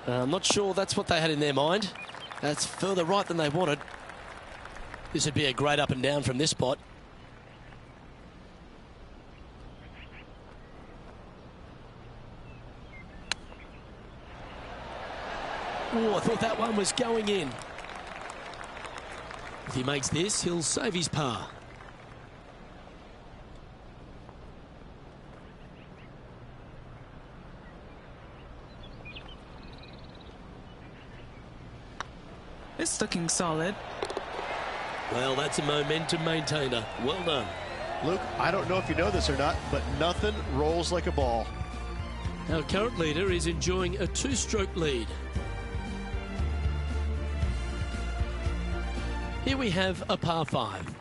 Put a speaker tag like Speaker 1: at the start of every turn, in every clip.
Speaker 1: I'm not sure that's what they had in their mind. That's further right than they wanted. This would be a great up and down from this spot. Oh, I thought that one was going in. If he makes this, he'll save his par.
Speaker 2: It's looking solid.
Speaker 1: Well, that's a momentum maintainer. Well done.
Speaker 3: Luke, I don't know if you know this or not, but nothing rolls like a ball.
Speaker 1: Our current leader is enjoying a two-stroke lead. Here we have a par 5.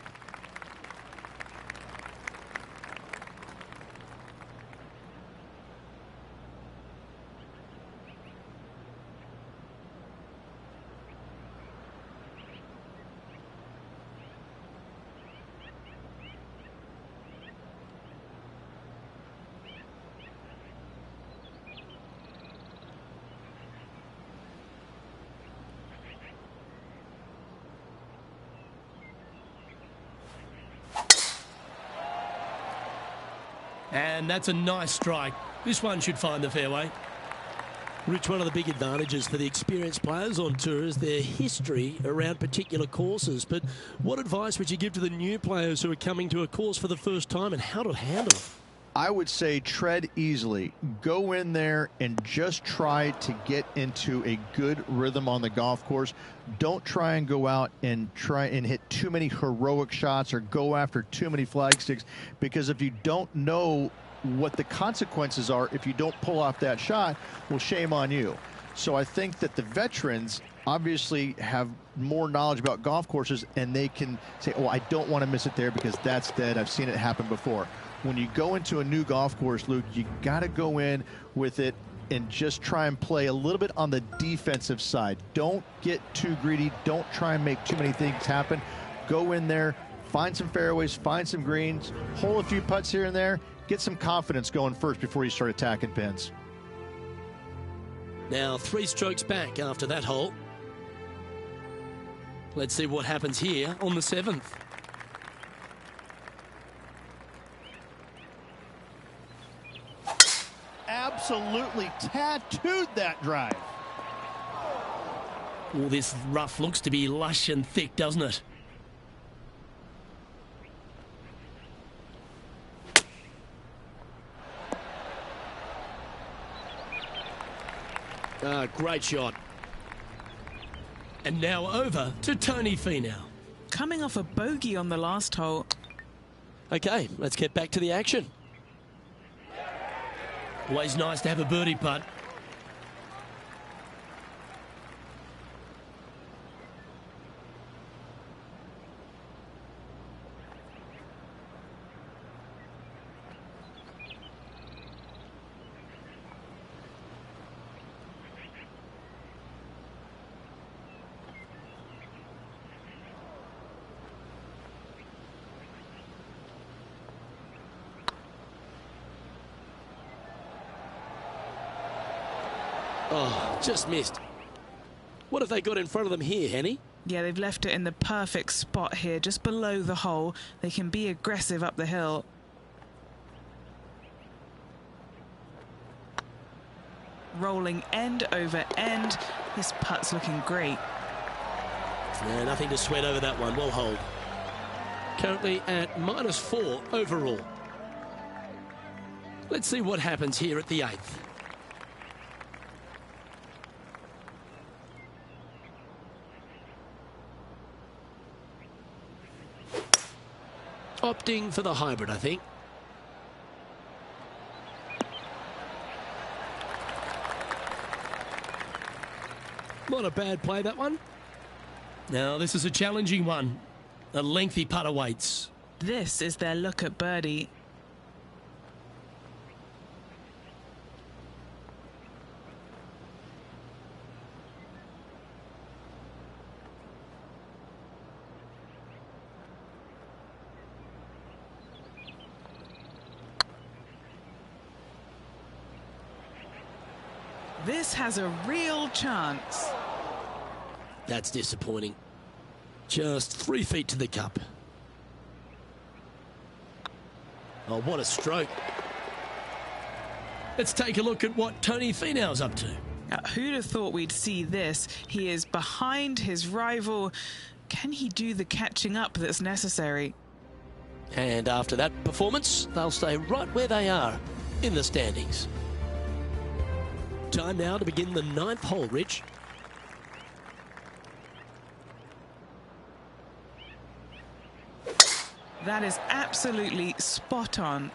Speaker 1: And that's a nice strike. This one should find the fairway. Rich, one of the big advantages for the experienced players on tour is their history around particular courses. But what advice would you give to the new players who are coming to a course for the first time and how to handle it?
Speaker 3: I would say tread easily. Go in there and just try to get into a good rhythm on the golf course. Don't try and go out and try and hit too many heroic shots or go after too many flag sticks, because if you don't know what the consequences are if you don't pull off that shot, well, shame on you. So I think that the veterans obviously have more knowledge about golf courses, and they can say, oh, I don't want to miss it there because that's dead. I've seen it happen before. When you go into a new golf course, Luke, you got to go in with it and just try and play a little bit on the defensive side. Don't get too greedy. Don't try and make too many things happen. Go in there, find some fairways, find some greens, hole a few putts here and there, get some confidence going first before you start attacking pins.
Speaker 1: Now 3 strokes back after that hole. Let's see what happens here on the 7th.
Speaker 3: Absolutely tattooed that drive.
Speaker 1: Well, this rough looks to be lush and thick, doesn't it? Ah, great shot. And now over to Tony Finau.
Speaker 2: Coming off a bogey on the last hole.
Speaker 1: Okay, let's get back to the action. Always nice to have a birdie putt. Oh, just missed. What have they got in front of them here, Henny?
Speaker 2: Yeah, they've left it in the perfect spot here, just below the hole. They can be aggressive up the hill. Rolling end over end. This putt's looking great.
Speaker 1: Yeah, nothing to sweat over that one. Well hold. Currently at -4 overall. Let's see what happens here at the 8th. Opting for the hybrid, I think. Not a bad play, that one. Now, this is a challenging one. A lengthy putt awaits.
Speaker 2: This is their look at birdie. This has a real chance.
Speaker 1: That's disappointing. Just 3 feet to the cup. Oh, what a stroke. Let's take a look at what Tony Finau's up to.
Speaker 2: Who'd have thought we'd see this? He is behind his rival. Can he do the catching up that's necessary?
Speaker 1: And after that performance, they'll stay right where they are in the standings. Time now to begin the 9th hole, Rich.
Speaker 2: That is absolutely spot on.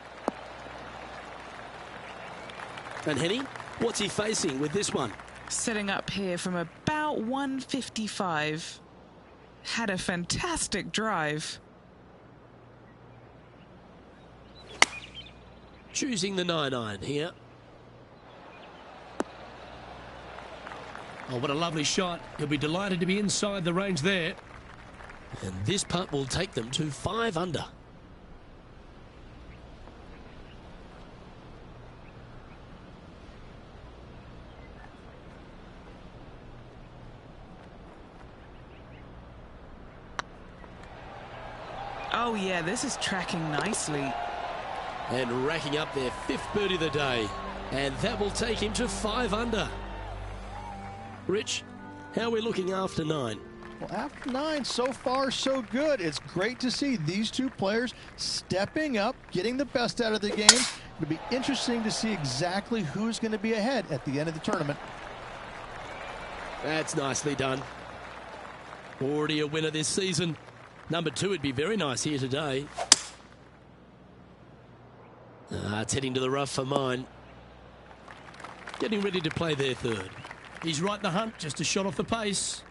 Speaker 1: And Henny, what's he facing with this one?
Speaker 2: Setting up here from about 155. Had a fantastic drive.
Speaker 1: Choosing the 9-iron here. Oh, what a lovely shot. He'll be delighted to be inside the range there. And this putt will take them to 5 under.
Speaker 2: Oh yeah, this is tracking nicely.
Speaker 1: And racking up their 5th birdie of the day. And that will take him to 5 under. Rich, how are we looking after 9?
Speaker 3: Well, after 9, so far so good. It's great to see these two players stepping up, getting the best out of the games. It'll be interesting to see exactly who's going to be ahead at the end of the tournament.
Speaker 1: That's nicely done. Already a winner this season. Number 2 would be very nice here today. It's heading to the rough for mine. Getting ready to play their 3rd. He's right in the hunt, just a shot off the pace.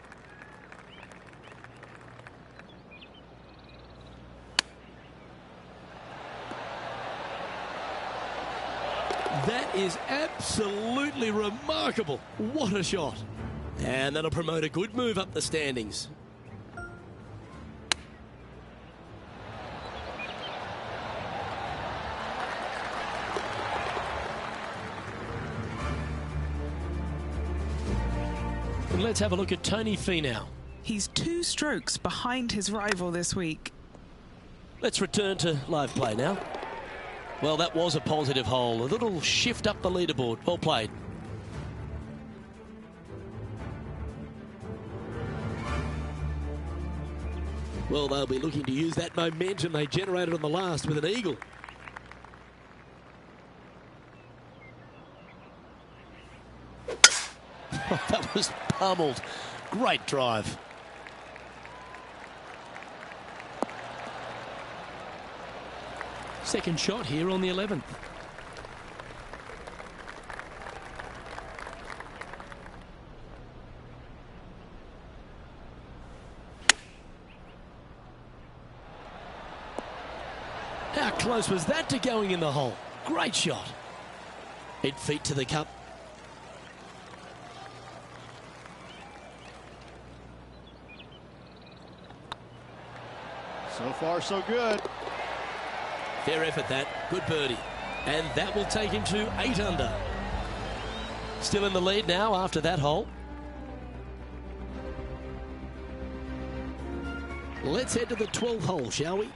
Speaker 1: That is absolutely remarkable. What a shot. And that'll promote a good move up the standings. And let's have a look at Tony Finau.
Speaker 2: He's 2 strokes behind his rival this week.
Speaker 1: Let's return to live play now. Well, that was a positive hole. A little shift up the leaderboard. Well played. Well, they'll be looking to use that momentum they generated on the last with an eagle. That was pummeled. Great drive. Second shot here on the 11th. How close was that to going in the hole? Great shot. 8 feet to the cup.
Speaker 3: So far, so good.
Speaker 1: Fair effort that. Good birdie. And that will take him to 8 under. Still in the lead now after that hole. Let's head to the 12th hole, shall we?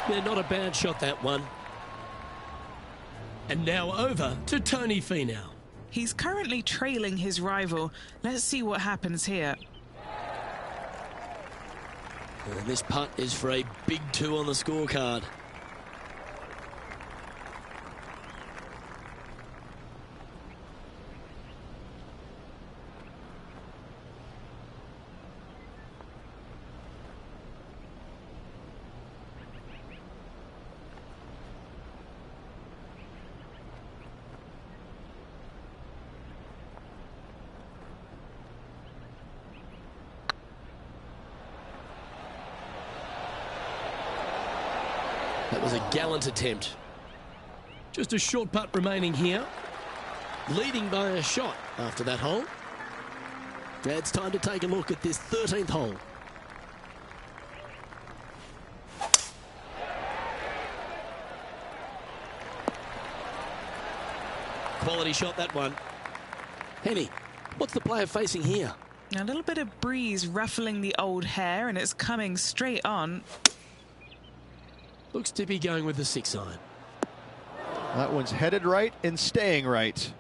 Speaker 1: Yeah, not a bad shot, that one. And now over to Tony Finau.
Speaker 2: He's currently trailing his rival. Let's see what happens here.
Speaker 1: And this putt is for a big 2 on the scorecard. That was a gallant attempt. Just a short putt remaining here. leading by a shot after that hole. Now it's time to take a look at this 13th hole. Quality shot, that one. Henny, what's the player facing here?
Speaker 2: A little bit of breeze ruffling the old hair, and it's coming straight on.
Speaker 1: Looks to be going with the 6-iron.
Speaker 3: That one's headed right and staying right.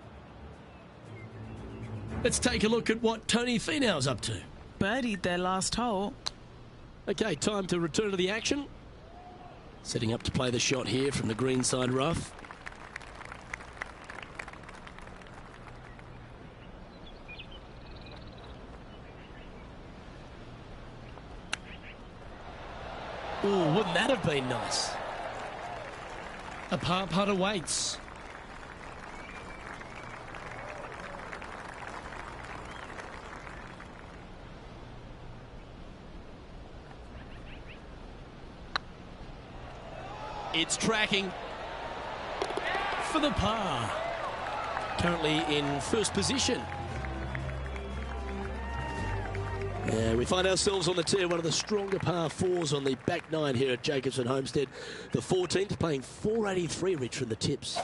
Speaker 1: Let's take a look at what Tony Finau's up to.
Speaker 2: Birdied their last hole.
Speaker 1: Okay, time to return to the action. Setting up to play the shot here from the greenside rough. Ooh, wouldn't that have been nice? A par putt awaits. It's tracking for the par. Currently in first position. Yeah, we find ourselves on the tee, one of the stronger par 4s on the back 9 here at Jacobson Homestead. The 14th playing 483, Rich, from the tips.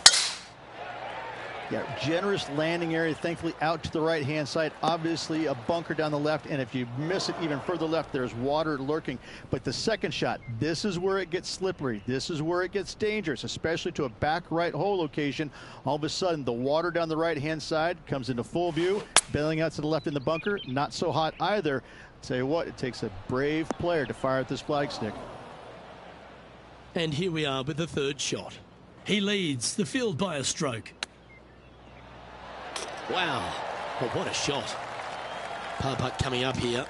Speaker 3: Yeah, generous landing area, thankfully out to the right-hand side. Obviously a bunker down the left, and if you miss it even further left, there's water lurking. But the second shot, this is where it gets slippery. This is where it gets dangerous, especially to a back right hole location. All of a sudden, the water down the right-hand side comes into full view. Bailing out to the left in the bunker, not so hot either. Tell you what, it takes a brave player to fire at this flagstick.
Speaker 1: And here we are with the third shot. He leads the field by a stroke. Wow, well, what a shot. Par putt coming up here.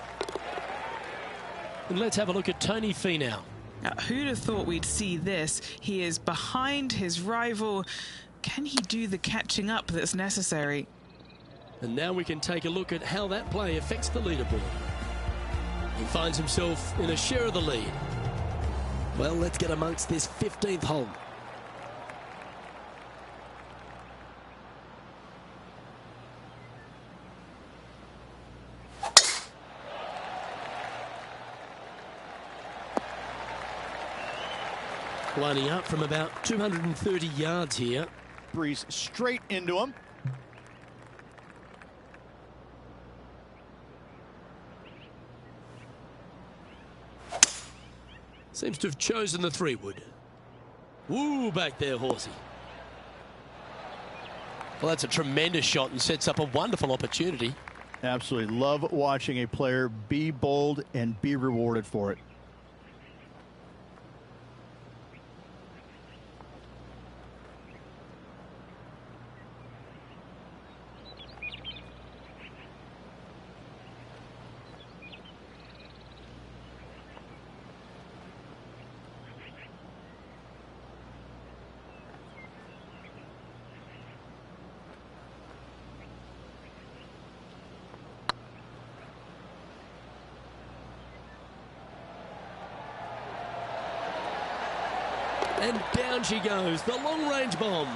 Speaker 1: And let's have a look at Tony Finau.
Speaker 2: Now, who'd have thought we'd see this? He is behind his rival. Can he do the catching up that's necessary?
Speaker 1: And now we can take a look at how that play affects the leaderboard. He finds himself in a share of the lead. Well, let's get amongst this 15th hole. Lining up from about 230 yards here.
Speaker 3: Breeze straight into him.
Speaker 1: Seems to have chosen the 3-wood. Woo, back there, horsey. Well, that's a tremendous shot and sets up a wonderful opportunity.
Speaker 3: Absolutely love watching a player be bold and be rewarded for it.
Speaker 1: And down she goes, the long-range bomb.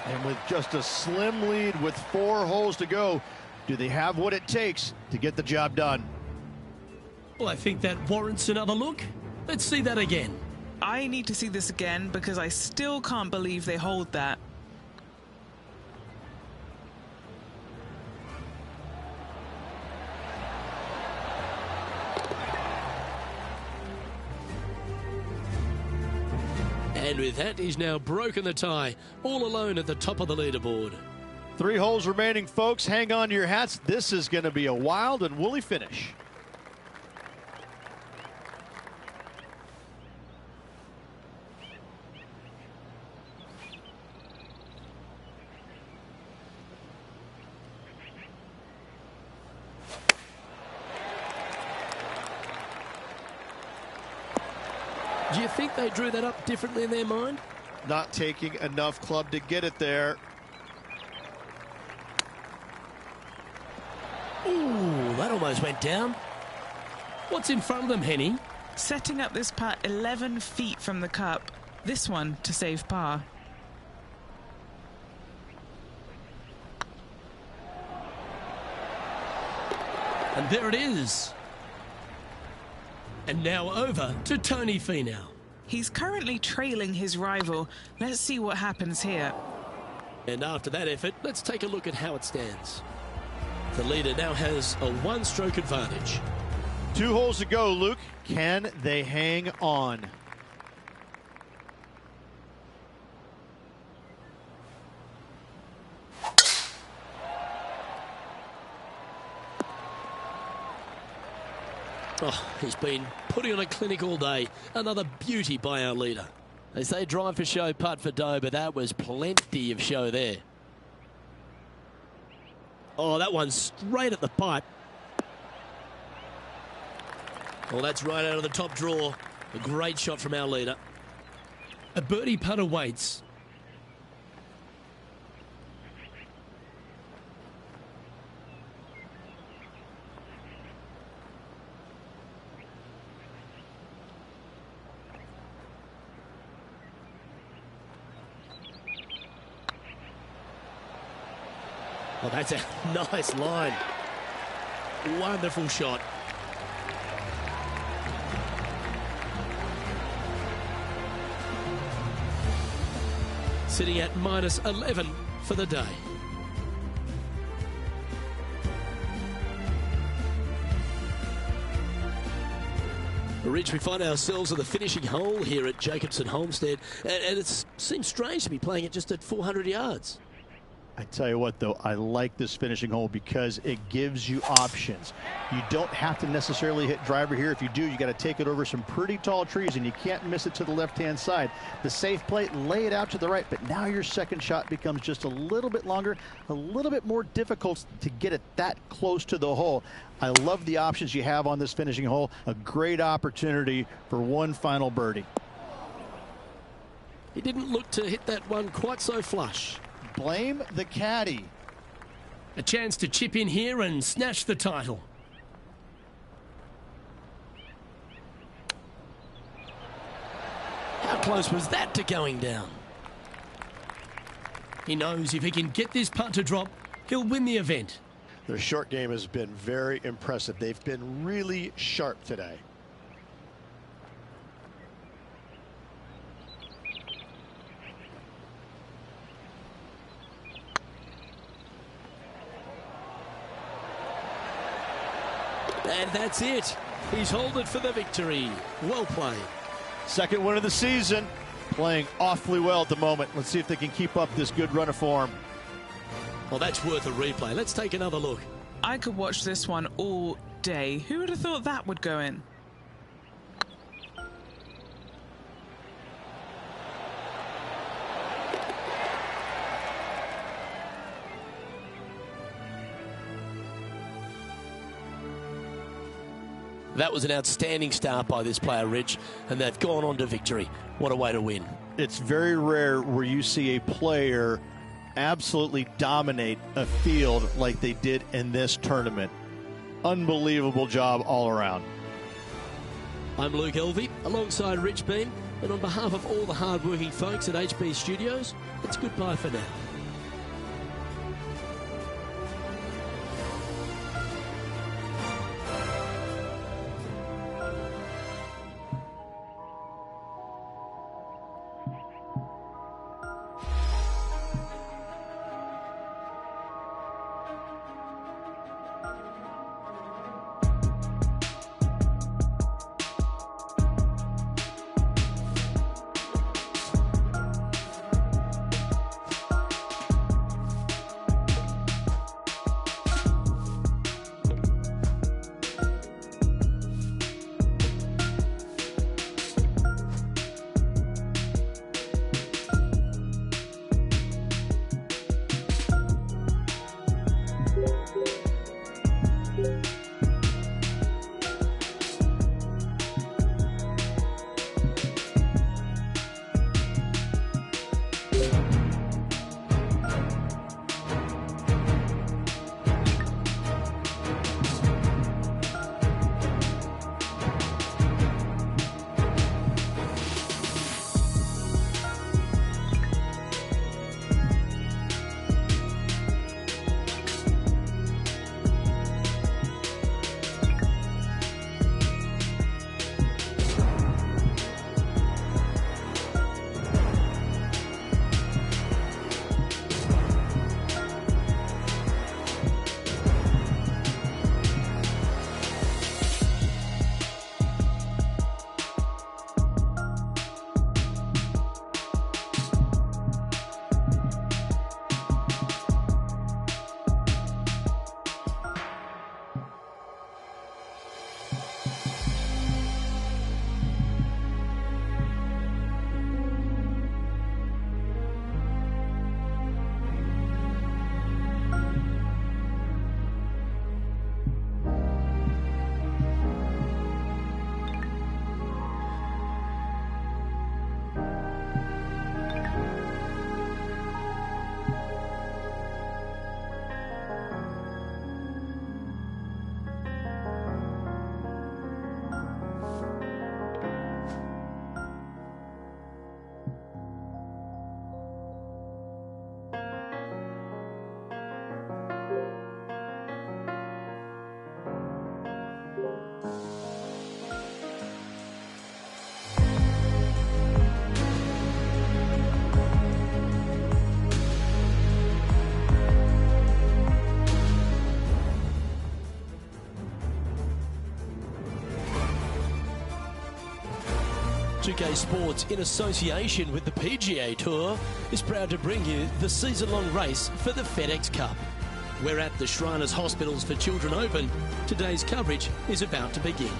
Speaker 3: And with just a slim lead with 4 holes to go, do they have what it takes to get the job done?
Speaker 1: Well, I think that warrants another look. Let's see that again.
Speaker 2: I need to see this again because I still can't believe they hold that.
Speaker 1: And with that, he's now broken the tie, all alone at the top of the leaderboard.
Speaker 3: 3 holes remaining, folks. Hang on to your hats. This is going to be a wild and woolly finish.
Speaker 1: Do you think they drew that up differently in their mind?
Speaker 3: Not taking enough club to get it there.
Speaker 1: Ooh, that almost went down. What's in front of them, Henny?
Speaker 2: Setting up this putt 11 feet from the cup. This one to save par.
Speaker 1: And there it is. And now over to Tony Finau.
Speaker 2: He's currently trailing his rival. Let's see what happens here.
Speaker 1: And after that effort, let's take a look at how it stands. The leader now has a one-stroke advantage.
Speaker 3: 2 holes to go, Luke. Can they hang on?
Speaker 1: Oh, he's been putting on a clinic all day. Another beauty by our leader. They say drive for show, putt for dough, but that was plenty of show there. Oh, that one's straight at the pipe. Well, that's right out of the top draw. A great shot from our leader. A birdie putt awaits. Oh, that's a nice line. Wonderful shot. Sitting at -11 for the day. Rich, we find ourselves at the finishing hole here at Jacobson Homestead, and it seems strange to be playing it just at 400 yards.
Speaker 3: I tell you what, though, I like this finishing hole because it gives you options. You don't have to necessarily hit driver here. If you do, you got to take it over some pretty tall trees, and you can't miss it to the left-hand side. The safe play, lay it out to the right, but now your second shot becomes just a little bit longer, a little bit more difficult to get it that close to the hole. I love the options you have on this finishing hole. A great opportunity for one final birdie.
Speaker 1: He didn't look to hit that one quite so flush.
Speaker 3: Blame the caddy.
Speaker 1: A chance to chip in here and snatch the title. How close was that to going down? He knows if he can get this putt to drop, he'll win the event.
Speaker 4: Their short game has been very impressive. They've been really sharp today.
Speaker 1: And that's it. He's hauled it for the victory. Well played.
Speaker 3: Second win of the season. Playing awfully well at the moment. Let's see if they can keep up this good run of form.
Speaker 1: Well, that's worth a replay. Let's take another look.
Speaker 2: I could watch this one all day. Who would have thought that would go in?
Speaker 1: That was an outstanding start by this player, Rich, and they've gone on to victory. What a way to win.
Speaker 3: It's very rare where you see a player absolutely dominate a field like they did in this tournament. Unbelievable job all around.
Speaker 1: I'm Luke Elvey, alongside Rich Beam, and on behalf of all the hard-working folks at HB Studios, it's goodbye for now. 2K Sports, in association with the PGA Tour, is proud to bring you the season-long race for the FedEx Cup. We're at the Shriners Hospitals for Children Open. Today's coverage is about to begin.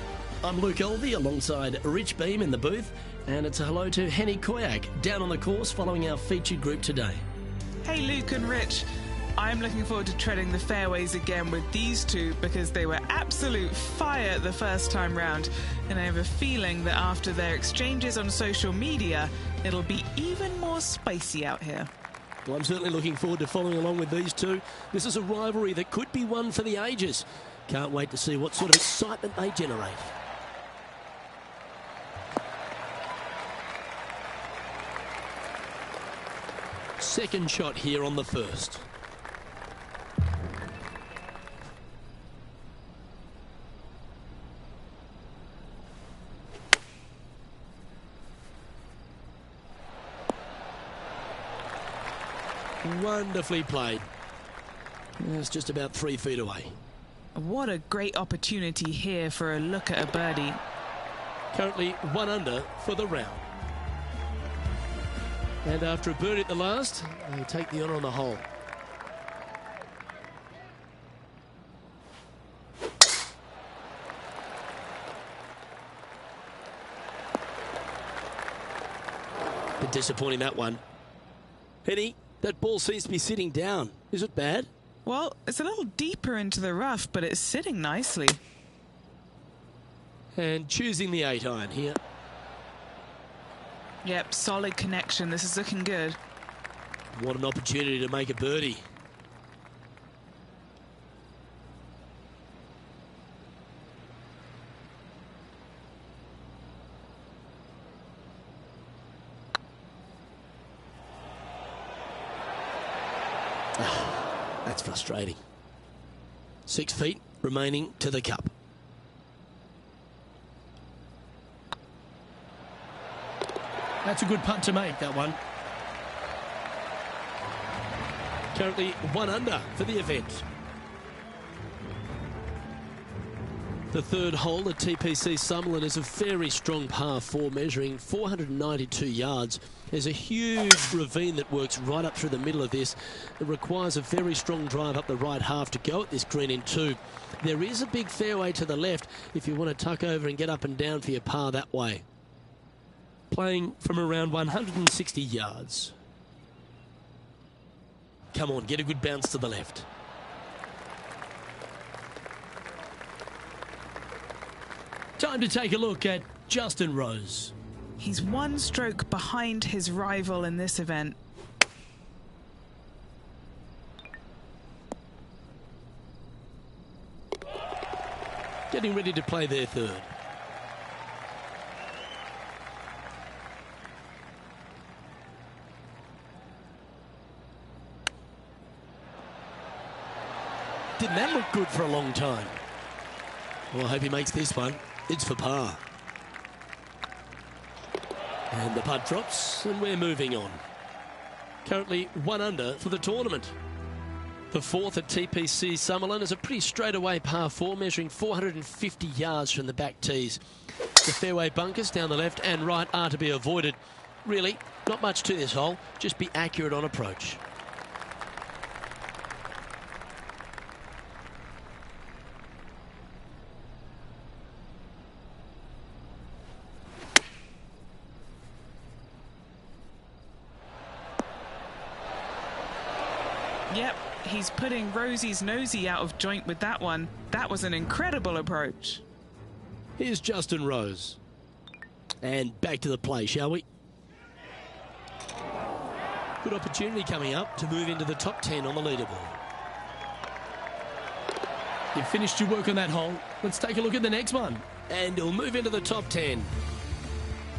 Speaker 1: I'm Luke Elvey alongside Rich Beam in the booth, and it's a hello to Henny Koyak down on the course following our featured group today.
Speaker 2: Hey Luke and Rich, I'm looking forward to treading the fairways again with these two because they were absolute fire the first time round, and I have a feeling that after their exchanges on social media, it'll be even more spicy out here.
Speaker 1: Well, I'm certainly looking forward to following along with these two. This is a rivalry that could be one for the ages. Can't wait to see what sort of excitement they generate. Second shot here on the first. Wonderfully played. It's just about 3 feet away.
Speaker 2: What a great opportunity here for a look at a birdie.
Speaker 1: Currently 1 under for the round. And after a birdie at the last, they take the honour on the hole. Bit disappointing, that one. Henny, that ball seems to be sitting down. Is it bad?
Speaker 2: Well, it's a little deeper into the rough, but it's sitting nicely.
Speaker 1: And choosing the 8-iron here.
Speaker 2: Yep, solid connection. This is looking good.
Speaker 1: What an opportunity to make a birdie. That's frustrating. 6 feet remaining to the cup. That's a good putt to make, that one. Currently 1 under for the event. The third hole at TPC Summerlin is a very strong par 4 measuring 492 yards. There's a huge ravine that works right up through the middle of this. It requires a very strong drive up the right half to go at this green in 2. There is a big fairway to the left if you want to tuck over and get up and down for your par that way. Playing from around 160 yards. Come on, get a good bounce to the left. Time to take a look at Justin Rose.
Speaker 2: He's 1 stroke behind his rival in this event.
Speaker 1: Getting ready to play their third. Didn't that look good for a long time? Well, I hope he makes this one. It's for par. And the putt drops, and we're moving on. Currently 1 under for the tournament. The fourth at TPC Summerlin is a pretty straightaway par 4, measuring 450 yards from the back tees. The fairway bunkers down the left and right are to be avoided. Really, not much to this hole. Just be accurate on approach.
Speaker 2: Yep, he's putting Rosie's nosy out of joint with that one. That was an incredible approach.
Speaker 1: Here's Justin Rose. And back to the play, shall we? Good opportunity coming up to move into the top 10 on the leaderboard. You've finished your work on that hole. Let's take a look at the next one. And he'll move into the top 10.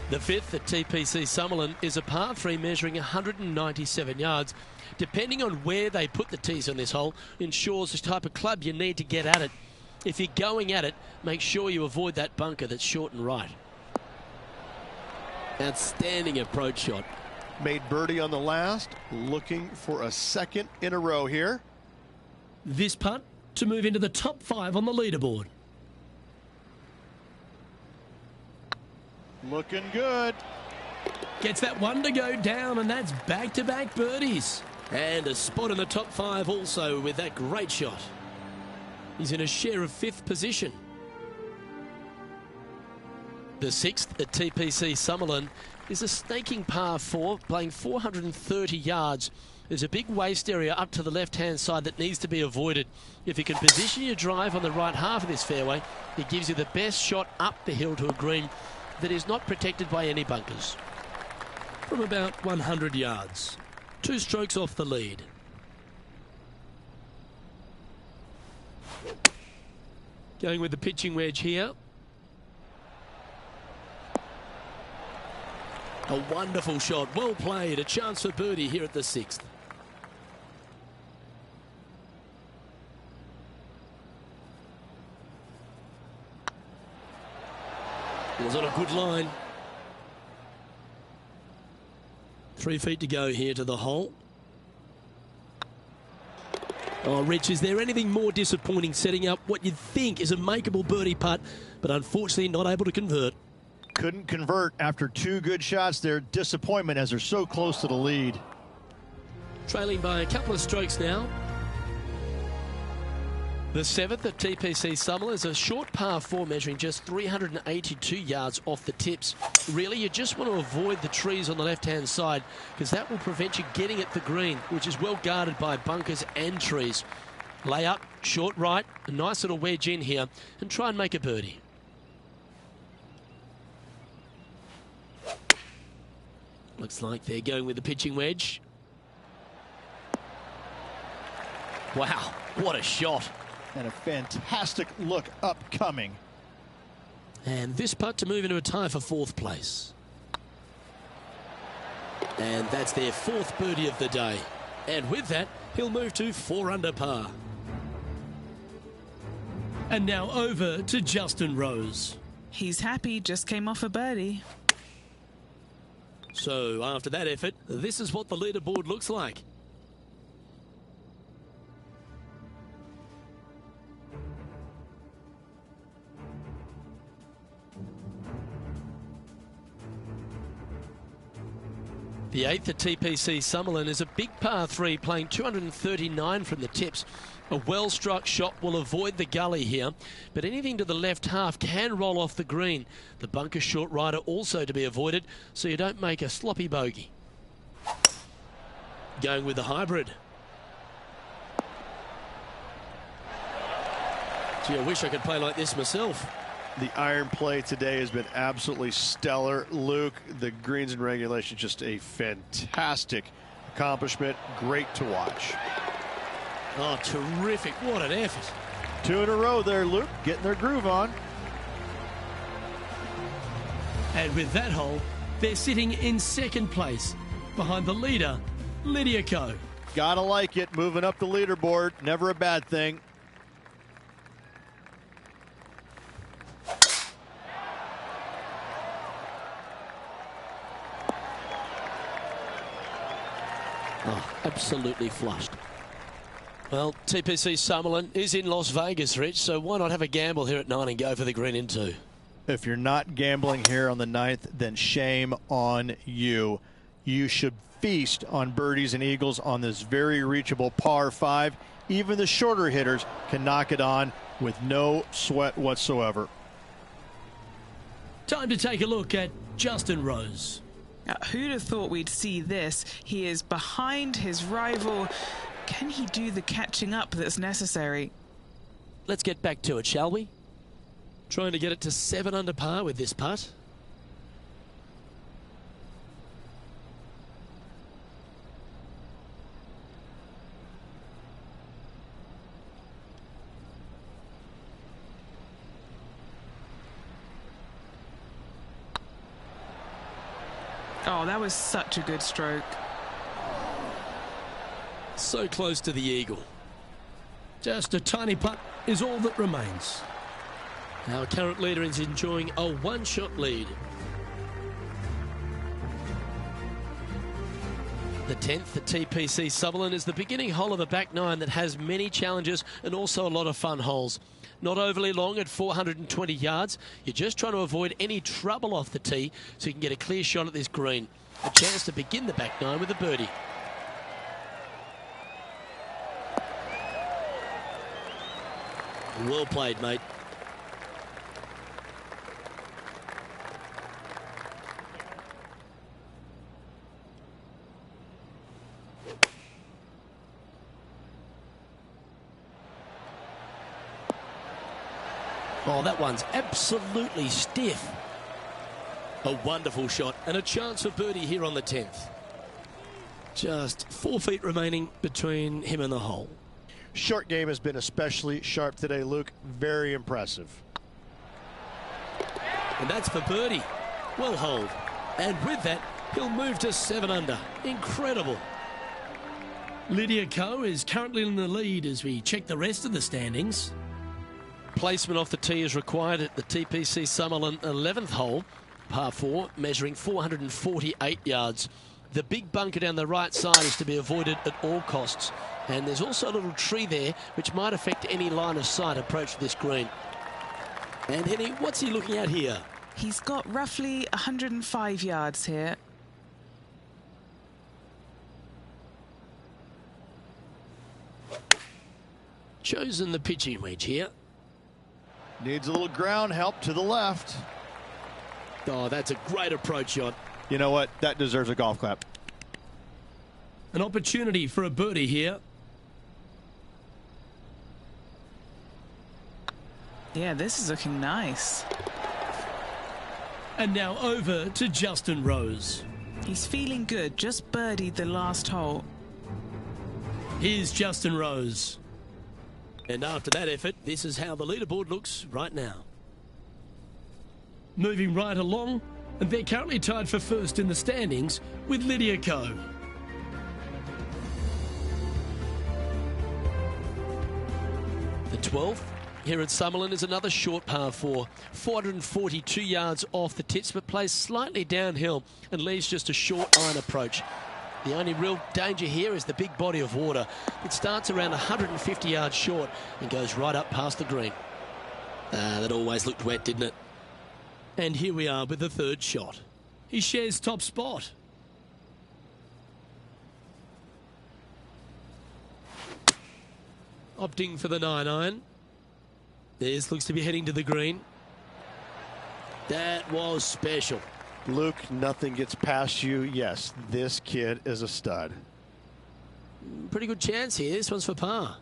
Speaker 1: The fifth at TPC Summerlin is a par 3 measuring 197 yards. Depending on where they put the tees on this hole ensures the type of club you need to get at it. If you're going at it, make sure you avoid that bunker that's short and right. Outstanding approach shot.
Speaker 4: Made birdie on the last, looking for a second in a row here.
Speaker 1: This putt to move into the top 5 on the leaderboard.
Speaker 3: Looking good.
Speaker 1: Gets that one to go down, and that's back-to-back birdies. And a spot in the top 5 also with that great shot. He's in a share of 5th position. The 6th at TPC Summerlin is a snaking par 4, playing 430 yards. There's a big waste area up to the left-hand side that needs to be avoided. If you can position your drive on the right half of this fairway, it gives you the best shot up the hill to a green that is not protected by any bunkers. From about 100 yards. 2 strokes off the lead. Going with the pitching wedge here. A wonderful shot, well played, a chance for birdie here at the 6th. It was on a good line. 3 feet to go here to the hole. Oh, Rich, is there anything more disappointing setting up what you'd think is a makeable birdie putt, but unfortunately not able to convert?
Speaker 3: Couldn't convert after 2 good shots there. Disappointment as they're so close to the lead.
Speaker 1: Trailing by a couple of strokes now. The 7th at TPC Summerlin is a short par 4 measuring just 382 yards off the tips. Really, you just want to avoid the trees on the left-hand side because that will prevent you getting at the green, which is well guarded by bunkers and trees. Lay up, short right, a nice little wedge in here, and try and make a birdie. Looks like they're going with the pitching wedge. Wow, what a shot.
Speaker 3: And a fantastic look upcoming.
Speaker 1: And this putt to move into a tie for 4th place. And that's their 4th birdie of the day. And with that, he'll move to 4 under par. And now over to Justin Rose.
Speaker 2: He's happy, just came off a birdie.
Speaker 1: So after that effort, this is what the leaderboard looks like. The 8th at TPC Summerlin is a big par 3 playing 239 from the tips. A well-struck shot will avoid the gully here, but anything to the left half can roll off the green. The bunker short rider also to be avoided, so you don't make a sloppy bogey. Going with the hybrid. Gee, I wish I could play like this myself.
Speaker 4: The iron play today has been absolutely stellar. Luke, the greens and regulation, just a fantastic accomplishment. Great to watch.
Speaker 1: Oh, terrific. What an effort.
Speaker 3: 2 in a row there, Luke, getting their groove on.
Speaker 1: And with that hole, they're sitting in 2nd place behind the leader, Lydia Ko.
Speaker 3: Gotta like it, moving up the leaderboard, never a bad thing.
Speaker 1: Oh, absolutely flushed. Well, TPC Summerlin is in Las Vegas, Rich, so why not have a gamble here at 9 and go for the green in 2?
Speaker 3: If you're not gambling here on the 9th, then shame on you. You should feast on birdies and eagles on this very reachable par 5. Even the shorter hitters can knock it on with no sweat whatsoever.
Speaker 1: Time to take a look at Justin Rose.
Speaker 2: Who'd have thought we'd see this? He is behind his rival. Can he do the catching up that's necessary?
Speaker 1: Let's get back to it, shall we? Trying to get it to 7 under par with this putt.
Speaker 2: Oh, that was such a good stroke.
Speaker 1: So close to the eagle. Just a tiny putt is all that remains. Our current leader is enjoying a 1-shot lead. The 10th, the TPC Sutherland, is the beginning hole of a back nine that has many challenges and also a lot of fun holes. Not overly long at 420 yards. You're just trying to avoid any trouble off the tee so you can get a clear shot at this green. A chance to begin the back nine with a birdie. Well played, mate. Oh, that one's absolutely stiff. A wonderful shot and a chance for birdie here on the 10th. Just 4 feet remaining between him and the hole.
Speaker 4: Short game has been especially sharp today, Luke. Very impressive.
Speaker 1: And that's for birdie. Well holed. And with that, he'll move to 7 under. Incredible. Lydia Ko is currently in the lead as we check the rest of the standings. Placement off the tee is required at the TPC Summerlin 11th hole, par 4, measuring 448 yards. The big bunker down the right side is to be avoided at all costs. And there's also a little tree there which might affect any line of sight approach to this green. And Henny, what's he looking at here?
Speaker 2: He's got roughly 105 yards here.
Speaker 1: Chosen the pitching wedge here.
Speaker 3: Needs a little ground help to the left.
Speaker 1: Oh, that's a great approach shot.
Speaker 3: You know what? That deserves a golf clap.
Speaker 1: An opportunity for a birdie here.
Speaker 2: Yeah, this is looking nice.
Speaker 1: And now over to Justin Rose.
Speaker 2: He's feeling good, just birdied the last hole.
Speaker 1: Here's Justin Rose. And after that effort, this is how the leaderboard looks right now. Moving right along, and they're currently tied for first in the standings with Lydia Ko. The 12th here at Summerlin is another short par 4, 442 yards off the tits, but plays slightly downhill and leaves just a short iron approach. The only real danger here is the big body of water. It starts around 150 yards short and goes right up past the green. That always looked wet, didn't it? And here we are with the third shot. He shares top spot. Opting for the 9-iron. This looks to be heading to the green. That was special.
Speaker 4: Luke, nothing gets past you. Yes, this kid is a stud.
Speaker 1: Pretty good chance here. This one's for par.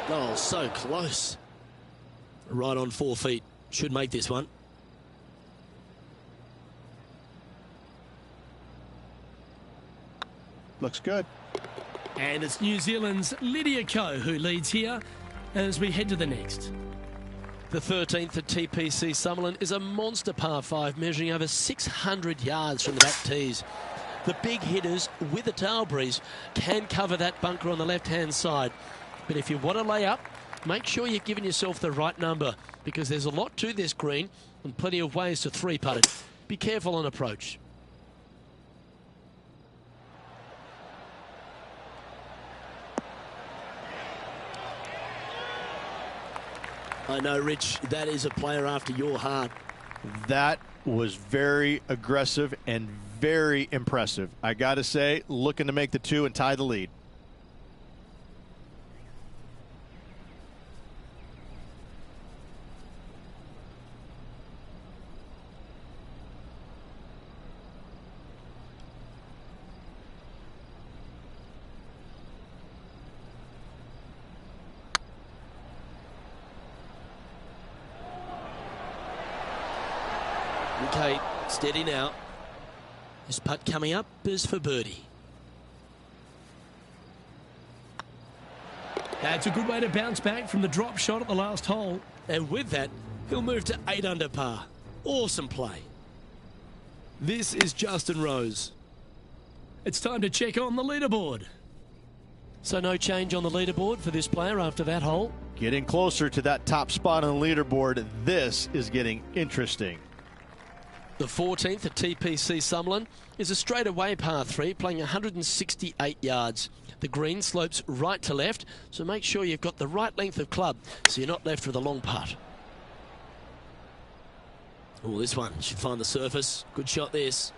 Speaker 1: Oh, so close. Right on 4 feet. Should make this one.
Speaker 3: Looks good.
Speaker 1: And it's New Zealand's Lydia Ko who leads here as we head to the next. The 13th at TPC Summerlin is a monster par 5 measuring over 600 yards from the back tees. The big hitters with a tail breeze can cover that bunker on the left-hand side. But if you want to lay up, make sure you're giving yourself the right number because there's a lot to this green and plenty of ways to three-putt it. Be careful on approach. I know, Rich, that is a player after your heart.
Speaker 3: That was very aggressive and very impressive. I got to say, looking to make the 2 and tie the lead.
Speaker 1: Okay, steady now. This putt coming up is for birdie. That's a good way to bounce back from the drop shot at the last hole. And with that, he'll move to 8 under par. Awesome play. This is Justin Rose. It's time to check on the leaderboard. So no change on the leaderboard for this player after that hole.
Speaker 4: Getting closer to that top spot on the leaderboard. This is getting interesting.
Speaker 1: The 14th at TPC Summerlin is a straightaway par 3 playing 168 yards. The green slopes right to left, so make sure you've got the right length of club so you're not left with a long putt. Oh, this one should find the surface. Good shot this.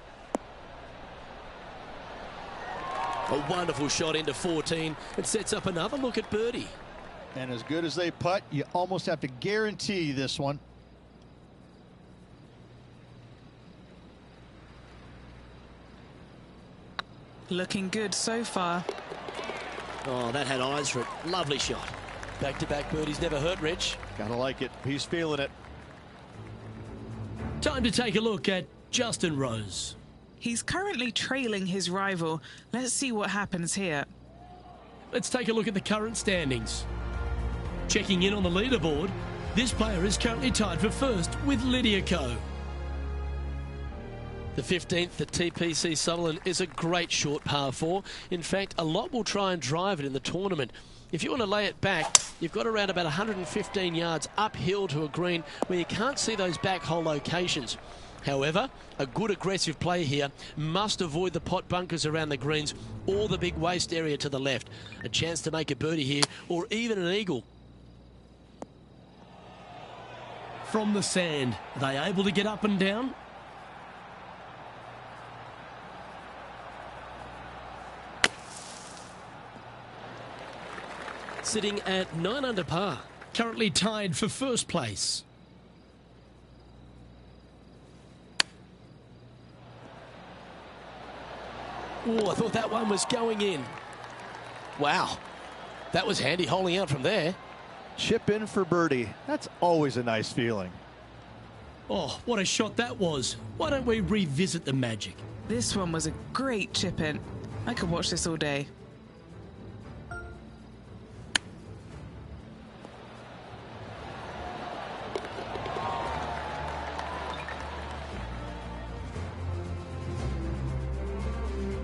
Speaker 1: A wonderful shot into 14. It sets up another look at birdie.
Speaker 3: And as good as they putt, you almost have to guarantee this one.
Speaker 2: Looking good so far.
Speaker 1: Oh, that had eyes for it. Lovely shot. Back-to-back birdies never hurt, Rich.
Speaker 4: Gotta like it. He's feeling it.
Speaker 1: Time to take a look at Justin Rose.
Speaker 2: He's currently trailing his rival. Let's see what happens here.
Speaker 1: Let's take a look at the current standings. Checking in on the leaderboard, this player is currently tied for first with Lydia Ko. The 15th at TPC Summerlin is a great short par 4. In fact, a lot will try and drive it in the tournament. If you want to lay it back, you've got around about 115 yards uphill to a green where you can't see those back hole locations. However, a good aggressive play here must avoid the pot bunkers around the greens or the big waste area to the left. A chance to make a birdie here or even an eagle. From the sand, are they able to get up and down? Sitting at 9 under par, currently tied for first place. Oh, I thought that one was going in. Wow, that was handy holding out from there.
Speaker 4: Chip in for birdie. That's always a nice feeling.
Speaker 1: Oh, what a shot that was. Why don't we revisit the magic?
Speaker 2: This one was a great chip in. I could watch this all day.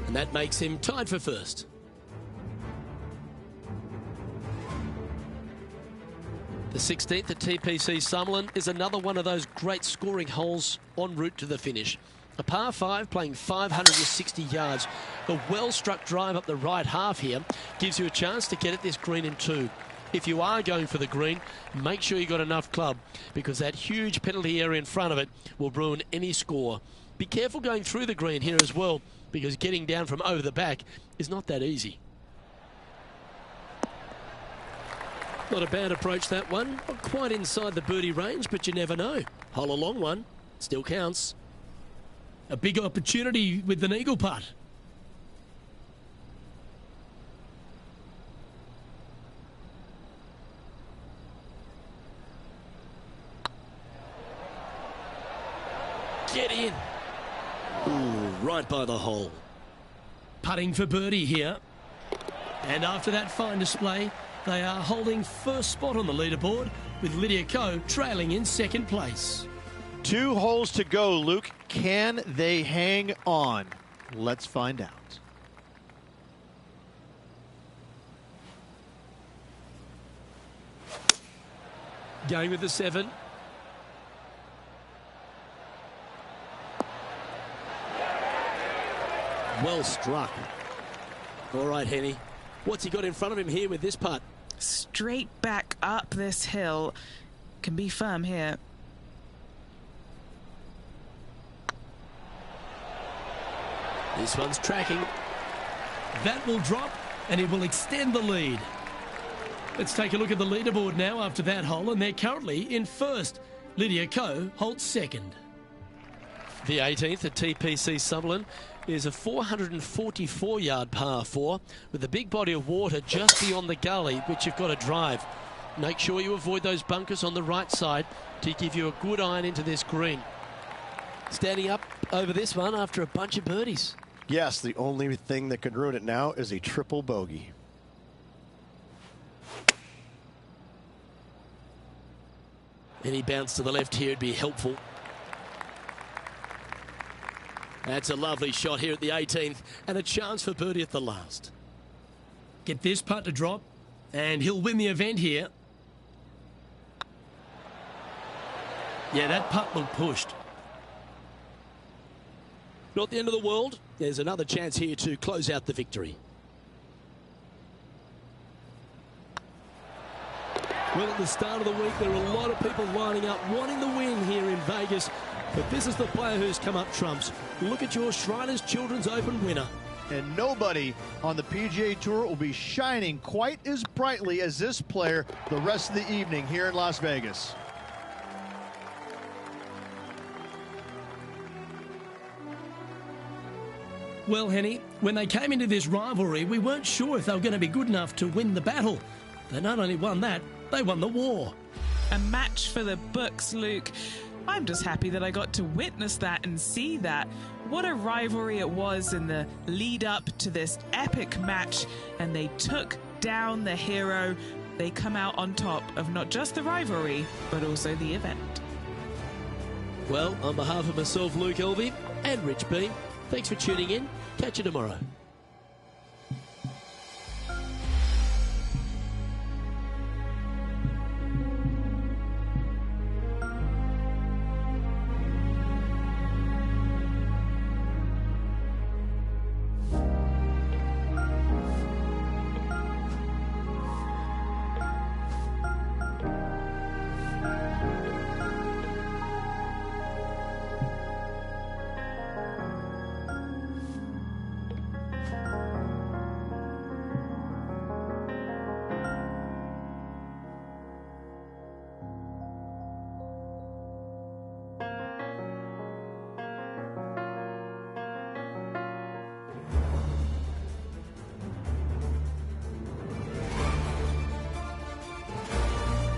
Speaker 1: And that makes him tied for first. The 16th at TPC Summerlin is another one of those great scoring holes en route to the finish. A par 5 playing 560 yards. A well-struck drive up the right half here gives you a chance to get at this green in 2. If you are going for the green, make sure you got enough club because that huge penalty area in front of it will ruin any score. Be careful going through the green here as well because getting down from over the back is not that easy. Not a bad approach, that one. Not quite inside the birdie range, but you never know. Hole a long one. Still counts. A big opportunity with an eagle putt. Get in. Ooh, right by the hole. Putting for birdie here. And after that fine display, they are holding first spot on the leaderboard with Lydia Ko trailing in second place.
Speaker 4: 2 holes to go, Luke. Can they hang on? Let's find out.
Speaker 1: Going with the 7. Well struck. All right, Henny. What's he got in front of him here with this putt?
Speaker 2: Straight back up this hill. Can be firm here.
Speaker 1: This one's tracking. That will drop and it will extend the lead. Let's take a look at the leaderboard now after that hole, and they're currently in first. Lydia Ko holds second. The 18th at TPC Summerlin is a 444-yard par 4 with a big body of water just beyond the gully, which you've got to drive. Make sure you avoid those bunkers on the right side to give you a good iron into this green. Standing up over this one after a bunch of birdies.
Speaker 4: Yes, the only thing that could ruin it now is a triple bogey.
Speaker 1: Any bounce to the left here would be helpful. That's a lovely shot here at the 18th and a chance for birdie at the last. Get this putt to drop, and he'll win the event here. Yeah, that putt looked pushed. Not the end of the world. There's another chance here to close out the victory. Well, at the start of the week, there are a lot of people lining up wanting the win here in Vegas. But this is the player who's come up trumps. Look at your Shriners Children's Open winner.
Speaker 3: And nobody on the PGA Tour will be shining quite as brightly as this player the rest of the evening here in Las Vegas.
Speaker 1: Well, Henny, when they came into this rivalry, we weren't sure if they were going to be good enough to win the battle. They not only won that, they won the war.
Speaker 2: A match for the books, Luke. I'm just happy that I got to witness that and see that. What a rivalry it was in the lead up to this epic match, and they took down the hero. They come out on top of not just the rivalry, but also the event.
Speaker 1: Well, on behalf of myself, Luke Elvey, and Rich Beem, thanks for tuning in. Catch you tomorrow.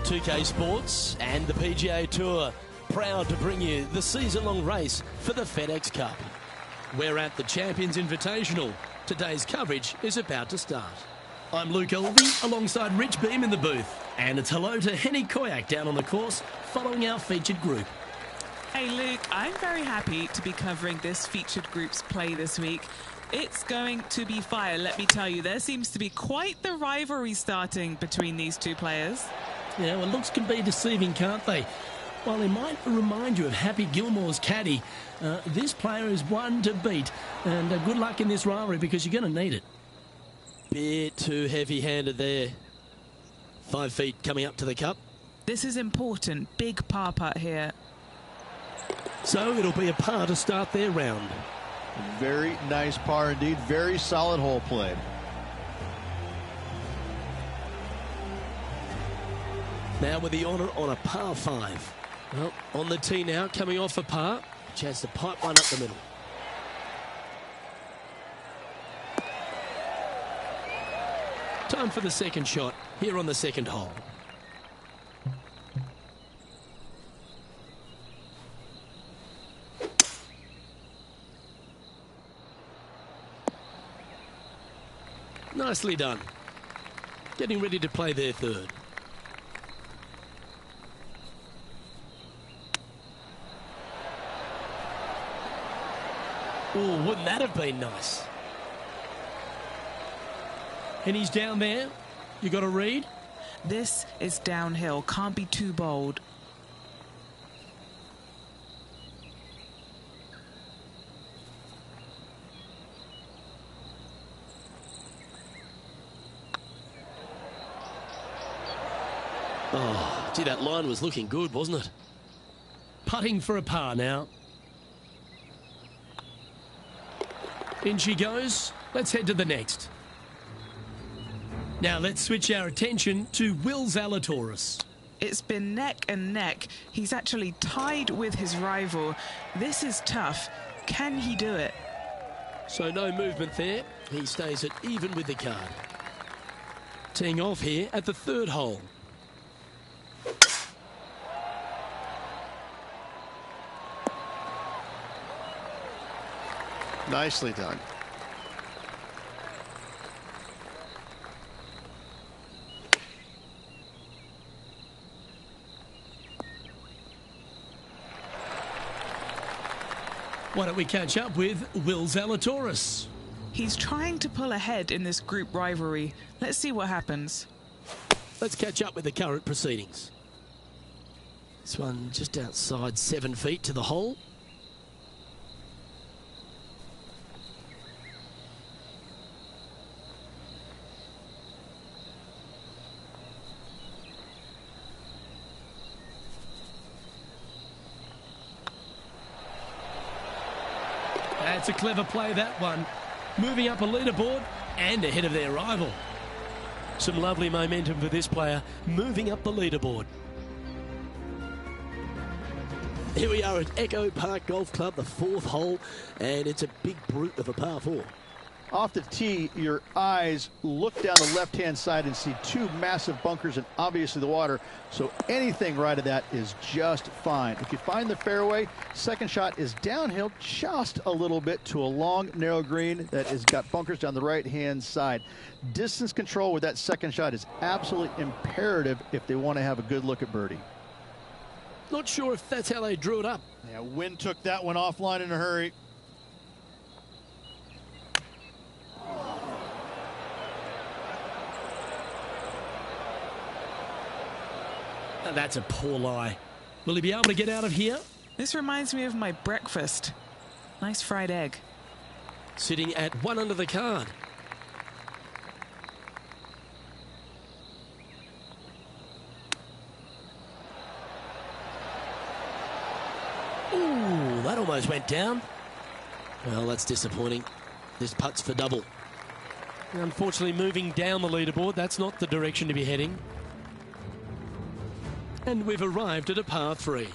Speaker 1: .2K Sports and the PGA Tour proud to bring you the season-long race for the FedEx Cup. We're at the Champions Invitational. Today's coverage is about to start. I'm Luke Elvey alongside Rich Beem in the booth, and it's hello to Henny Koyak down on the course following our featured group.
Speaker 2: Hey Luke, I'm very happy to be covering this featured group's play this week. It's going to be fire, let me tell you. There seems to be quite the rivalry starting between these two players.
Speaker 1: Yeah, well, looks can be deceiving, can't they? While they might remind you of Happy Gilmore's caddy, this player is one to beat. And good luck in this rivalry because you're going to need it. Bit too heavy-handed there. 5 feet coming up to the cup.
Speaker 2: This is important. Big par putt here.
Speaker 1: So it'll be a par to start their round.
Speaker 3: Very nice par indeed. Very solid hole played.
Speaker 1: Now with the honour on a par 5. Well, on the tee now, coming off a par. Chance to pipe one up the middle. Time for the second shot here on the second hole. Nicely done. Getting ready to play their third. Oh, wouldn't that have been nice? And he's down there. You got to read.
Speaker 2: This is downhill. Can't be too bold.
Speaker 1: Oh, gee, that line was looking good, wasn't it? Putting for a par now. In she goes. Let's head to the next. Now let's switch our attention to Will Zalatoris.
Speaker 2: It's been neck and neck. He's actually tied with his rival. This is tough. Can he do it?
Speaker 1: So no movement there. He stays at even with the card. Teeing off here at the third hole.
Speaker 4: Nicely done.
Speaker 1: Why don't we catch up with Will Zalatoris?
Speaker 2: He's trying to pull ahead in this group rivalry. Let's see what happens.
Speaker 1: Let's catch up with the current proceedings. This one just outside 7 feet to the hole. That's a clever play, that one. Moving up a leaderboard and ahead of their rival. Some lovely momentum for this player, moving up the leaderboard. Here we are at Echo Park Golf Club, the 4th hole, and it's a big brute of a par 4.
Speaker 3: Off the tee, your eyes look down the left-hand side and see 2 massive bunkers and obviously the water. So anything right of that is just fine. If you find the fairway, second shot is downhill just a little bit to a long, narrow green that has got bunkers down the right-hand side. Distance control with that second shot is absolutely imperative if they want to have a good look at birdie.
Speaker 1: Not sure if that's how they drew it up.
Speaker 3: Yeah, wind took that one offline in a hurry.
Speaker 1: That's a poor lie. Will he be able to get out of here?
Speaker 2: This reminds me of my breakfast. Nice fried egg.
Speaker 1: Sitting at 1 under the card. Ooh, that almost went down. Well, that's disappointing. This putt's for double. Unfortunately, moving down the leaderboard, that's not the direction to be heading. And we've arrived at a par 3.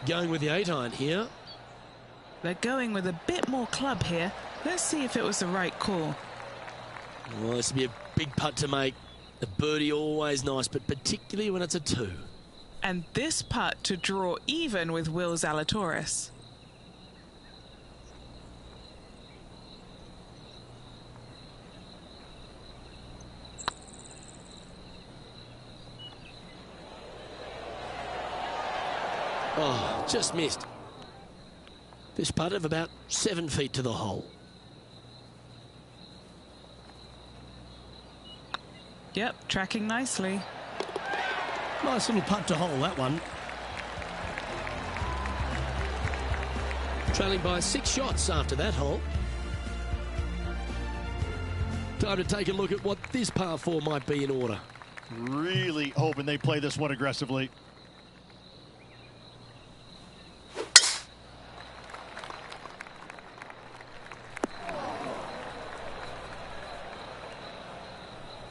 Speaker 1: Going with the 8-iron here.
Speaker 2: They're going with a bit more club here. Let's see if it was the right call.
Speaker 1: Well, this would be a big putt to make. A birdie always nice, but particularly when it's a 2.
Speaker 2: And this putt to draw even with Will Zalatoris.
Speaker 1: Oh, just missed. This putt of about 7 feet to the hole.
Speaker 2: Yep, tracking nicely.
Speaker 1: Nice little putt to hole, that one. Trailing by 6 shots after that hole. Time to take a look at what this par 4 might be in order.
Speaker 3: Really hoping they play this one aggressively.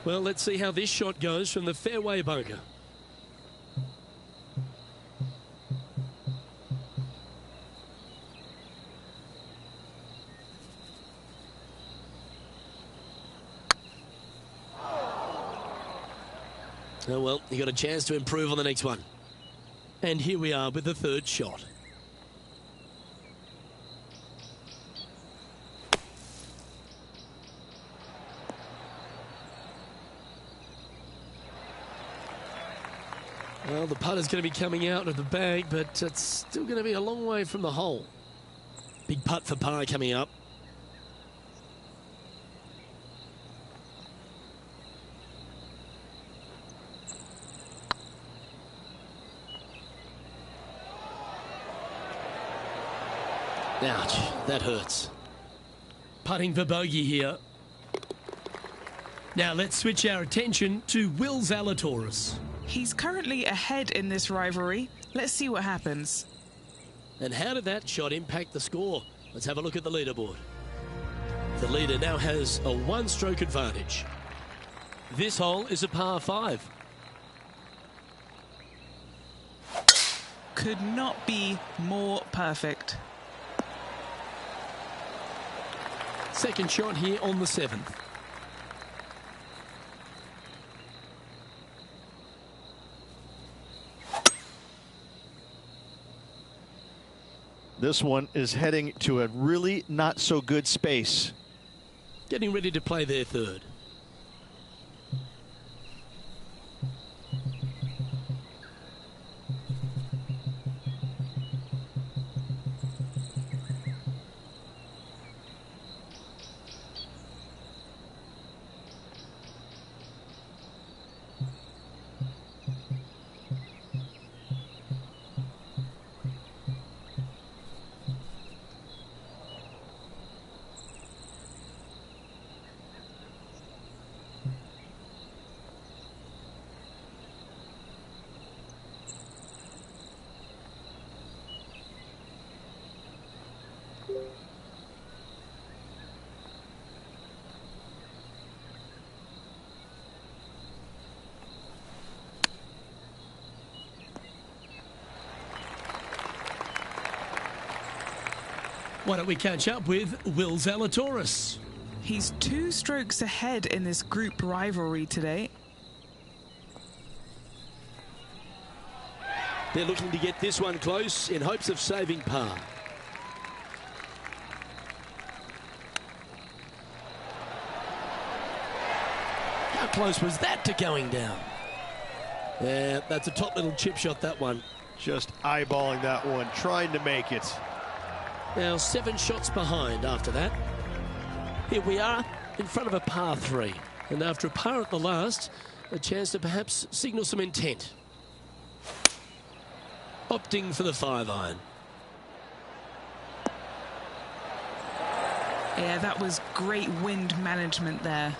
Speaker 1: Well, let's see how this shot goes from the fairway bunker. Oh well, you got a chance to improve on the next one. And here we are with the 3rd shot. Well, the putter's going to be coming out of the bag, but it's still going to be a long way from the hole. Big putt for par coming up. Ouch, that hurts. Putting for bogey here. Now let's switch our attention to Will Zalatoris.
Speaker 2: He's currently ahead in this rivalry. Let's see what happens.
Speaker 1: And how did that shot impact the score? Let's have a look at the leaderboard. The leader now has a 1-stroke advantage. This hole is a par 5.
Speaker 2: Could not be more perfect.
Speaker 1: Second shot here on the 7th.
Speaker 3: This one is heading to a really not so good space.
Speaker 1: Getting ready to play their 3rd. Why don't we catch up with Will Zalatoris?
Speaker 2: He's 2 strokes ahead in this group rivalry today.
Speaker 1: They're looking to get this one close in hopes of saving par. How close was that to going down? Yeah, that's a top little chip shot, that one.
Speaker 4: Just eyeballing that one, trying to make it.
Speaker 1: Now 7 shots behind after that. Here we are in front of a par 3. And after a par at the last, a chance to perhaps signal some intent. Opting for the 5-iron.
Speaker 2: Yeah, that was great wind management there.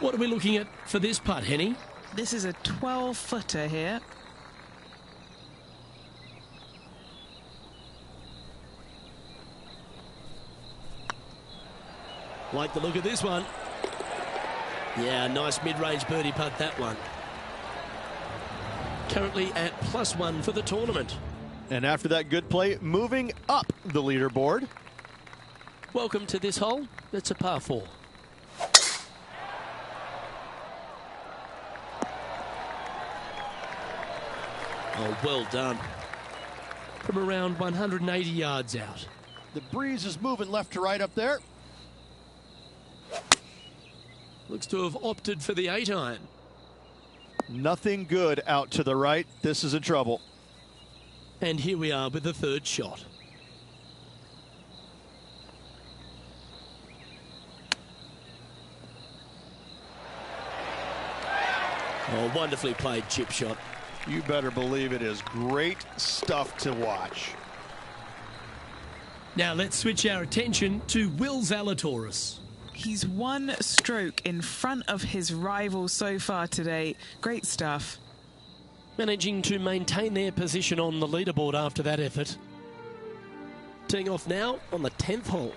Speaker 1: What are we looking at for this putt, Henny?
Speaker 2: This is a 12-footer here.
Speaker 1: Like the look of this one. Yeah, nice mid-range birdie putt, that one. Currently at +1 for the tournament.
Speaker 3: And after that good play, moving up the leaderboard.
Speaker 1: Welcome to this hole. That's a par 4. Oh, well done. From around 180 yards out.
Speaker 3: The breeze is moving left to right up there.
Speaker 1: Looks to have opted for the 8-iron.
Speaker 3: Nothing good out to the right. This is in trouble.
Speaker 1: And here we are with the 3rd shot. Oh, wonderfully played chip shot.
Speaker 4: You better believe it is great stuff to watch.
Speaker 1: Now let's switch our attention to Will Zalatoris.
Speaker 2: He's 1 stroke in front of his rival so far today. Great stuff.
Speaker 1: Managing to maintain their position on the leaderboard after that effort. Teeing off now on the 10th hole.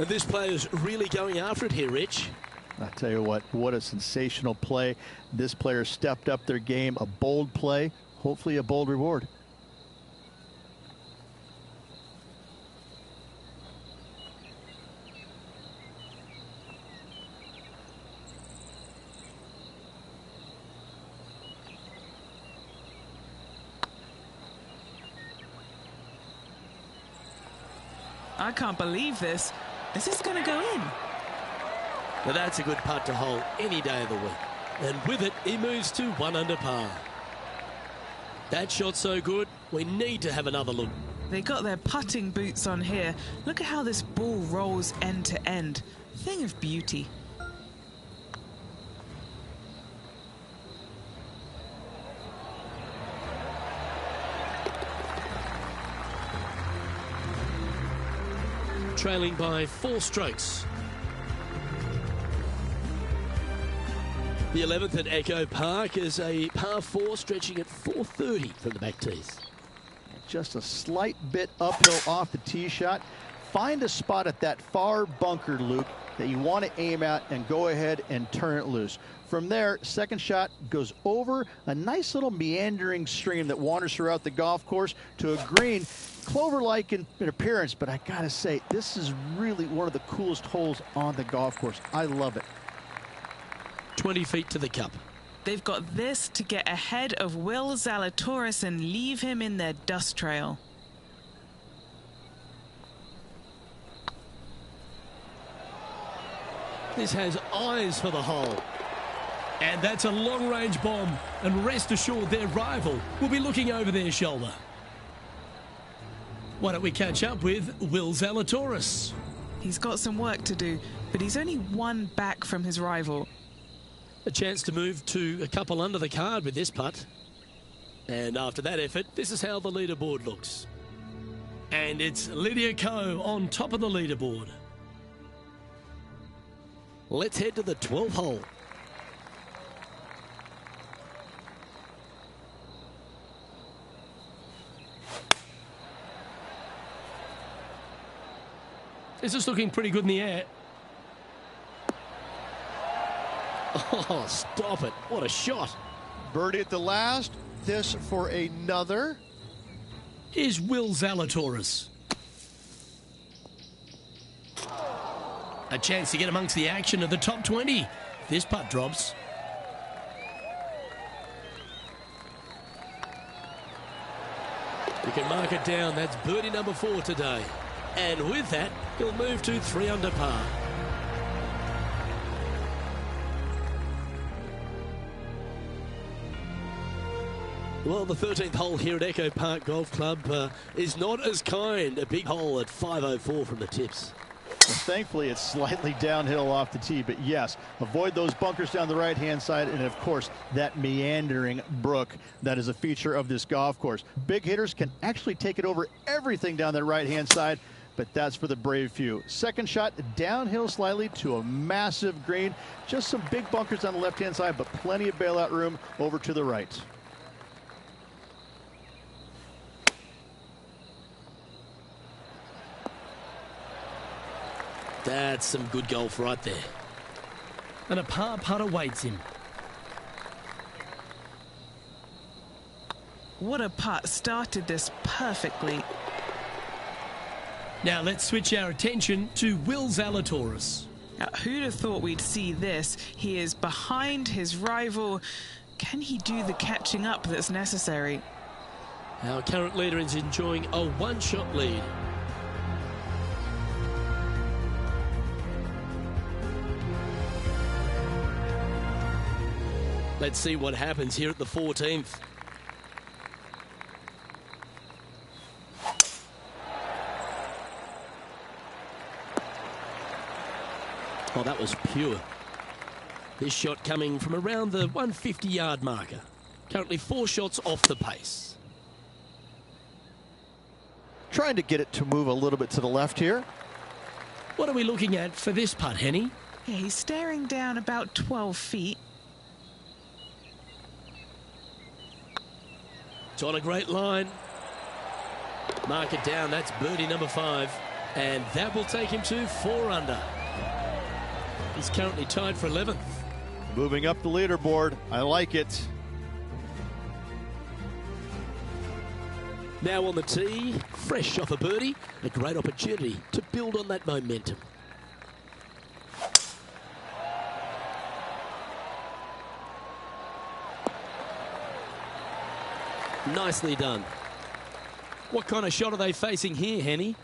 Speaker 1: And this player's really going after it here, Rich.
Speaker 3: I tell you what a sensational play. This player stepped up their game, a bold play, hopefully a bold reward.
Speaker 2: I can't believe this. Is this going to go in?
Speaker 1: Now that's a good putt to hole any day of the week. And with it, he moves to 1 under par. That shot's so good, we need to have another look.
Speaker 2: They got their putting boots on here. Look at how this ball rolls end to end. Thing of beauty.
Speaker 1: Trailing by 4 strokes. The 11th at Echo Park is a par 4 stretching at 430 from the back tees.
Speaker 3: Just a slight bit uphill off the tee shot. Find a spot at that far bunker, Luke, that you want to aim at and go ahead and turn it loose. From there, second shot goes over a nice little meandering stream that wanders throughout the golf course to a green, clover-like in appearance, but I gotta say, this is really one of the coolest holes on the golf course. I love it.
Speaker 1: 20 feet to the cup.
Speaker 2: They've got this to get ahead of Will Zalatoris and leave him in their dust trail.
Speaker 1: This has eyes for the hole. And that's a long-range bomb. And rest assured their rival will be looking over their shoulder. Why don't we catch up with Will Zalatoris?
Speaker 2: He's got some work to do, but he's only 1 back from his rival.
Speaker 1: A chance to move to a couple under the card with this putt. And after that effort, this is how the leaderboard looks. And it's Lydia Ko on top of the leaderboard. Let's head to the 12th hole. This is looking pretty good in the air. Oh, stop it. What a shot.
Speaker 3: Birdie at the last. This for another.
Speaker 1: Here's Will Zalatoris. A chance to get amongst the action of the top 20. This putt drops. You can mark it down. That's birdie number 4 today. And with that, he'll move to 3 under par. Well, the 13th hole here at Echo Park Golf Club is not as kind. A big hole at 504 from the tips.
Speaker 3: Well, thankfully, it's slightly downhill off the tee, but yes, avoid those bunkers down the right-hand side, and of course, that meandering brook that is a feature of this golf course. Big hitters can actually take it over everything down that right-hand side, but that's for the brave few. Second shot, downhill slightly to a massive green. Just some big bunkers on the left-hand side, but plenty of bailout room over to the right.
Speaker 1: That's some good golf right there.
Speaker 5: And a par putt awaits him.
Speaker 2: What a putt. Started this perfectly.
Speaker 5: Now let's switch our attention to Will Zalatoris.
Speaker 2: Now, who'd have thought we'd see this? He is behind his rival. Can he do the catching up that's necessary?
Speaker 1: Our current leader is enjoying a one-shot lead. Let's see what happens here at the 14th. Oh, that was pure. This shot coming from around the 150-yard marker. Currently 4 shots off the pace.
Speaker 3: Trying to get it to move a little bit to the left here.
Speaker 1: What are we looking at for this putt, Henny?
Speaker 2: Yeah, he's staring down about 12 feet.
Speaker 1: It's on a great line. Mark it down. That's birdie number 5. And that will take him to 4 under. He's currently tied for 11th.
Speaker 3: Moving up the leaderboard. I like it.
Speaker 1: Now on the tee, fresh off a birdie, a great opportunity to build on that momentum. Nicely done.
Speaker 5: What kind of shot are they facing here, Henny?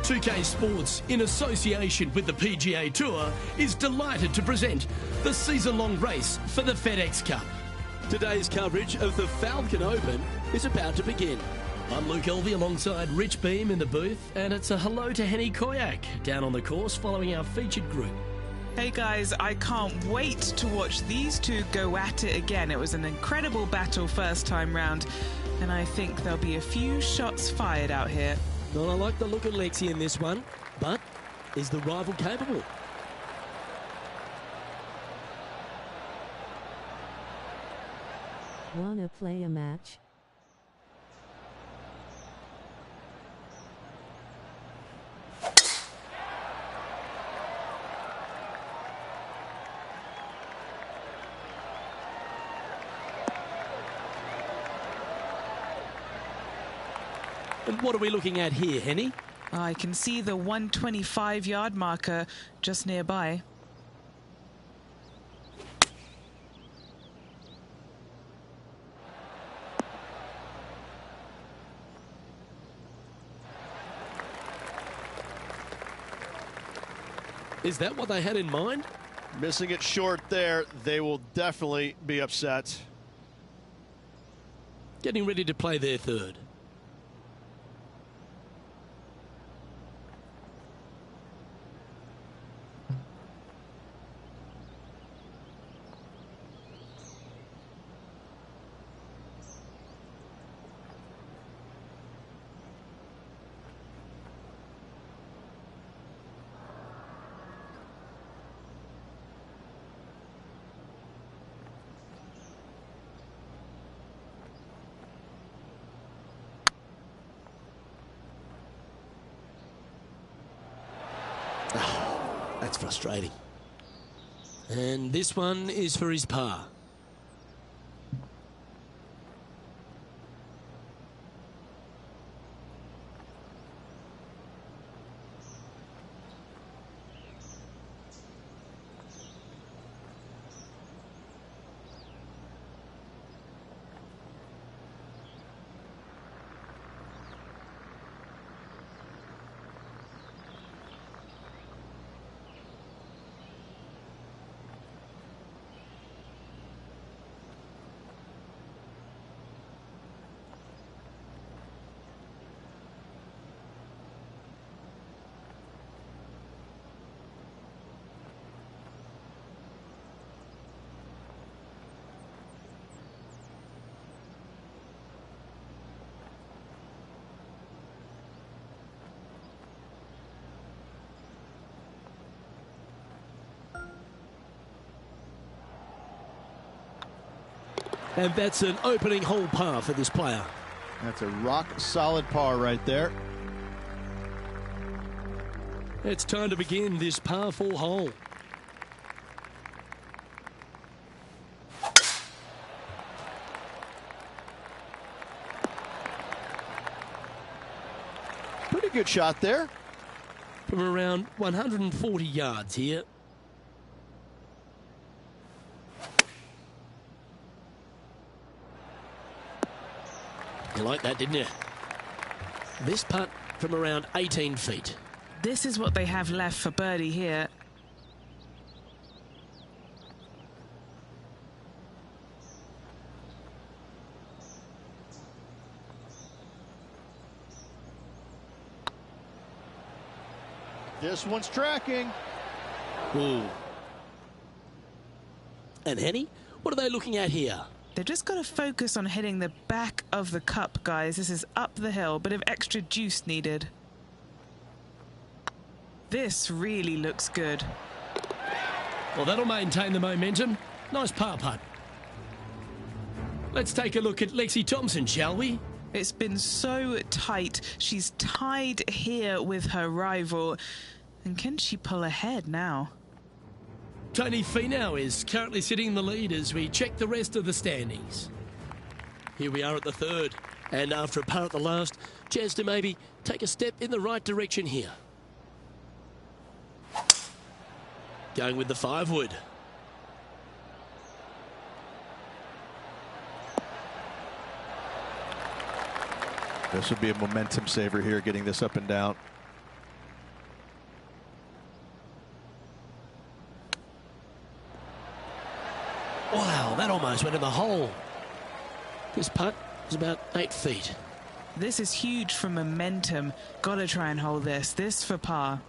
Speaker 1: 2K Sports, in association with the PGA Tour, is delighted to present the season-long race for the FedEx Cup. Today's coverage of the Falcon Open is about to begin. I'm Luke Elvey alongside Rich Beam in the booth, and it's a hello to Henny Koyak down on the course following our featured group.
Speaker 2: Hey guys, I can't wait to watch these two go at it again. It was an incredible battle first time round, and I think there'll be a few shots fired out here.
Speaker 1: Well, I like the look of Lexi in this one, but is the rival capable?
Speaker 6: Wanna play a match?
Speaker 1: And what are we looking at here, Henny?
Speaker 2: I can see the 125-yard marker just nearby.
Speaker 1: Is that what they had in mind?
Speaker 4: Missing it short there. They will definitely be upset.
Speaker 1: Getting ready to play their third. Oh, that's frustrating. And this one is for his par. And that's an opening hole par for this player.
Speaker 3: That's a rock-solid par right there.
Speaker 1: It's time to begin this par 4 hole.
Speaker 3: Pretty good shot there.
Speaker 1: From around 140 yards here. You like that, didn't you? This putt from around 18 feet.
Speaker 2: This is what they have left for birdie here.
Speaker 3: This one's tracking.
Speaker 1: Ooh. And Henny, what are they looking at here?
Speaker 2: They've just got to focus on hitting the back of the cup, guys. This is up the hill, bit of extra juice needed. This really looks good.
Speaker 1: Well, that'll maintain the momentum. Nice par putt. Let's take a look at Lexi Thompson, shall we?
Speaker 2: It's been so tight. She's tied here with her rival. And can she pull ahead now?
Speaker 1: Tony Finau is currently sitting in the lead as we check the rest of the standings. Here we are at the third, and after a par at the last, chance to maybe take a step in the right direction here. Going with the 5-wood.
Speaker 3: This would be a momentum saver here, getting this up and down.
Speaker 1: Wow, that almost went in the hole. This putt is about 8 feet.
Speaker 2: This is huge for momentum. Got to try and hold this. This for par.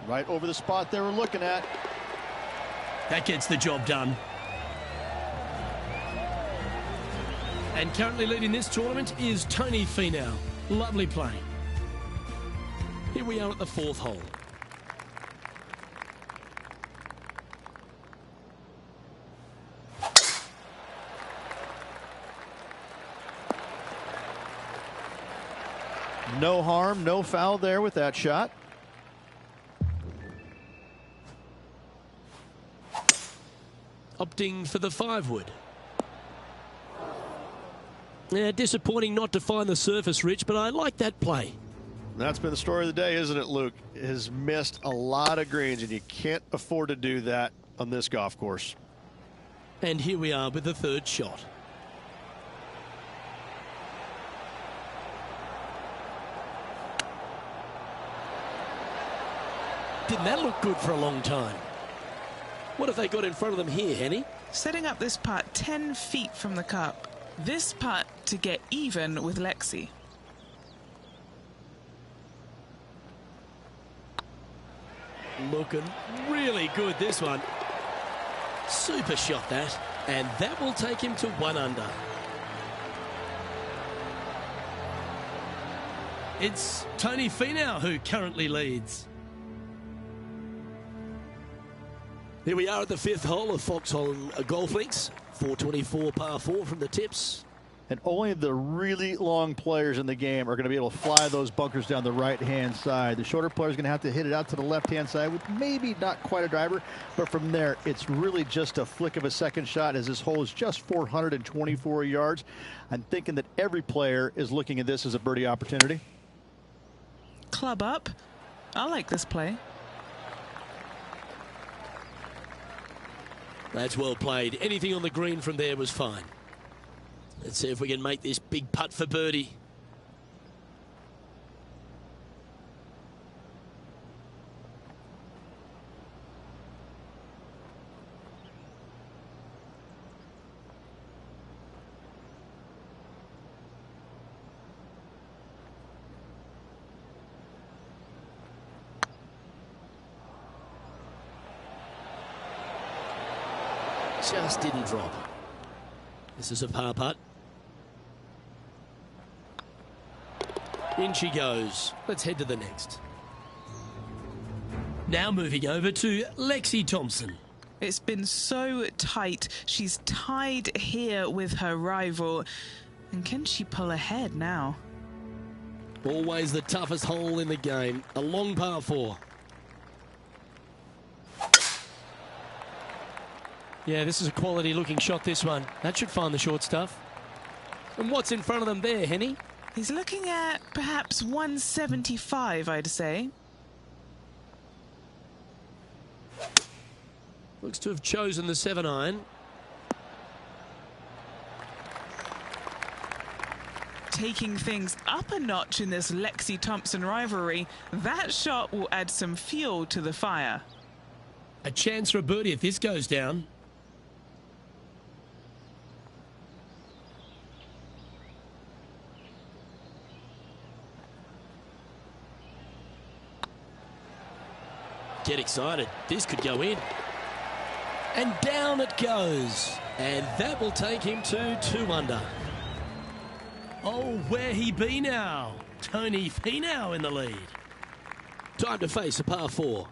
Speaker 3: Right over the spot they were looking at.
Speaker 1: That gets the job done. And currently leading this tournament is Tony Finau. Lovely play. Here we are at the 4th hole.
Speaker 3: No harm, no foul there with that shot.
Speaker 1: Opting for the 5-wood. Yeah, disappointing not to find the surface, Rich, but I like that play.
Speaker 4: That's been the story of the day, isn't it, Luke? Has missed a lot of greens, and you can't afford to do that on this golf course.
Speaker 1: And here we are with the 3rd shot. Didn't that look good for a long time? What have they got in front of them here, Henny?
Speaker 2: Setting up this putt 10 feet from the cup. This putt to get even with Lexi.
Speaker 1: Looking really good, this one. Super shot that. And that will take him to 1 under. It's Tony Finau who currently leads. Here we are at the 5th hole of Foxhole Golf Links. 424 par 4 from the tips.
Speaker 3: And only the really long players in the game are going to be able to fly those bunkers down the right-hand side. The shorter players are going to have to hit it out to the left-hand side with maybe not quite a driver, but from there, it's really just a flick of a second shot as this hole is just 424 yards. I'm thinking that every player is looking at this as a birdie opportunity.
Speaker 2: Club up. I like this play.
Speaker 1: That's well played. Anything on the green from there was fine. Let's see if we can make this big putt for birdie. Just didn't drop. This is a par putt. In she goes. Let's head to the next. Now moving over to Lexi Thompson.
Speaker 2: It's been so tight. She's tied here with her rival. And can she pull ahead now?
Speaker 1: Always the toughest hole in the game. A long par 4. Yeah, this is a quality looking shot, this one. That should find the short stuff. And what's in front of them there, Henny?
Speaker 2: He's looking at perhaps 175, I'd say.
Speaker 1: Looks to have chosen the 7-iron.
Speaker 2: Taking things up a notch in this Lexi Thompson rivalry. That shot will add some fuel to the fire.
Speaker 1: A chance for a birdie if this goes down. Get excited. This could go in. And down it goes. And that will take him to 2 under. Oh, where he be now? Tony Finau in the lead. Time to face a par 4.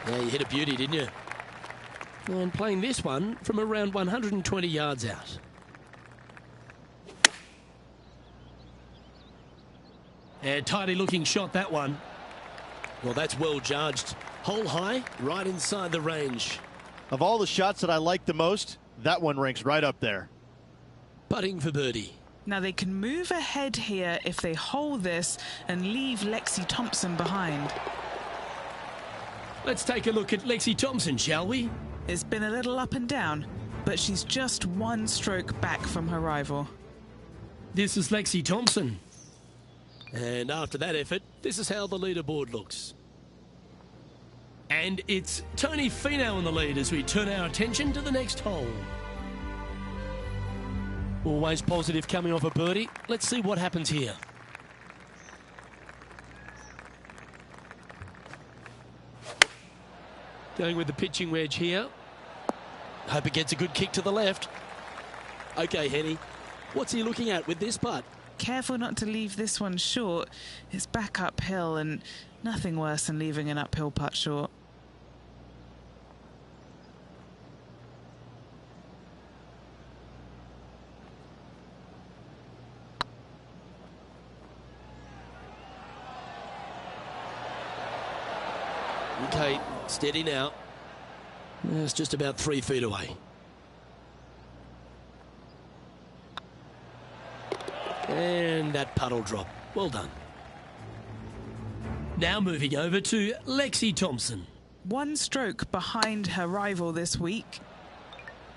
Speaker 1: Yeah, you hit a beauty, didn't you? And playing this one from around 120 yards out. And tidy looking shot, that one. Well, that's well judged. Hole high, right inside the range.
Speaker 3: Of all the shots that I like the most, that one ranks right up there.
Speaker 1: Putting for birdie.
Speaker 2: Now they can move ahead here if they hold this and leave Lexi Thompson behind.
Speaker 1: Let's take a look at Lexi Thompson, shall we?
Speaker 2: It's been a little up and down, but she's just 1 stroke back from her rival.
Speaker 1: This is Lexi Thompson. And after that effort, this is how the leaderboard looks. And it's Tony Finau in the lead as we turn our attention to the next hole. Always positive coming off a birdie. Let's see what happens here. Going with the pitching wedge here. Hope it gets a good kick to the left. Okay, Henny, what's he looking at with this putt?
Speaker 2: Careful not to leave this one short. It's back uphill and nothing worse than leaving an uphill putt short.
Speaker 1: Okay, steady now. It's just about 3 feet away. And that puddle drop. Well done. Now moving over to Lexi Thompson.
Speaker 2: One stroke behind her rival this week.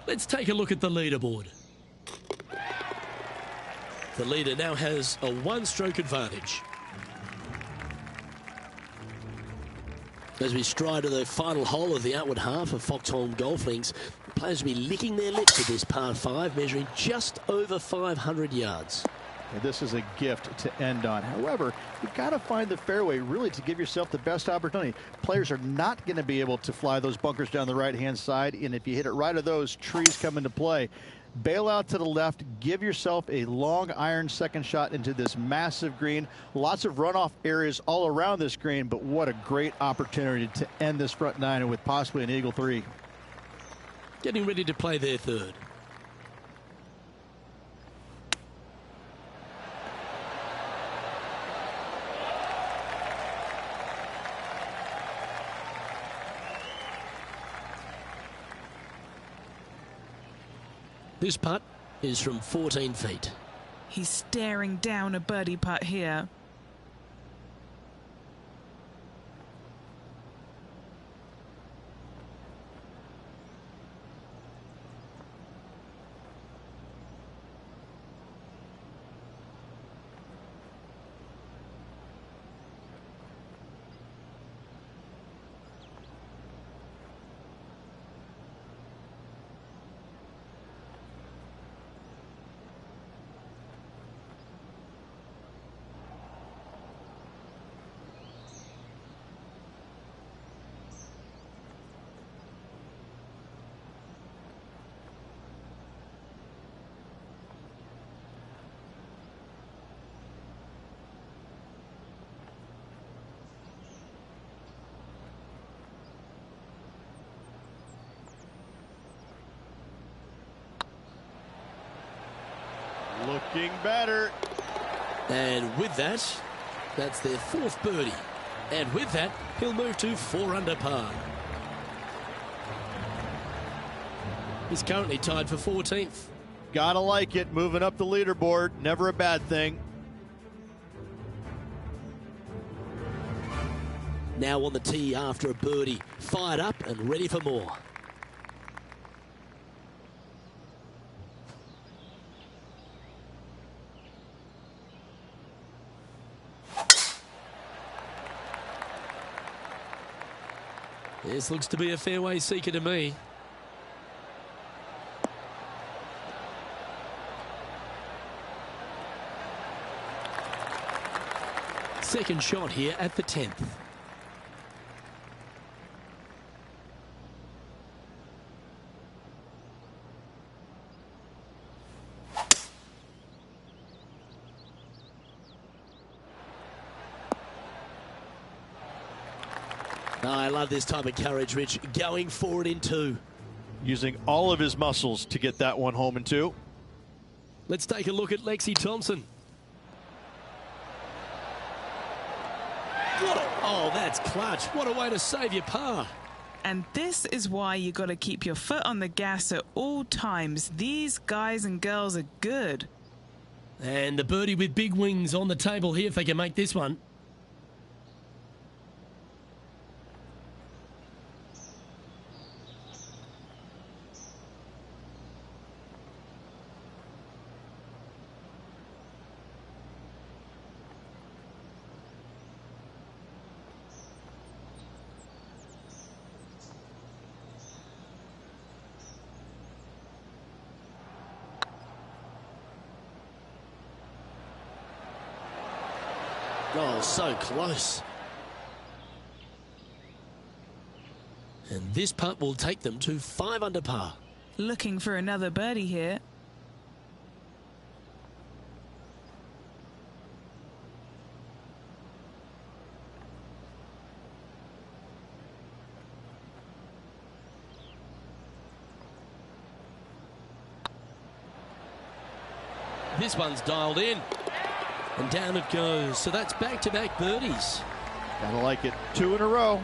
Speaker 1: Let's take a look at the leaderboard. The leader now has a 1-stroke advantage. As we stride to the final hole of the outward half of Foxholm Golf Links, the players will be licking their lips at this par 5, measuring just over 500 yards.
Speaker 3: And this is a gift to end on. However, you've got to find the fairway really to give yourself the best opportunity. Players are not going to be able to fly those bunkers down the right-hand side, and if you hit it right of those, trees come into play. Bail out to the left, give yourself a long iron second shot into this massive green. Lots of runoff areas all around this green, but what a great opportunity to end this front 9 with possibly an eagle 3.
Speaker 1: Getting ready to play their third. This putt is from 14 feet.
Speaker 2: He's staring down a birdie putt here.
Speaker 4: Looking better.
Speaker 1: And with that, that's their 4th birdie. And with that, he'll move to 4 under par. He's currently tied for 14th.
Speaker 3: Gotta like it, moving up the leaderboard, never a bad thing.
Speaker 1: Now on the tee after a birdie, fired up and ready for more. This looks to be a fairway seeker to me. Second shot here at the 10th. I love this type of courage, Rich. Going forward in 2.
Speaker 3: Using all of his muscles to get that one home in 2.
Speaker 1: Let's take a look at Lexi Thompson. Oh, that's clutch. What a way to save your par.
Speaker 2: And this is why you got to keep your foot on the gas at all times. These guys and girls are good.
Speaker 1: And the birdie with big wings on the table here if they can make this one. Oh, so close. And this putt will take them to 5 under par.
Speaker 2: Looking for another birdie here.
Speaker 1: This one's dialed in. And down it goes. So that's back-to-back birdies.
Speaker 3: Gotta like it. 2 in a row.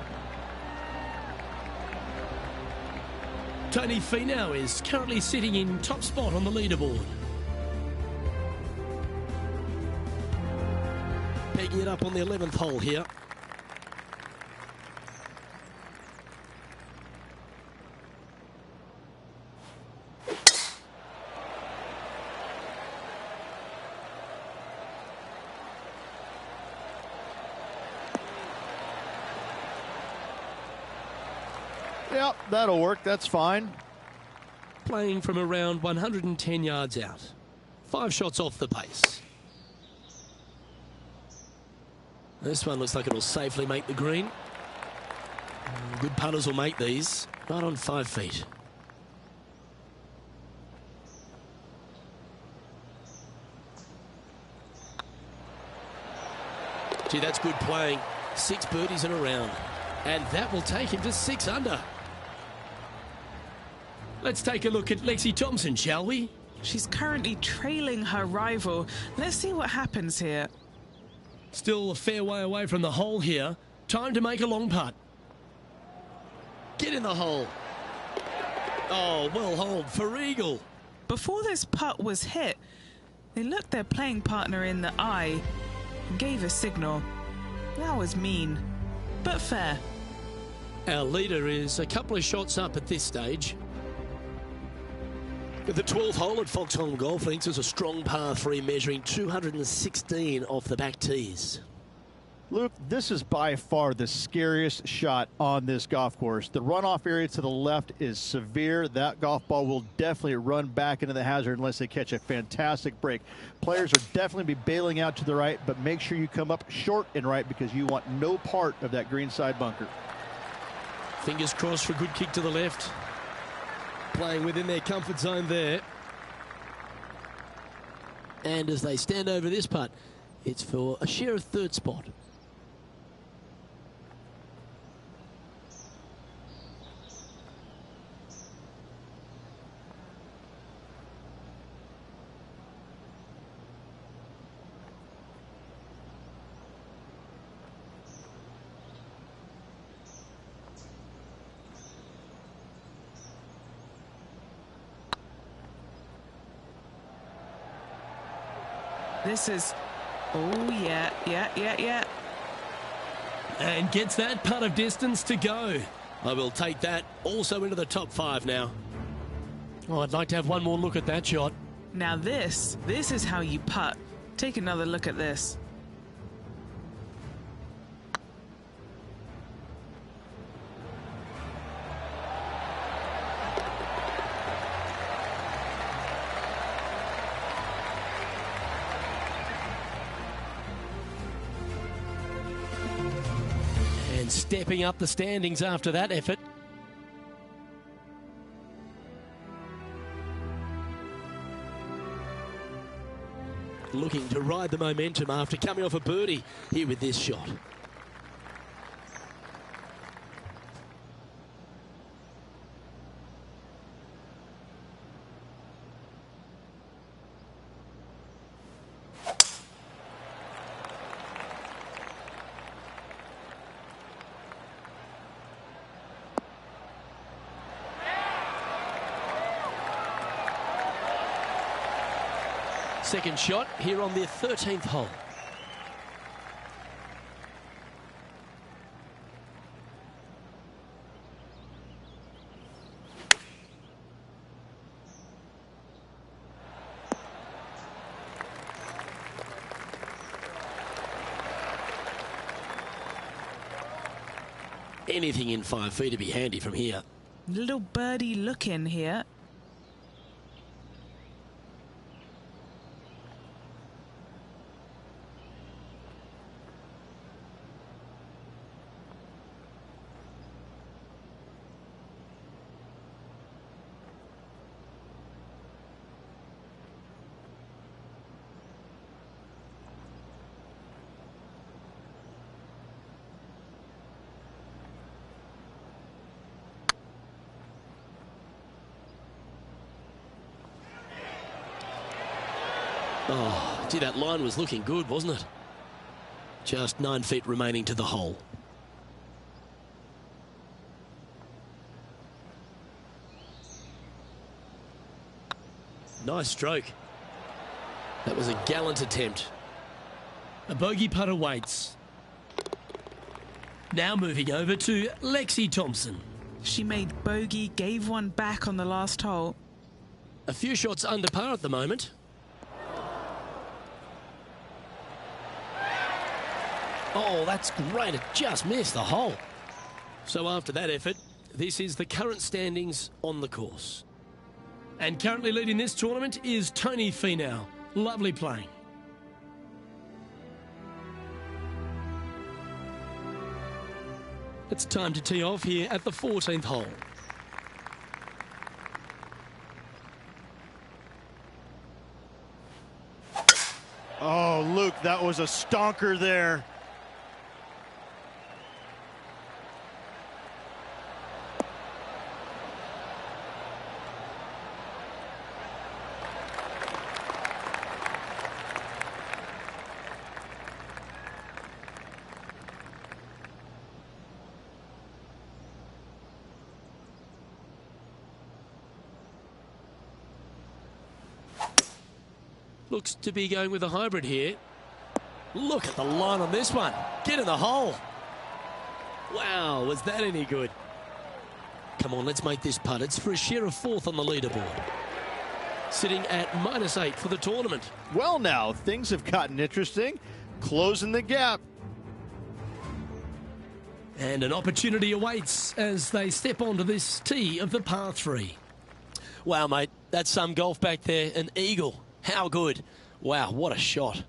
Speaker 1: Tony Finau is currently sitting in top spot on the leaderboard. Pegging it up on the 11th hole here.
Speaker 3: Yep, that'll work. That's fine.
Speaker 1: Playing from around 110 yards out. 5 shots off the pace. This one looks like it'll safely make the green. Good putters will make these. Right on 5 feet. Gee, that's good playing. 6 birdies in a round. And that will take him to 6 under. Let's take a look at Lexi Thompson, shall we?
Speaker 2: She's currently trailing her rival. Let's see what happens here.
Speaker 1: Still a fair way away from the hole here. Time to make a long putt. Get in the hole. Oh, well holed for eagle.
Speaker 2: Before this putt was hit, they looked their playing partner in the eye and gave a signal. That was mean, but fair.
Speaker 1: Our leader is a couple of shots up at this stage. The 12th hole at Foxholm Golf Links is a strong par 3 measuring 216 off the back tees.
Speaker 3: Luke, this is by far the scariest shot on this golf course. The runoff area to the left is severe. That golf ball will definitely run back into the hazard unless they catch a fantastic break. Players are definitely be bailing out to the right, but make sure you come up short and right because you want no part of that greenside bunker.
Speaker 1: Fingers crossed for a good kick to the left. Playing within their comfort zone there. And as they stand over this putt, it's for a share of 3rd spot.
Speaker 2: This is, oh yeah.
Speaker 1: And gets that putt of distance to go. I will take that also into the top 5 now. Oh, I'd like to have one more look at that shot.
Speaker 2: Now this is how you putt. Take another look at this.
Speaker 1: And stepping up the standings after that effort. Looking to ride the momentum after coming off a birdie here with this shot. Second shot here on the 13th hole. Anything in 5 feet to be handy from here.
Speaker 2: Little birdie look in here.
Speaker 1: Oh, gee, that line was looking good, wasn't it? Just 9 feet remaining to the hole. Nice stroke. That was a gallant attempt. A bogey putt awaits. Now moving over to Lexi Thompson.
Speaker 2: She made bogey, gave one back on the last hole.
Speaker 1: A few shots under par at the moment. Oh, that's great. It just missed the hole. So after that effort, this is the current standings on the course. And currently leading this tournament is Tony Finau. Lovely playing. It's time to tee off here at the 14th hole.
Speaker 4: Oh, Luke, that was a stonker there.
Speaker 1: Looks to be going with a hybrid here. Look at the line on this one. Get in the hole. Wow, was that any good? Come on, let's make this putt. It's for a share of 4th on the leaderboard. Sitting at -8 for the tournament.
Speaker 4: Well, now, things have gotten interesting. Closing the gap.
Speaker 1: And an opportunity awaits as they step onto this tee of the par 3. Wow, mate, that's some golf back there. An eagle. How good. Wow, what a shot.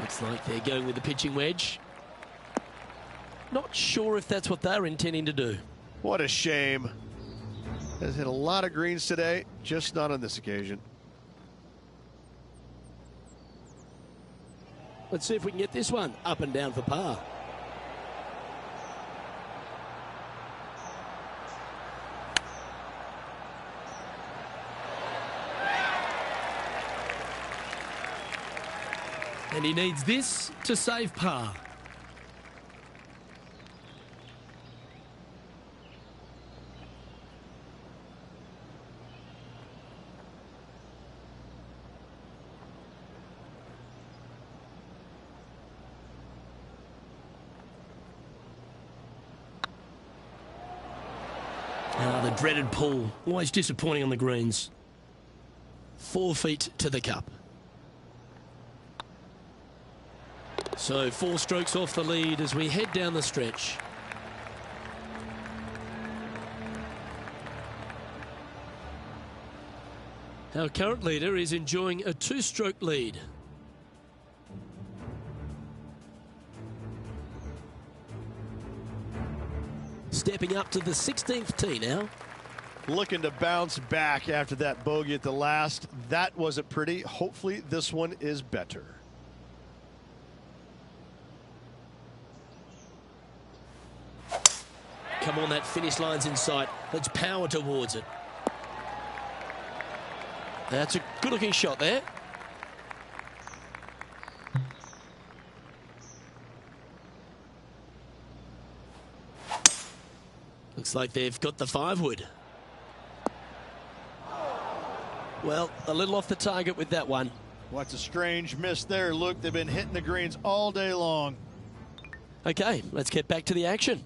Speaker 1: Looks like they're going with the pitching wedge. Not sure if that's what they're intending to do.
Speaker 4: What a shame. Has hit a lot of greens today, just not on this occasion.
Speaker 1: Let's see if we can get this one up and down for par. And he needs this to save par. Ah, the dreaded pull. Always disappointing on the greens. 4 feet to the cup. So 4 strokes off the lead as we head down the stretch. Our current leader is enjoying a 2-stroke lead. Stepping up to the 16th tee now.
Speaker 4: Looking to bounce back after that bogey at the last. That wasn't pretty. Hopefully this one is better.
Speaker 1: Come on, that finish line's in sight. Let's power towards it. That's a good-looking shot there. Looks like they've got the 5-wood. Well, a little off the target with that one.
Speaker 4: What's a strange miss there, Luke. They've been hitting the greens all day long.
Speaker 1: Okay, let's get back to the action.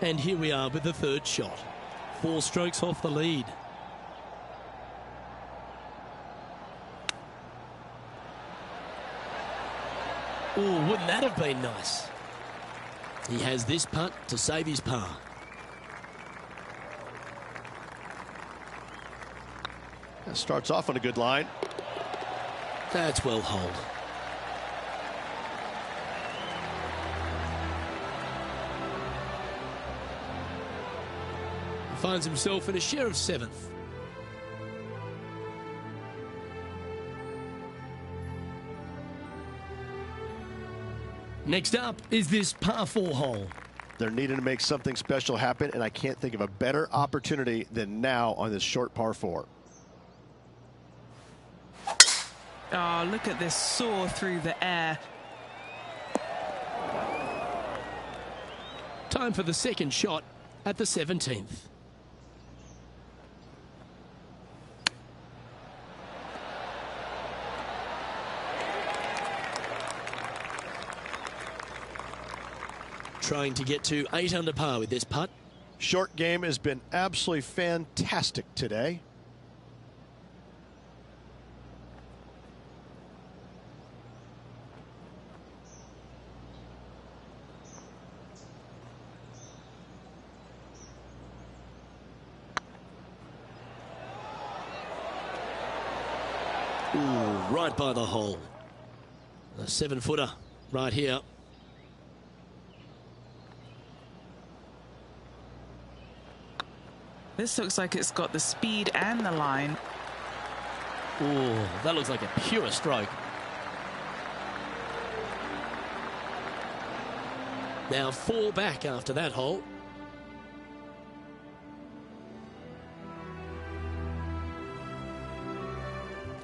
Speaker 1: And here we are with the 3rd shot. 4 strokes off the lead. Oh, wouldn't that have been nice? He has this putt to save his par.
Speaker 4: That starts off on a good line.
Speaker 1: That's well holed. Finds himself in a share of 7th. Next up is this par 4 hole.
Speaker 4: They're needing to make something special happen, and I can't think of a better opportunity than now on this short par 4.
Speaker 2: Oh, look at this soar through the air.
Speaker 1: Time for the second shot at the 17th. Trying to get to 8 under par with this putt.
Speaker 4: Short game has been absolutely fantastic today.
Speaker 1: Ooh, right by the hole. A 7-footer right here.
Speaker 2: This looks like it's got the speed and the line.
Speaker 1: Ooh, that looks like a pure stroke. Now 4 back after that hole.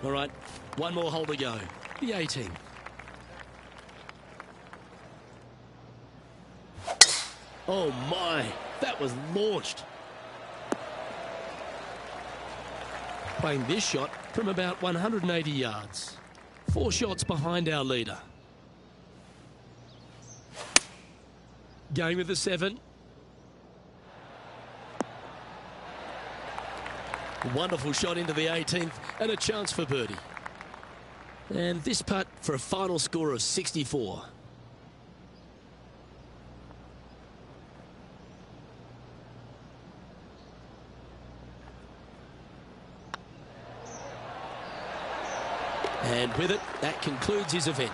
Speaker 1: All right, one more hole to go. The 18. Oh my, that was launched. Playing this shot from about 180 yards. 4 shots behind our leader. Going with the 7. Wonderful shot into the 18th and a chance for birdie. And this putt for a final score of 64. And with it, that concludes his event.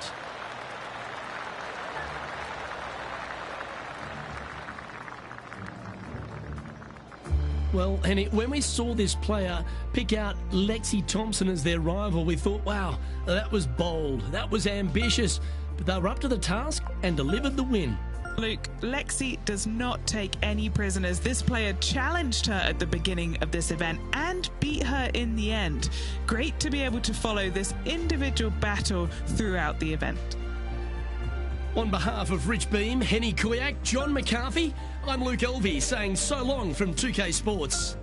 Speaker 1: Well, Henny, when we saw this player pick out Lexi Thompson as their rival, we thought, wow, that was bold, that was ambitious, but they were up to the task and delivered the win.
Speaker 2: Luke, Lexi does not take any prisoners. This player challenged her at the beginning of this event and beat her in the end. Great to be able to follow this individual battle throughout the event.
Speaker 1: On behalf of Rich Beam, Henny Kuyak, John McCarthy, I'm Luke Elvey saying so long from 2K Sports.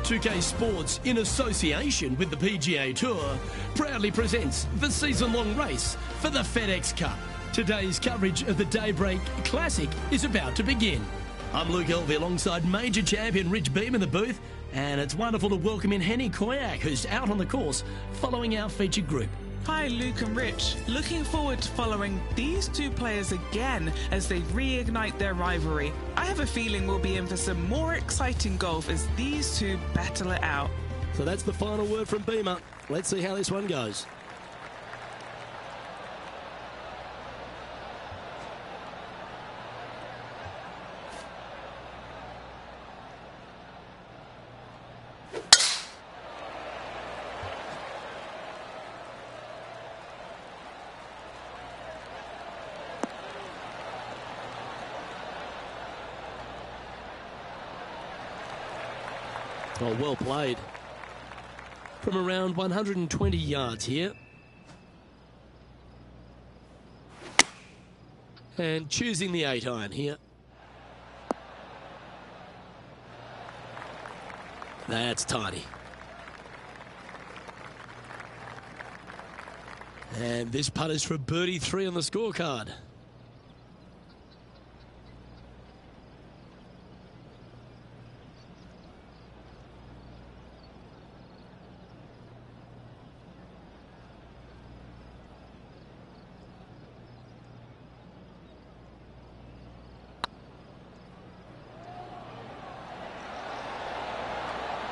Speaker 1: 2K Sports, in association with the PGA Tour, proudly presents the season-long race for the FedEx Cup. Today's coverage of the Daybreak Classic is about to begin. I'm Luke Elvey alongside major champion Rich Beem in the booth, and it's wonderful to welcome in Henny Koyak, who's out on the course following our featured group.
Speaker 2: Hi, Luke and Rich. Looking forward to following these two players again as they reignite their rivalry. I have a feeling we'll be in for some more exciting golf as these two battle it out.
Speaker 1: So that's the final word from Beamer. Let's see how this one goes. Oh, well played. From around 120 yards here. And choosing the 8-iron here. That's tidy. And this putt is for birdie 3 on the scorecard.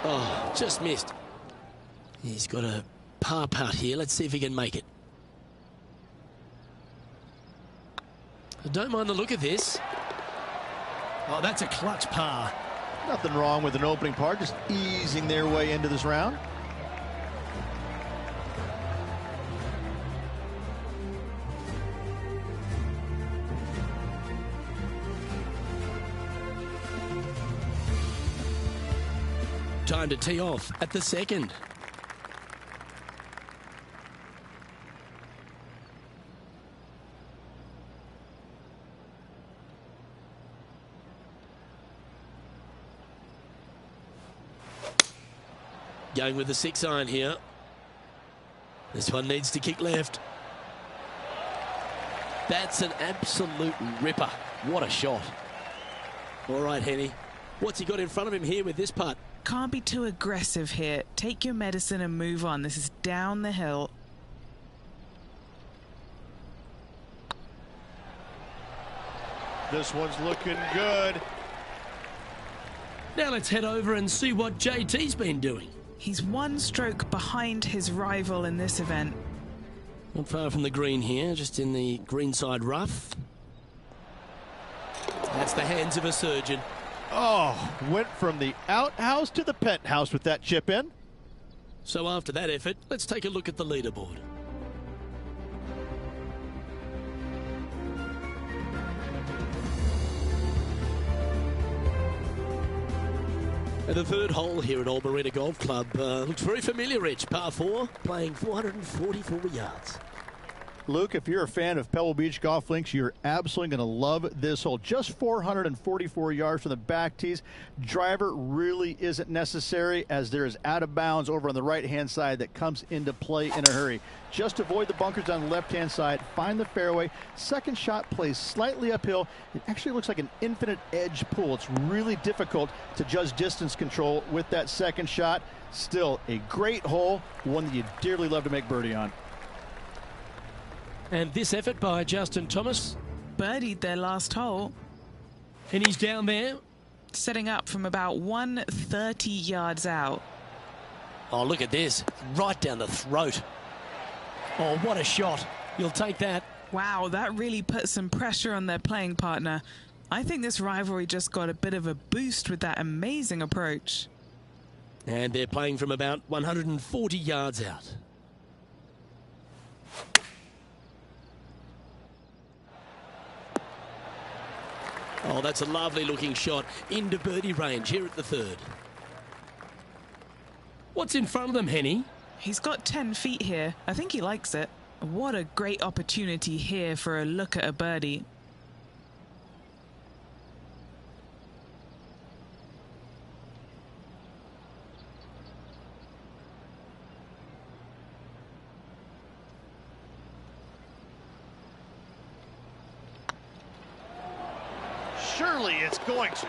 Speaker 1: Oh, just missed. He's got a par putt here. Let's see if he can make it. I don't mind the look of this. Oh, that's a clutch par.
Speaker 3: Nothing wrong with an opening par, just easing their way into this round.
Speaker 1: Time to tee off at the second. Going with the 6-iron here. This one needs to kick left. That's an absolute ripper. What a shot. All right, Henny. What's he got in front of him here with this putt?
Speaker 2: Can't be too aggressive here. Take your medicine and move on. This is down the hill.
Speaker 4: This one's looking good.
Speaker 1: Now let's head over and see what JT's been doing.
Speaker 2: He's one stroke behind his rival in this event.
Speaker 1: Not far from the green here, just in the greenside rough. That's the hands of a surgeon.
Speaker 3: Oh, went from the outhouse to the penthouse with that chip in.
Speaker 1: So after that effort, let's take a look at the leaderboard. And the third hole here at Old Marina Golf Club looks very familiar, Rich. Par 4, playing 444 yards.
Speaker 3: Luke, if you're a fan of Pebble Beach Golf Links, you're absolutely going to love this hole. Just 444 yards from the back tees. Driver really isn't necessary, as there is out of bounds over on the right-hand side that comes into play in a hurry. Just avoid the bunkers on the left-hand side. Find the fairway. Second shot plays slightly uphill. It actually looks like an infinite edge pool. It's really difficult to judge distance control with that second shot. Still a great hole, one that you dearly love to make birdie on.
Speaker 1: And this effort by Justin Thomas.
Speaker 2: Birdied their last hole.
Speaker 1: And he's down there.
Speaker 2: Setting up from about 130 yards out.
Speaker 1: Oh, look at this. Right down the throat. Oh, what a shot. You'll take that.
Speaker 2: Wow, that really put some pressure on their playing partner. I think this rivalry just got a bit of a boost with that amazing approach.
Speaker 1: And they're playing from about 140 yards out. Oh, that's a lovely looking shot into birdie range here at the third. What's in front of them, Henny?
Speaker 2: He's got 10 feet here. I think he likes it. What a great opportunity here for a look at a birdie.
Speaker 4: surely it's going to.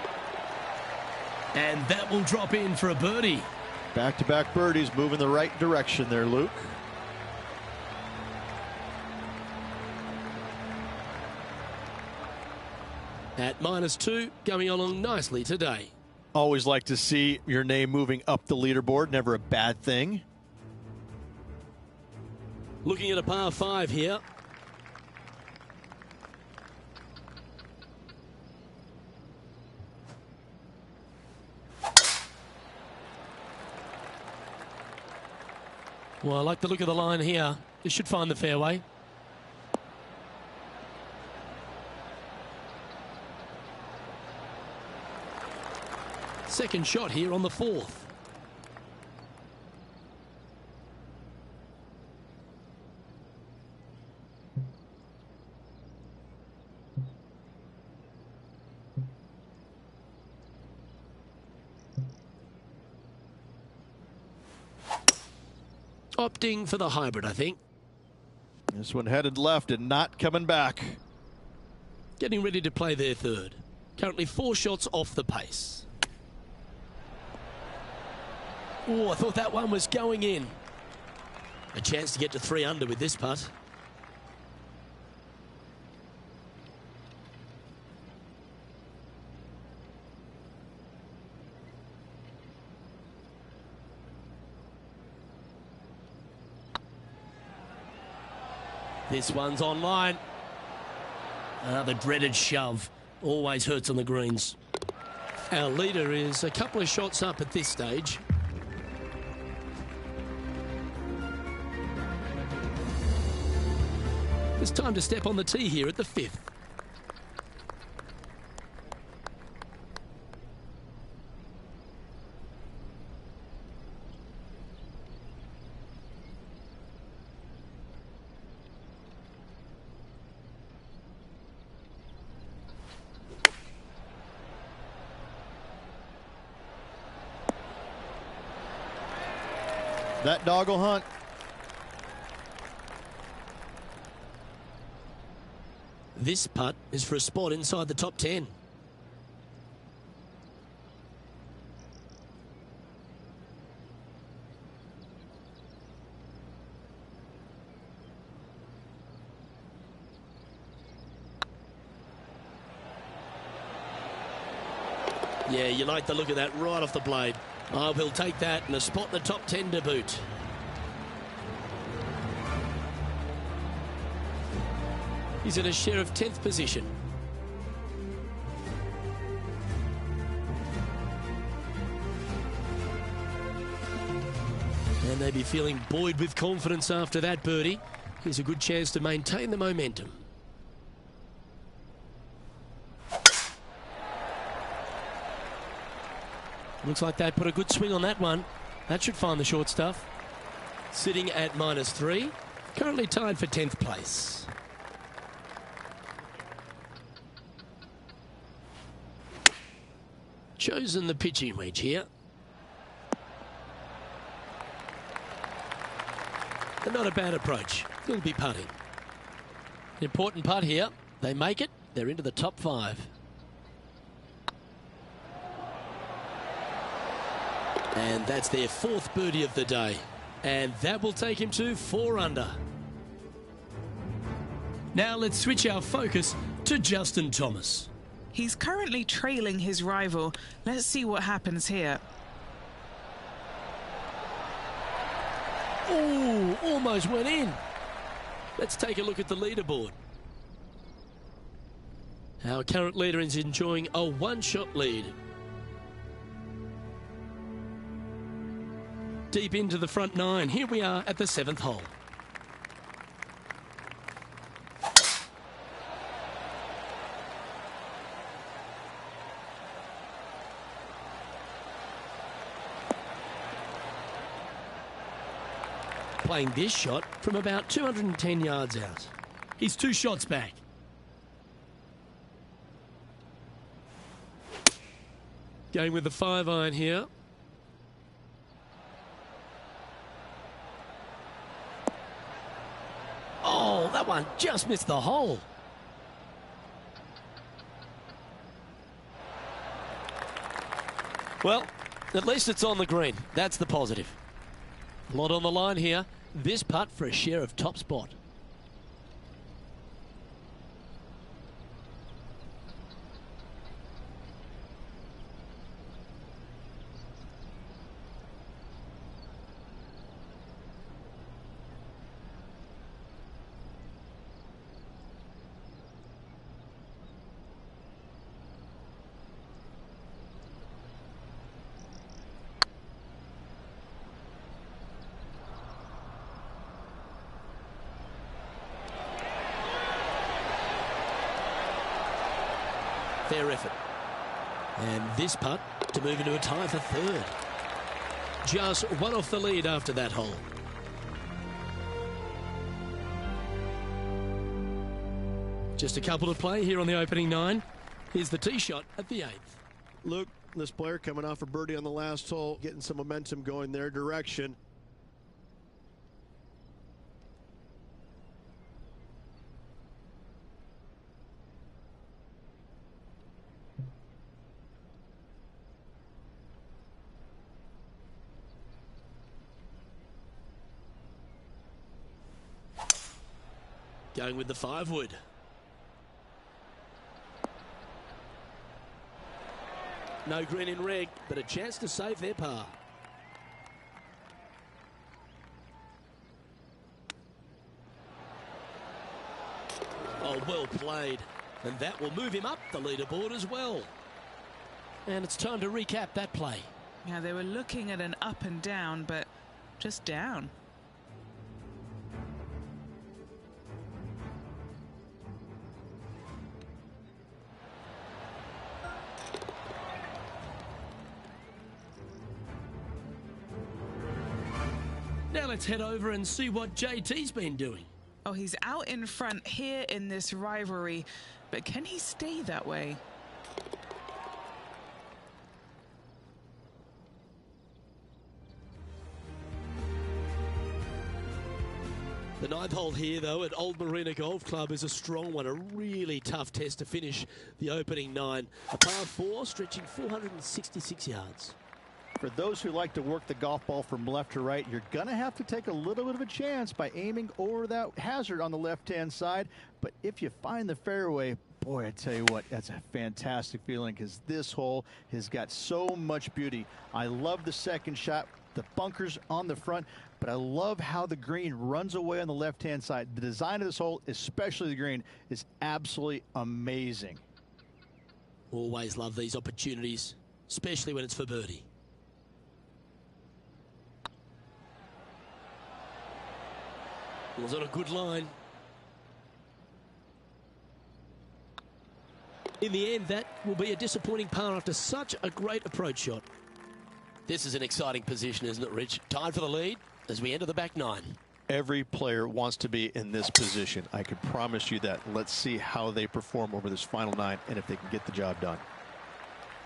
Speaker 1: And that will drop in for a birdie.
Speaker 3: Back-to-back birdies, moving the right direction there, Luke.
Speaker 1: At -2, going along nicely today.
Speaker 3: Always like to see your name moving up the leaderboard. Never a bad thing.
Speaker 1: Looking at a par 5 here. Well, I like the look of the line here. This should find the fairway. Second shot here on the 4th. Opting for the hybrid, I think.
Speaker 3: This one headed left and not coming back.
Speaker 1: Getting ready to play their third. Currently 4 shots off the pace. Oh, I thought that one was going in. A chance to get to 3 under with this putt. This one's online. The dreaded shove. Always hurts on the greens. Our leader is a couple of shots up at this stage. It's time to step on the tee here at the 5th.
Speaker 3: That dog will hunt.
Speaker 1: This putt is for a spot inside the top 10. Yeah, you like the look of that right off the blade. Oh, we'll take that and a spot in the top 10 to boot. He's in a share of 10th position. And they'd be feeling buoyed with confidence after that birdie. Here's a good chance to maintain the momentum. Looks like they put a good swing on that one. That should find the short stuff. Sitting at -3. Currently tied for 10th place. Chosen the pitching wedge here. And not a bad approach. He'll be putting. An important putt here. They make it. They're into the top 5. And that's their 4th birdie of the day. And that will take him to 4 under. Now let's switch our focus to Justin Thomas.
Speaker 2: He's currently trailing his rival. Let's see what happens here.
Speaker 1: Oh, almost went in. Let's take a look at the leaderboard. Our current leader is enjoying a 1-shot lead. Deep into the front 9. Here we are at the 7th hole. Playing this shot from about 210 yards out. He's 2 shots back. Going with the 5-iron here. Oh, that one just missed the hole.
Speaker 5: Well, at least it's on the green. That's the positive. A lot on the line here. This putt for a share of top spot. Fair effort. And this putt to move into a tie for third. Just one off the lead after that hole. Just a couple to play here on the opening 9. Here's the tee shot at the 8th.
Speaker 4: Luke, this player coming off a birdie on the last hole, getting some momentum going their direction.
Speaker 1: Going with the 5-wood. No green in red, but a chance to save their par. Oh, well played. And that will move him up the leaderboard as well. And it's time to recap that play.
Speaker 2: Yeah, they were looking at an up and down, but just down.
Speaker 1: Now let's head over and see what JT's been doing.
Speaker 2: Oh, he's out in front here in this rivalry, but can he stay that way?
Speaker 1: The 9th hole here, though, at Old Marina Golf Club is a strong one, a really tough test to finish the opening 9. A par 4 stretching 466 yards.
Speaker 3: For those who like to work the golf ball from left to right, you're going to have to take a little bit of a chance by aiming over that hazard on the left-hand side. But if you find the fairway, boy, I tell you what, that's a fantastic feeling because this hole has got so much beauty. I love the second shot, the bunkers on the front, but I love how the green runs away on the left-hand side. The design of this hole, especially the green, is absolutely amazing.
Speaker 1: Always love these opportunities, especially when it's for birdie. Was on a good line. In the end, that will be a disappointing par after such a great approach shot. This is an exciting position, isn't it, Rich? Tied for the lead as we enter the back 9.
Speaker 4: Every player wants to be in this position. I can promise you that. Let's see how they perform over this final 9 and if they can get the job done.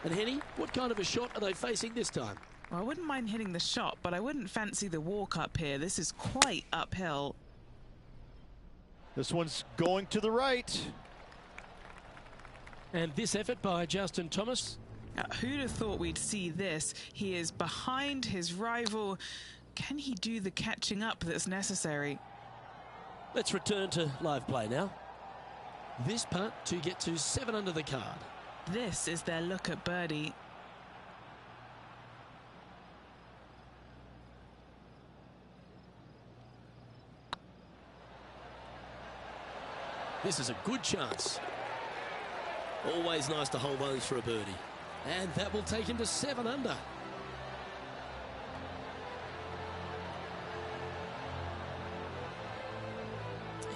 Speaker 1: And Henny, what kind of a shot are they facing this time?
Speaker 2: Well, I wouldn't mind hitting the shot, but I wouldn't fancy the walk up here. This is quite uphill.
Speaker 3: This one's going to the right.
Speaker 1: And this effort by Justin Thomas.
Speaker 2: Who'd have thought we'd see this? He is behind his rival. Can he do the catching up that's necessary?
Speaker 1: Let's return to live play now. This putt to get to 7 under the card.
Speaker 2: This is their look at birdie.
Speaker 1: This is a good chance. Always nice to hold those for a birdie. And that will take him to 7 under.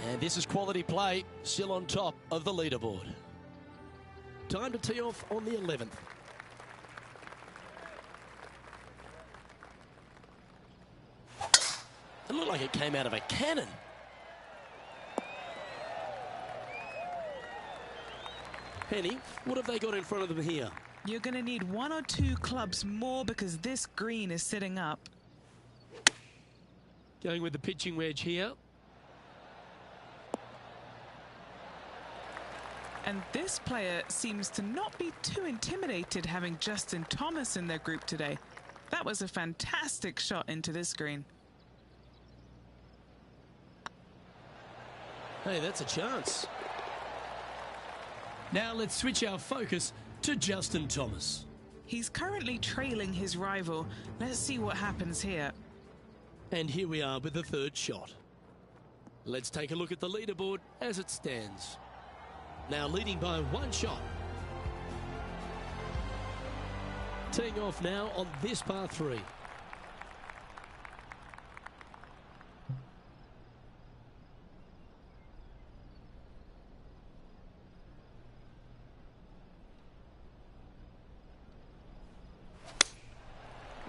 Speaker 1: And this is quality play, still on top of the leaderboard. Time to tee off on the 11th. It looked like it came out of a cannon. Henny, what have they got in front of them here?
Speaker 2: You're going to need 1 or 2 clubs more because this green is sitting up.
Speaker 1: Going with the pitching wedge here.
Speaker 2: And this player seems to not be too intimidated having Justin Thomas in their group today. That was a fantastic shot into this green.
Speaker 1: Hey, that's a chance. Now let's switch our focus to Justin Thomas.
Speaker 2: He's currently trailing his rival. Let's see what happens here.
Speaker 1: And here we are with the third shot. Let's take a look at the leaderboard as it stands. Now leading by one shot. Teeing off now on this par 3.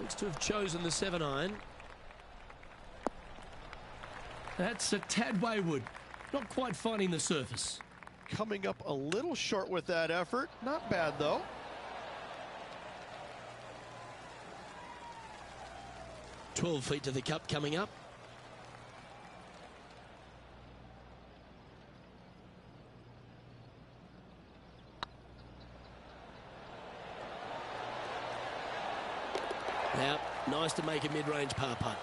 Speaker 1: Looks to have chosen the 7-iron. That's a tad wayward. Not quite finding the surface.
Speaker 4: Coming up a little short with that effort. Not bad, though.
Speaker 1: "12 feet to the cup coming up. Now, nice to make a mid-range par putt.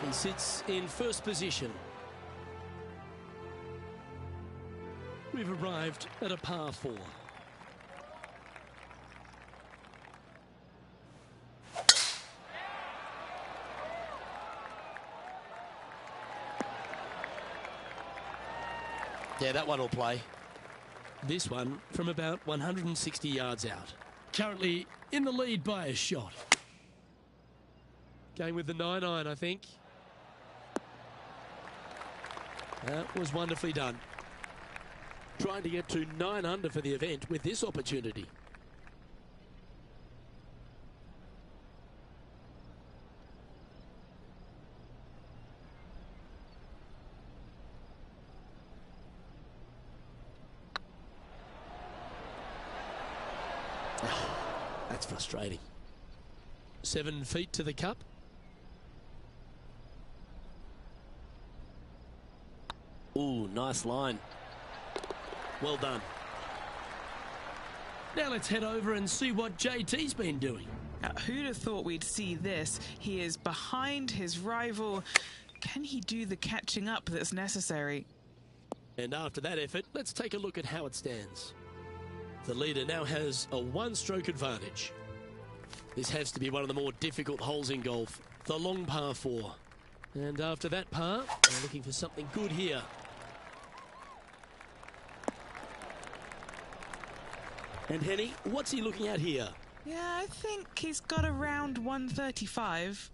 Speaker 1: He sits in first position. We've arrived at a par 4. Yeah, that one will play. This one from about 160 yards out. Currently in the lead by a shot. Going with the 9-iron, I think. That was wonderfully done. Trying to get to 9 under for the event with this opportunity. That's frustrating. 7 feet to the cup. Ooh, nice line. Well done. Now let's head over and see what JT's been doing.
Speaker 2: Who'd have thought we'd see this? He is behind his rival. Can he do the catching up that's necessary?
Speaker 1: And after that effort, let's take a look at how it stands. The leader now has a 1-stroke advantage. This has to be one of the more difficult holes in golf, the long par 4. And after that par, we're looking for something good here. And Henny, what's he looking at here?
Speaker 2: Yeah, I think he's got around 135.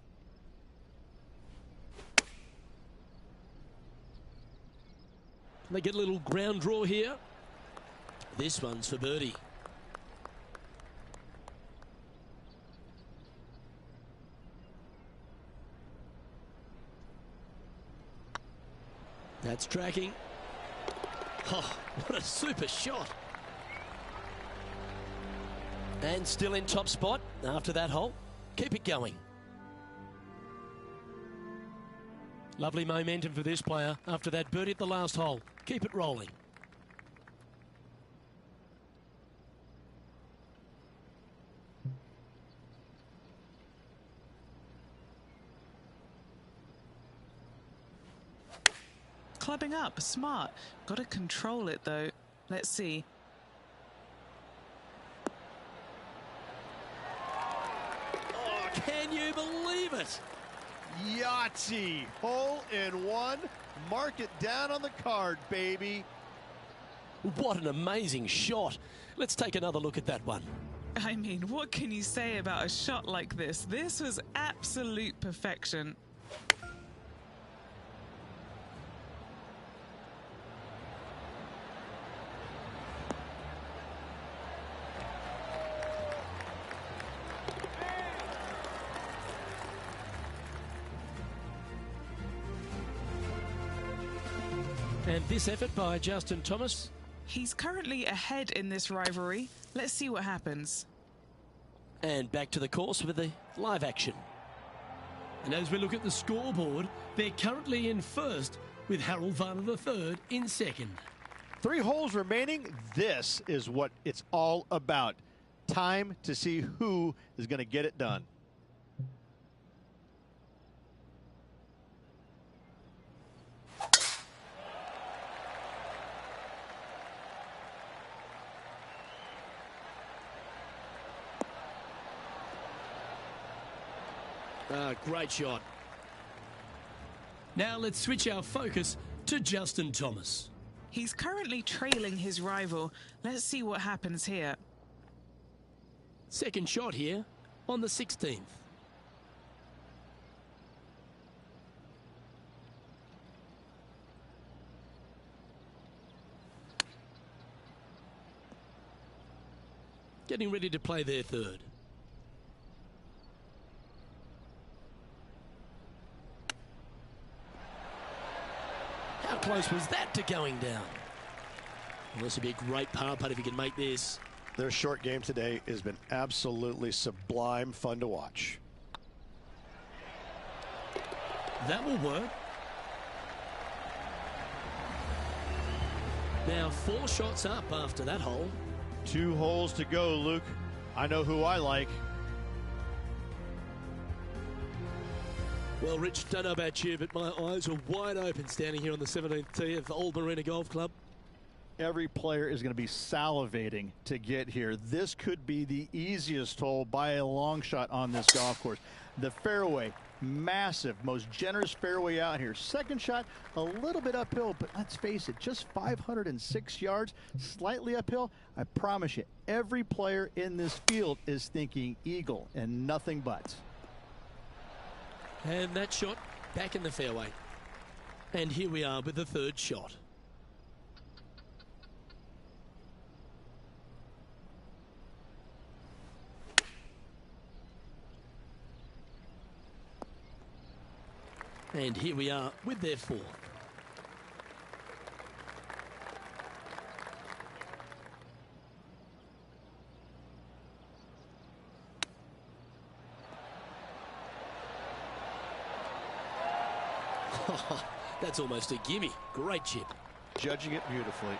Speaker 1: Can they get a little ground draw here? This one's for birdie. That's tracking. Oh, what a super shot. And still in top spot after that hole. Keep it going. Lovely momentum for this player after that birdie at the last hole. Keep it rolling.
Speaker 2: Clubbing up, smart. Got to control it though. Let's see.
Speaker 1: Oh, can you believe it?
Speaker 4: Yahtzee, hole in one. Mark it down on the card, baby.
Speaker 1: What an amazing shot. Let's take another look at that one.
Speaker 2: I mean, what can you say about a shot like this? This was absolute perfection.
Speaker 1: And this effort by Justin Thomas.
Speaker 2: He's currently ahead in this rivalry. Let's see what happens.
Speaker 1: And back to the course with the live action. And as we look at the scoreboard, they're currently in first with Harold Varner III in second.
Speaker 3: 3 holes remaining. This is what it's all about. Time to see who is going to get it done.
Speaker 1: Great shot. Now let's switch our focus to Justin Thomas.
Speaker 2: He's currently trailing his rival. Let's see what happens here.
Speaker 1: Second shot here on the 16th. Getting ready to play their third. How close was that to going down? Well, this would be a great par putt if he can make this.
Speaker 4: Their short game today has been absolutely sublime fun to watch.
Speaker 1: That will work. Now 4 shots up after that hole.
Speaker 3: 2 holes to go, Luke. I know who I like.
Speaker 1: Well, Rich, don't know about you, but my eyes are wide open standing here on the 17th tee of the Old Marina Golf Club.
Speaker 3: Every player is going to be salivating to get here. This could be the easiest hole by a long shot on this golf course. The fairway, massive, most generous fairway out here. Second shot, a little bit uphill, but let's face it, just 506 yards, slightly uphill. I promise you, every player in this field is thinking eagle and nothing but.
Speaker 1: And that shot back in the fairway. And here we are with the third shot. And here we are with their fourth. That's almost a gimme. Great chip.
Speaker 3: Judging it beautifully.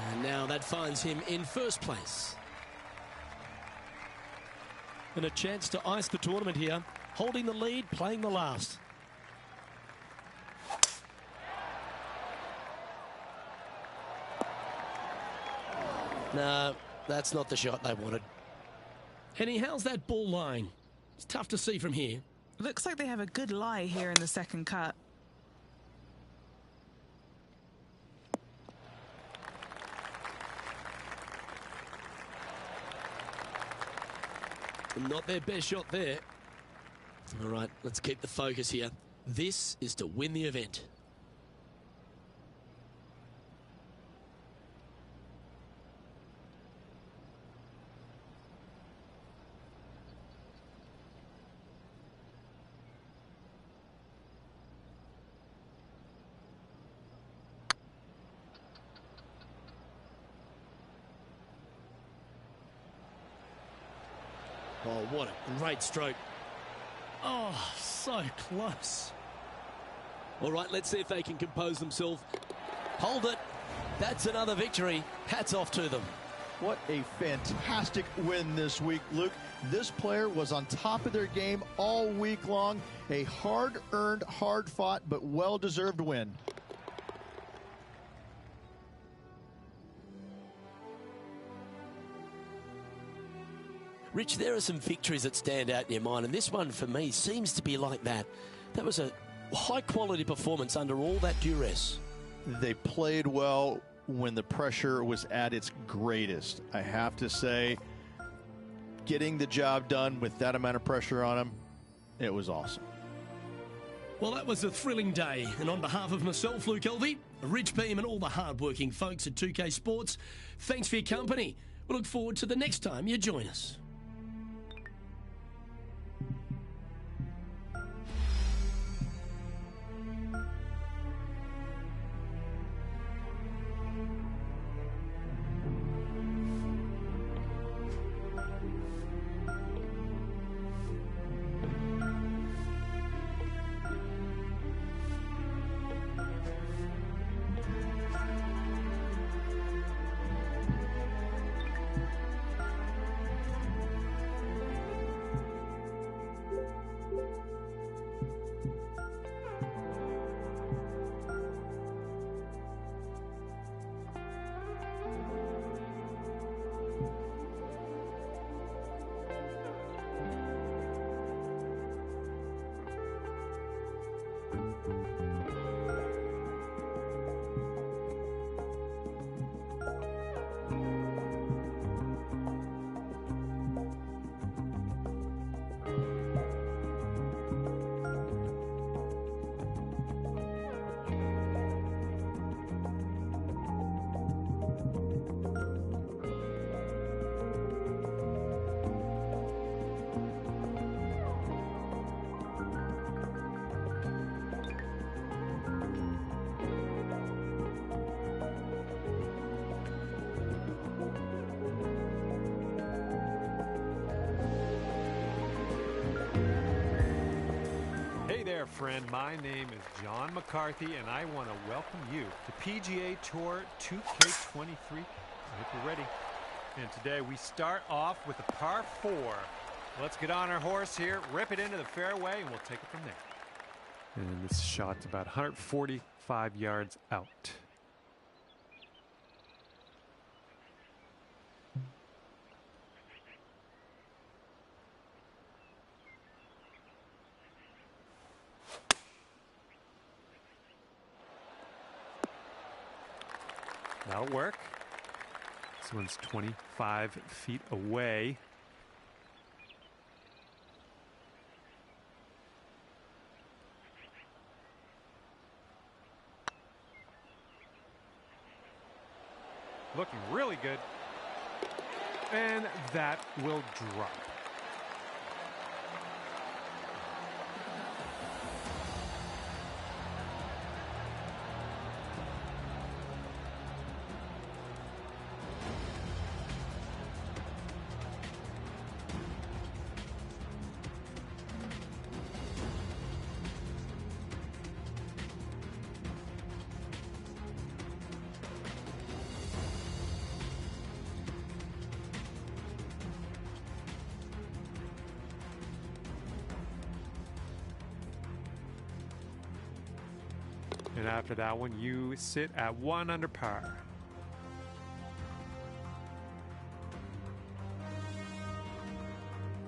Speaker 1: And now that finds him in first place. And a chance to ice the tournament here. Holding the lead, playing the last. No, that's not the shot they wanted. Henny, how's that ball lying? It's tough to see from here.
Speaker 2: Looks like they have a good lie here in the second cut.
Speaker 1: Not their best shot there. All right, let's keep the focus here. This is to win the event. Oh, what a great stroke. Oh, so close. All right, let's see if they can compose themselves. Hold it. That's another victory. Hats off to them.
Speaker 3: What a fantastic win this week, Luke. This player was on top of their game all week long. A hard-earned, hard-fought, but well-deserved win.
Speaker 1: Rich, there are some victories that stand out in your mind, and this one for me seems to be like that. That was a high-quality performance under all that duress.
Speaker 3: They played well when the pressure was at its greatest. I have to say, getting the job done with that amount of pressure on them, it was awesome.
Speaker 1: Well, that was a thrilling day, and on behalf of myself, Luke Elvey, Rich Beam, and all the hard-working folks at 2K Sports, thanks for your company. We look forward to the next time you join us.
Speaker 6: friend. My name is John McCarthy, and I want to welcome you to PGA Tour 2K23. I hope you're ready. And today we start off with a par 4. Let's get on our horse here, rip it into the fairway, and we'll take it from there. And this shot's about 145 yards out. That'll work. This one's 25 feet away. Looking really good. And that will drop. And after that one, you sit at 1 under par.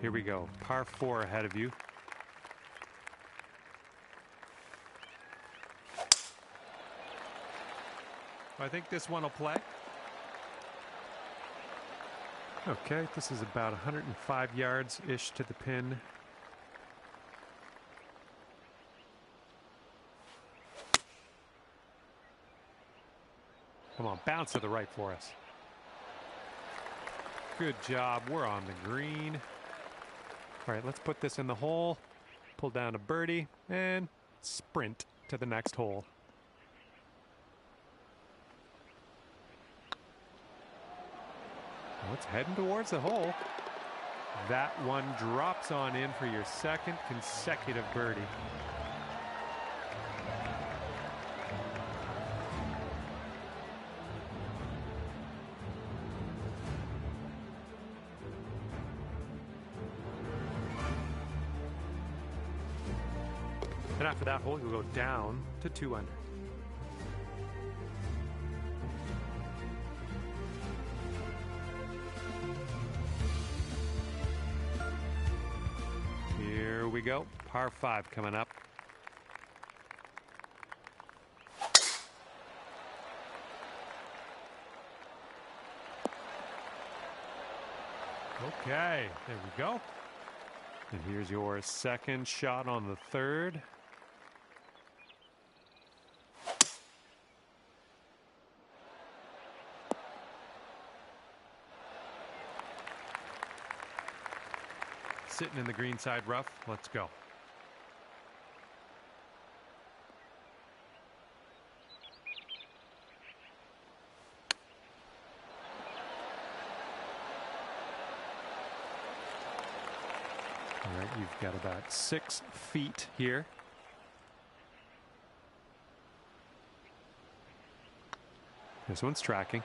Speaker 6: Here we go. Par 4 ahead of you. I think this one will play. Okay, this is about 105 yards-ish to the pin. Come on, bounce to the right for us. Good job. We're on the green. All right, let's put this in the hole. Pull down a birdie and sprint to the next hole. Well, it's heading towards the hole. That one drops on in for your second consecutive birdie. And after that hole, you'll go down to 2 under. Here we go. Par 5 coming up. Okay, there we go. And here's your second shot on the third. Sitting in the green side rough. Let's go. All right, you've got about 6 feet here. This one's tracking.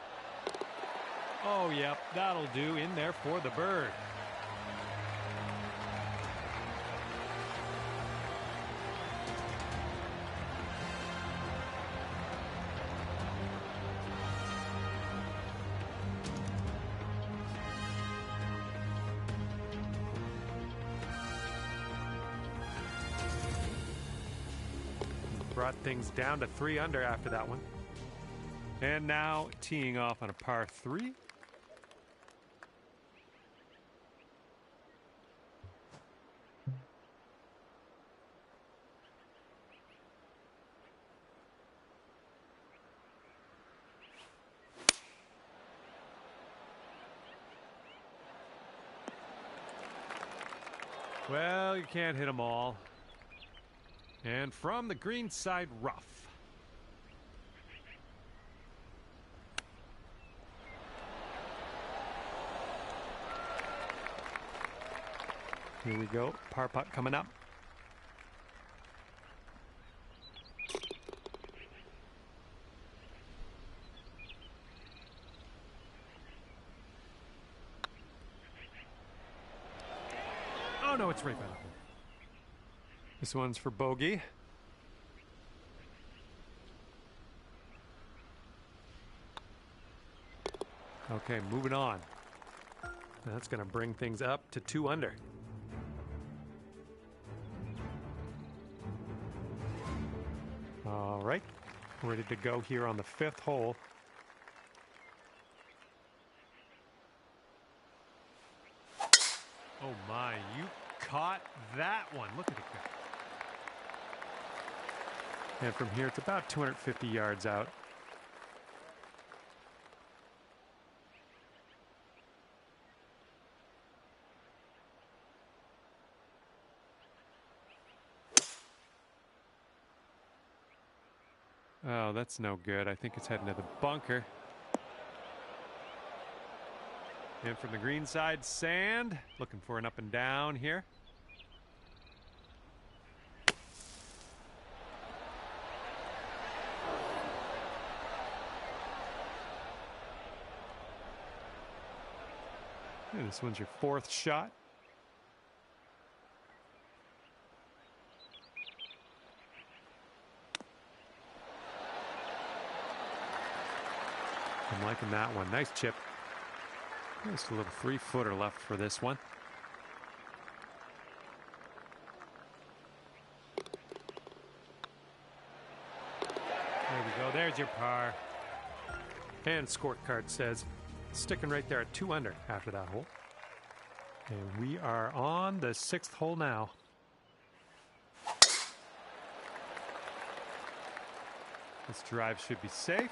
Speaker 6: Oh, yep, that'll do. In there for the bird. Brought things down to 3 under after that one. And now teeing off on a par 3. Well, you can't hit them all. And from the green side rough. Here we go. Par putt coming up. no, it's right by the hole. This one's for bogey. Okay, moving on. That's going to bring things up to 2 under. All right, ready to go here on the 5th hole. Oh my, you caught that one. Look at it go. And from here, it's about 250 yards out. Oh, that's no good. I think it's heading to the bunker. And from the green side, sand. Looking for an up and down here. And this one's your 4th shot. I'm liking that one. Nice chip. Just a little 3-footer left for this one. There we go. There's your par. And scorecard says sticking right there at 2 under after that hole. And we are on the 6th hole now. This drive should be safe.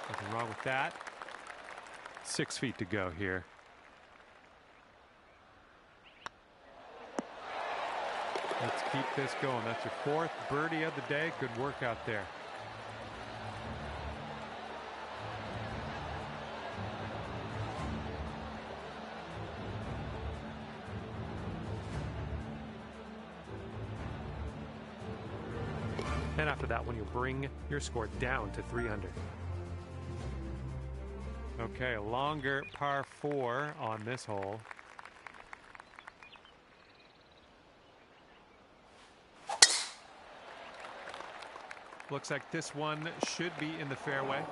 Speaker 6: Nothing wrong with that. 6 feet to go here. Let's keep this going. That's your 4th birdie of the day. Good work out there. And after that one, you'll bring your score down to 3 under. Okay, a longer par 4 on this hole. Looks like this one should be in the fairway.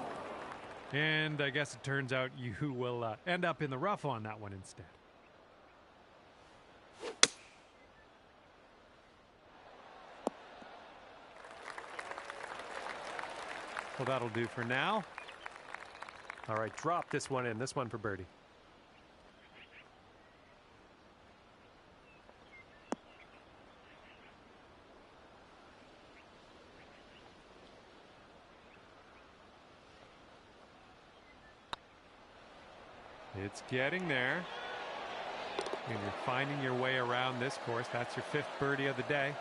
Speaker 6: And I guess it turns out you will end up in the rough on that one instead. Well, that'll do for now. All right, drop this one in. This one for birdie. It's getting there. And you're finding your way around this course. That's your 5th birdie of the day.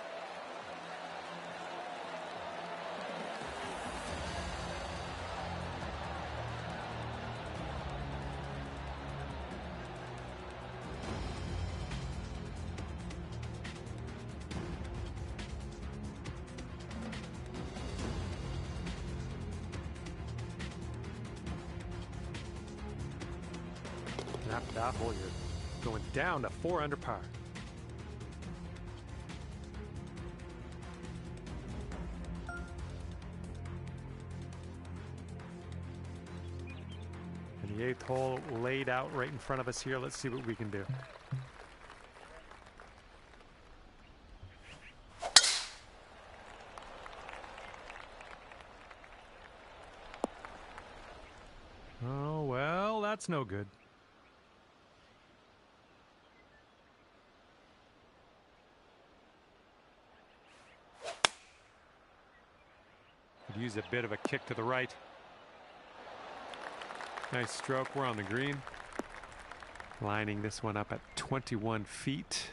Speaker 6: And after that hole, you're going down to 4 under par. And the 8th hole laid out right in front of us here. Let's see what we can do. Oh, well, that's no good. Could use a bit of a kick to the right. Nice stroke. We're on the green. Lining this one up at 21 feet.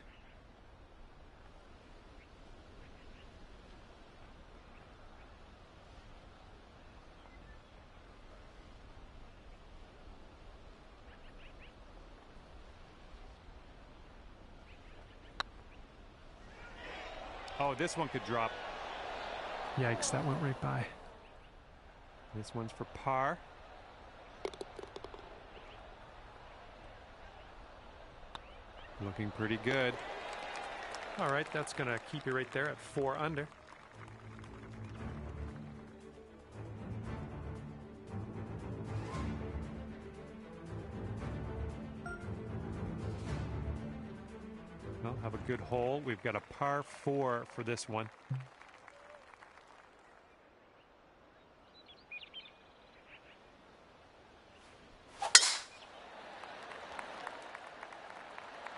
Speaker 6: Oh, this one could drop. Yikes, that went right by. This one's for par. Looking pretty good. All right, that's going to keep you right there at 4 under. Well, have a good hole. We've got a par 4 for this one.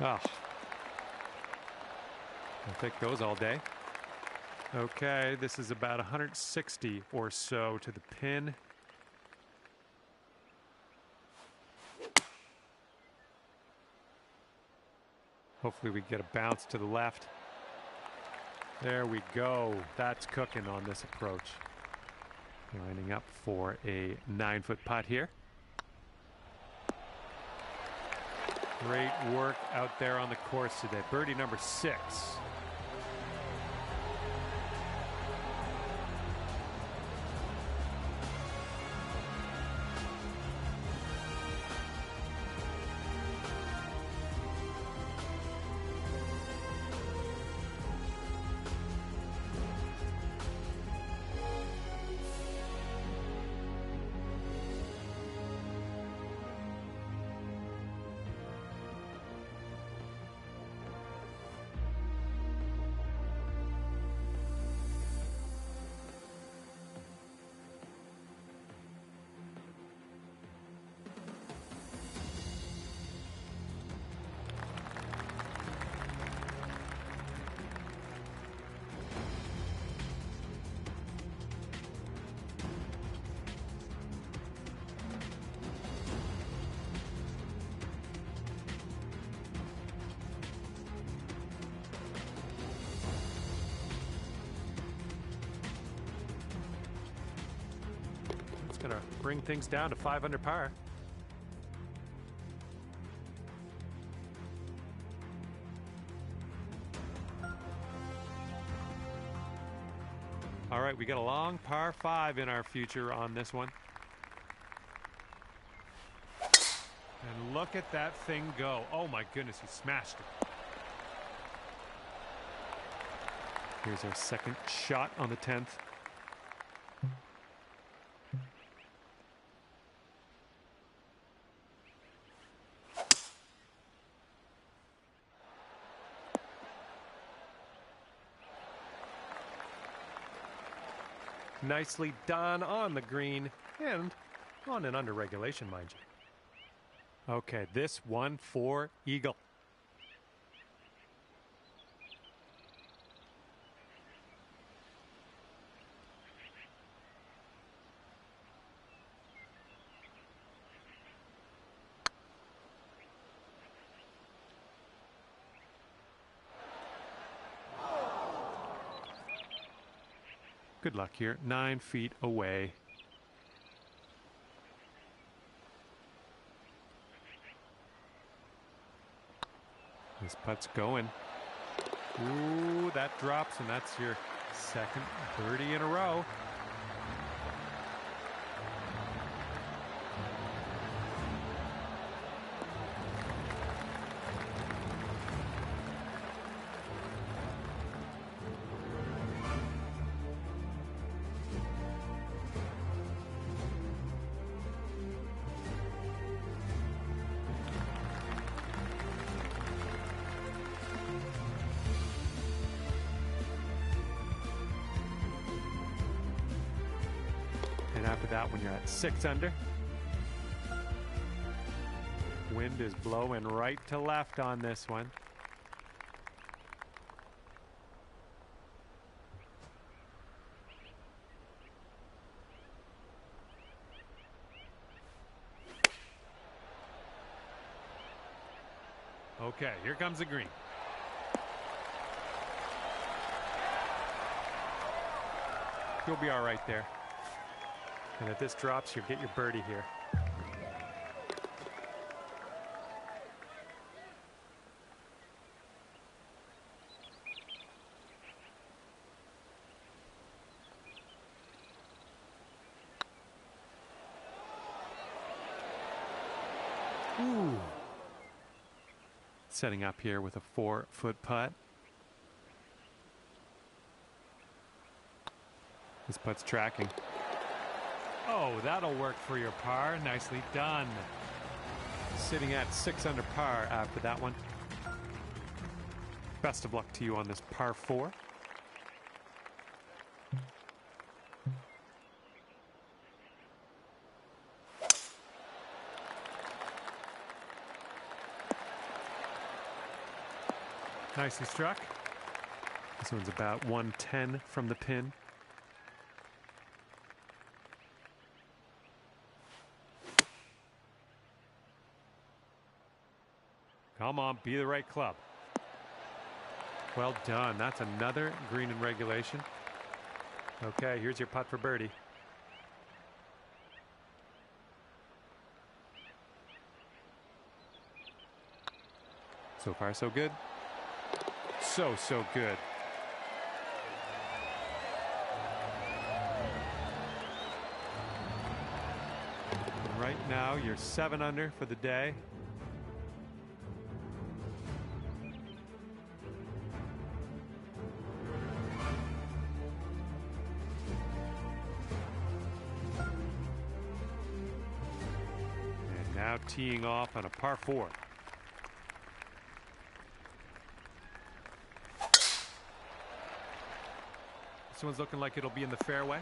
Speaker 6: Oh. I'll take those all day. Okay, this is about 160 or so to the pin. Hopefully we get a bounce to the left. There we go. That's cooking on this approach. Lining up for a 9-foot putt here. Great work out there on the course today. Birdie number 6. Going to bring things down to 5 under par. All right, we got a long par 5 in our future on this one. And look at that thing go. Oh my goodness, he smashed it. Here's our second shot on the 10th. Nicely done on the green and on an under regulation, mind you. Okay, this one for eagle. Good luck here. 9 feet away. This putt's going. Ooh, that drops, and that's your second birdie in a row. After that, when you're at 6 under, wind is blowing right to left on this one. Okay, here comes the green. You'll be all right there. And if this drops, you'll get your birdie here. Ooh. Setting up here with a 4-foot putt. This putt's tracking. Oh, that'll work for your par. Nicely done. Sitting at 6 under par after that one. Best of luck to you on this par 4. Nicely struck. This one's about 110 from the pin. Come on, be the right club. Well done. That's another green in regulation. Okay, here's your putt for birdie. So far, so good. So good. And right now, you're 7 under for the day. And now teeing off on a par 4. This one's looking like it'll be in the fairway.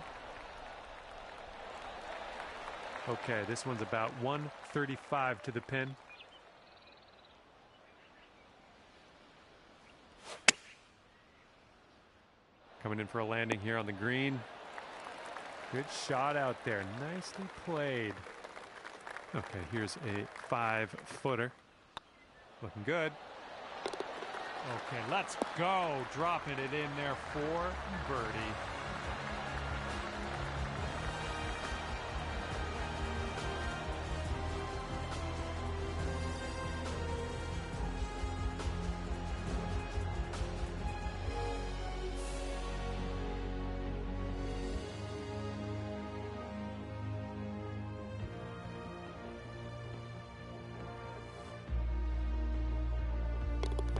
Speaker 6: Okay, this one's about 135 to the pin. Coming in for a landing here on the green. Good shot out there. Nicely played. Okay, here's a 5-footer. Looking good. Okay, let's go. Dropping it in there for birdie.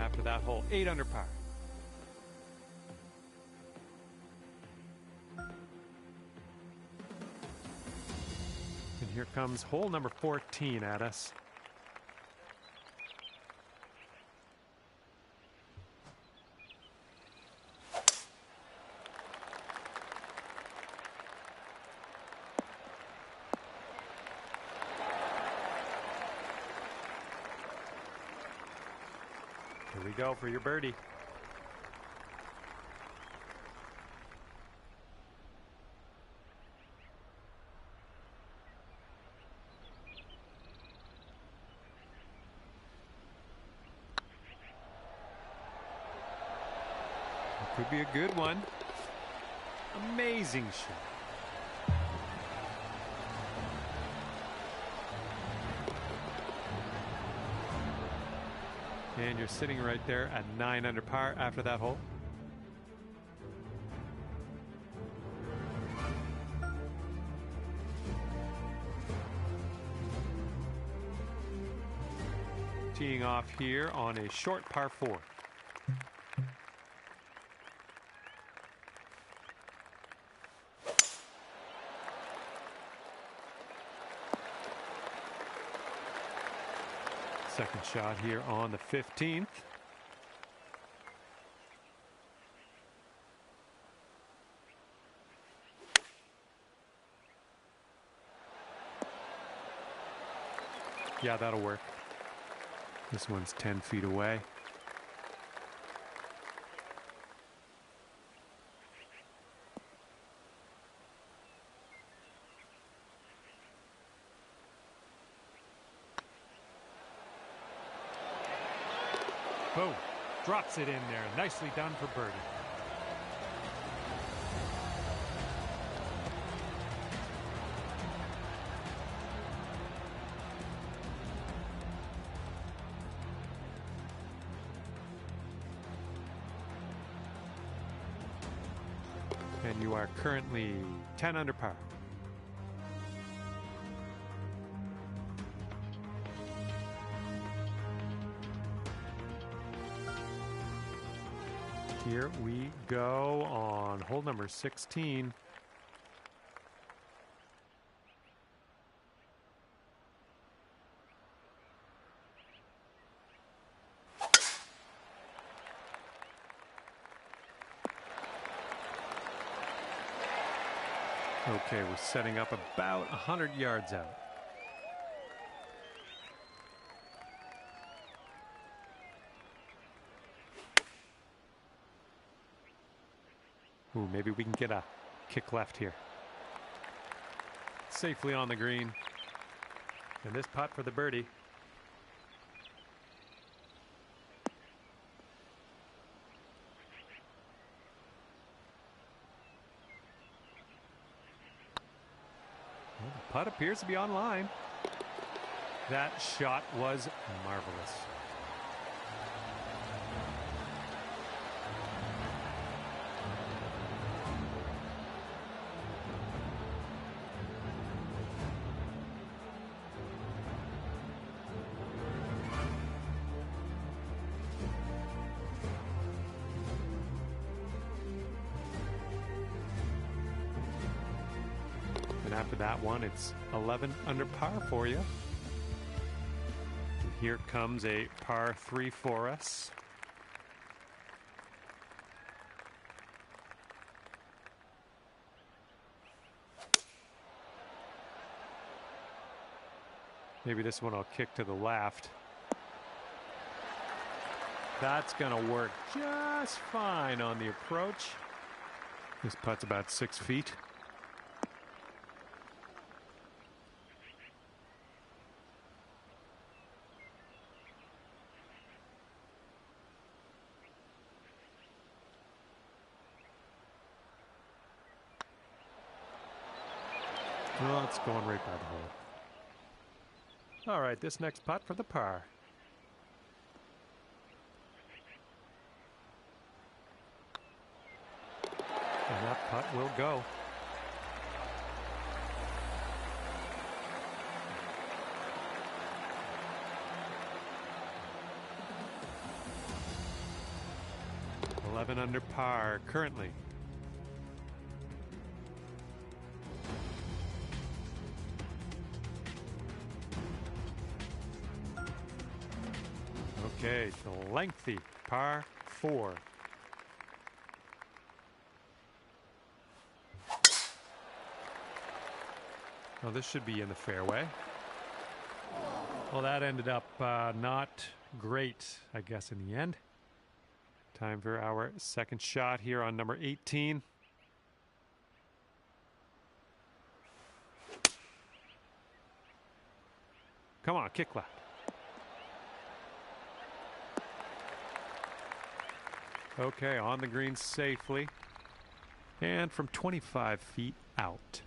Speaker 6: After that hole, 8 under par. And here comes hole number 14 at us. Here we go for your birdie. It could be a good one. Amazing shot. And you're sitting right there at 9 under par after that hole. Teeing off here on a short par 4. Second shot here on the 15th. Yeah, that'll work. This one's 10 feet away. Boom. Drops it in there. Nicely done for birdie. And you are currently 10 under par. Here we go on hole number 16. Okay, we're setting up about 100 yards out. Ooh, maybe we can get a kick left here. Safely on the green. And this putt for the birdie. Well, the putt appears to be on line. That shot was marvelous. After that one, it's 11 under par for you. And here comes a par 3 for us. Maybe this one I'll kick to the left. That's gonna work just fine on the approach. This putt's about 6 feet. Well, it's going right by the hole. All right, this next putt for the par. And that putt will go. $11 under par currently. Okay, the lengthy par 4. Well, this should be in the fairway. Well, that ended up not great, I guess, in the end. Time for our second shot here on number 18. Come on, kick left. Okay, on the green safely. And from 25 feet out.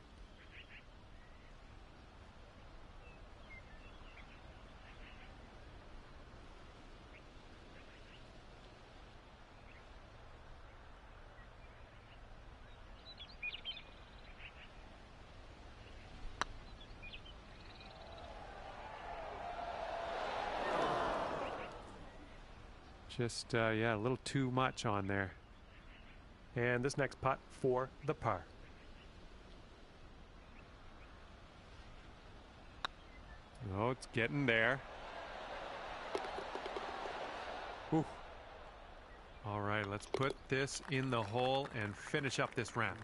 Speaker 6: Just, yeah, a little too much on there. And this next putt for the par. Oh, it's getting there. Whew. All right, let's put this in the hole and finish up this round.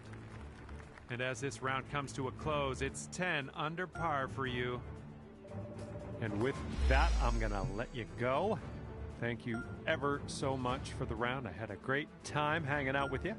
Speaker 6: And as this round comes to a close, it's 10 under par for you. And with that, I'm going to let you go. Thank you ever so much for the round. I had a great time hanging out with you.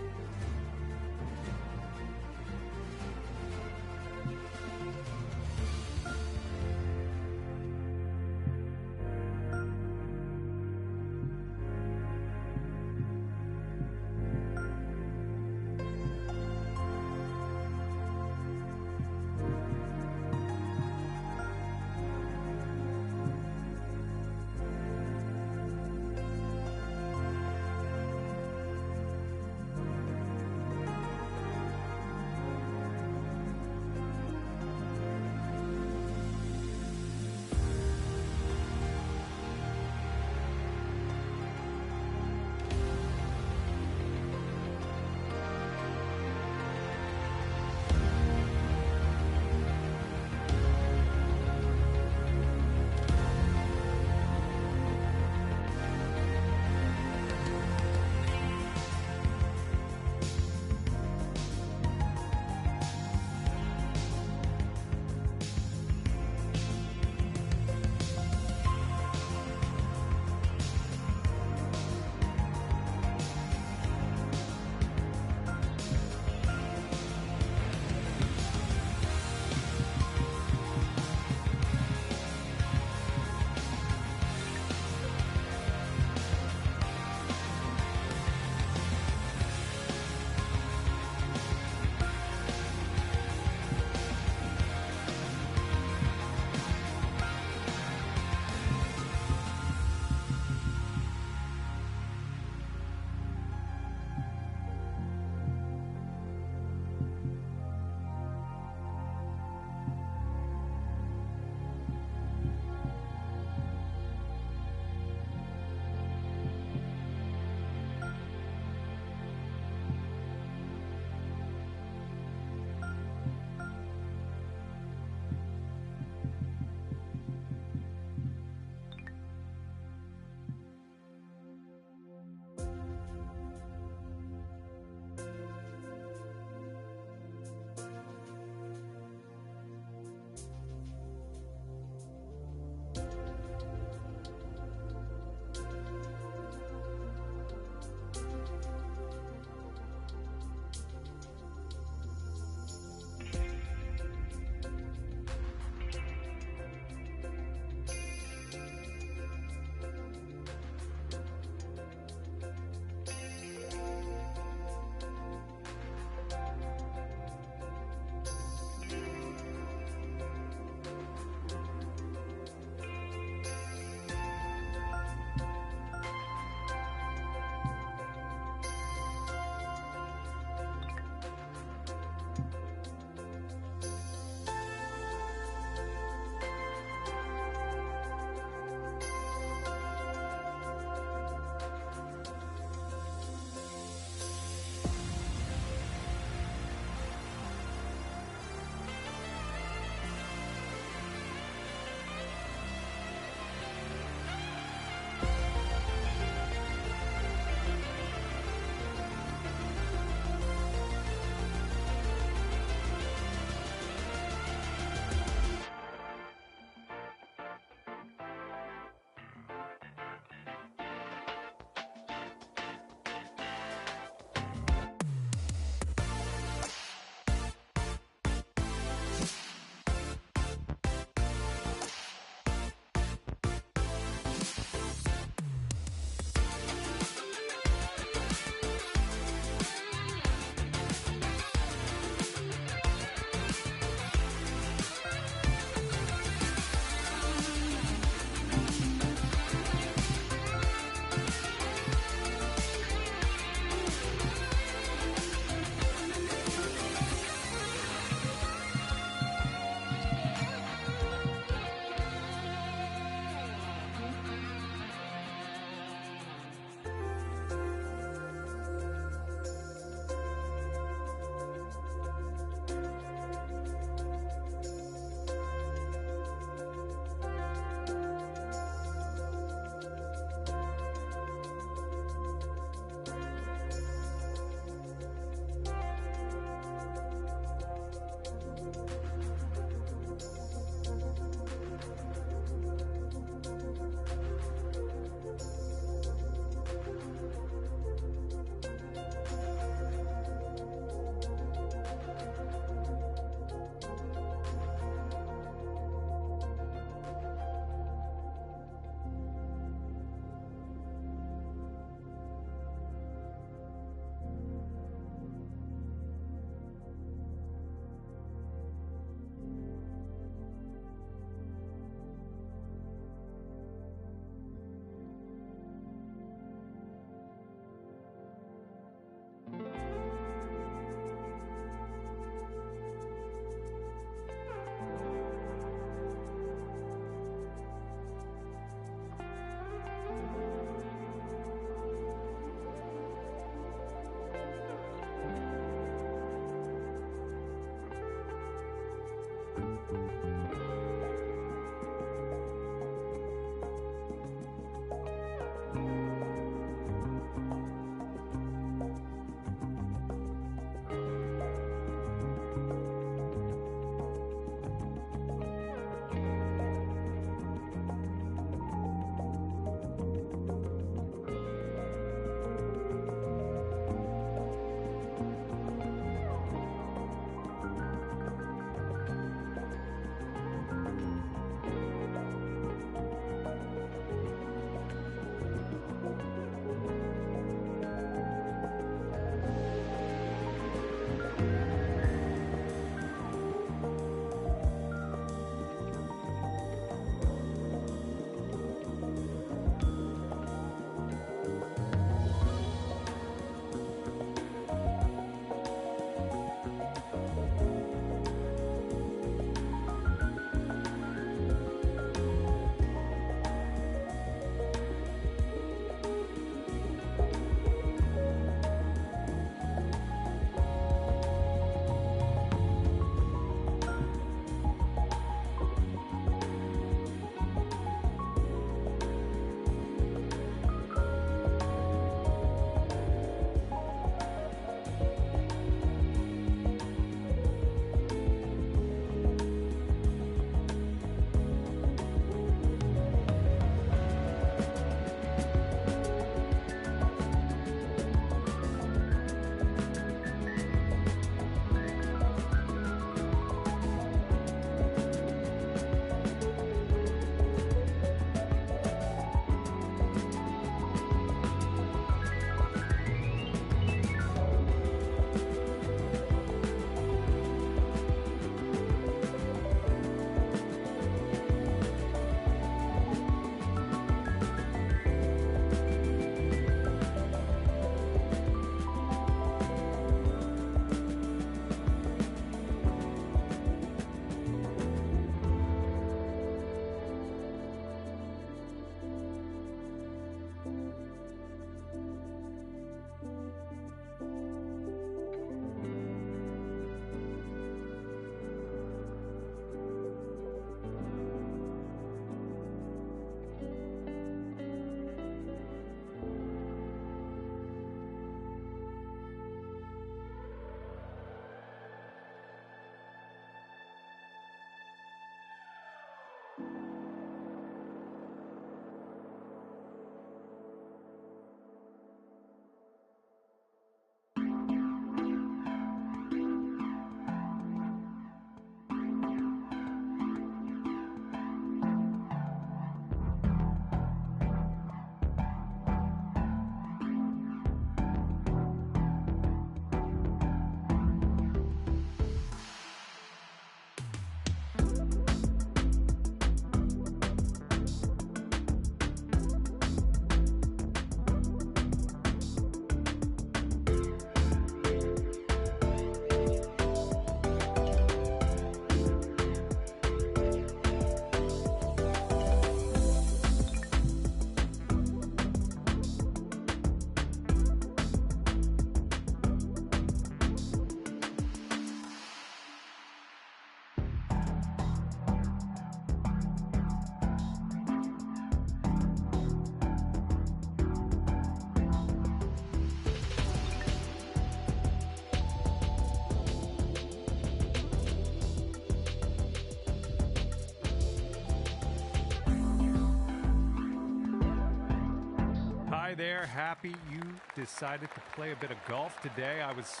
Speaker 6: there. Happy you decided to play a bit of golf today. I was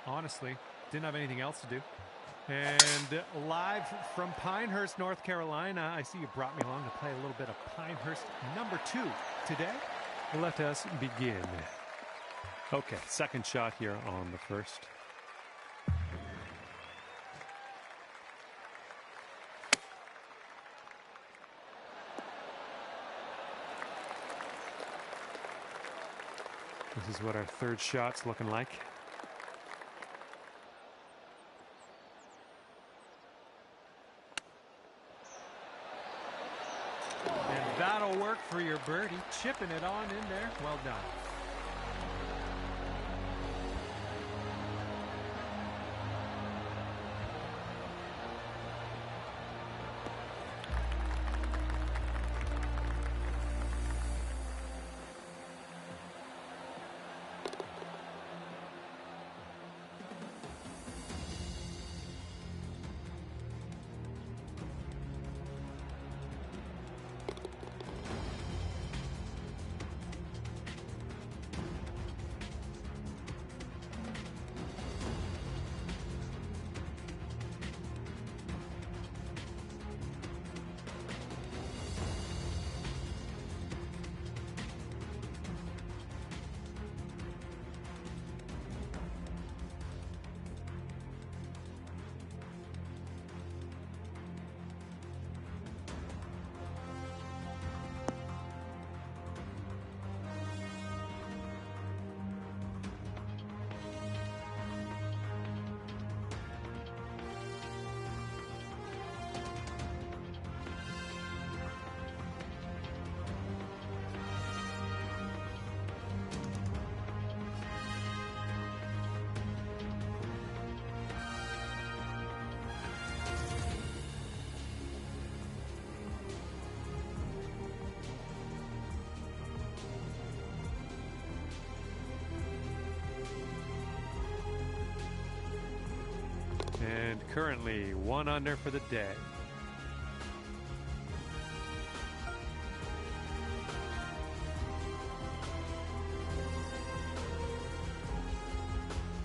Speaker 6: honestly didn't have anything else to do. And live from Pinehurst, North Carolina, I see you brought me along to play a little bit of Pinehurst #2 today. Let us begin. Okay, second shot here on the first. This is what our third shot's looking like. And that'll work for your birdie. Chipping it on in there. Well done. And currently 1 under for the day.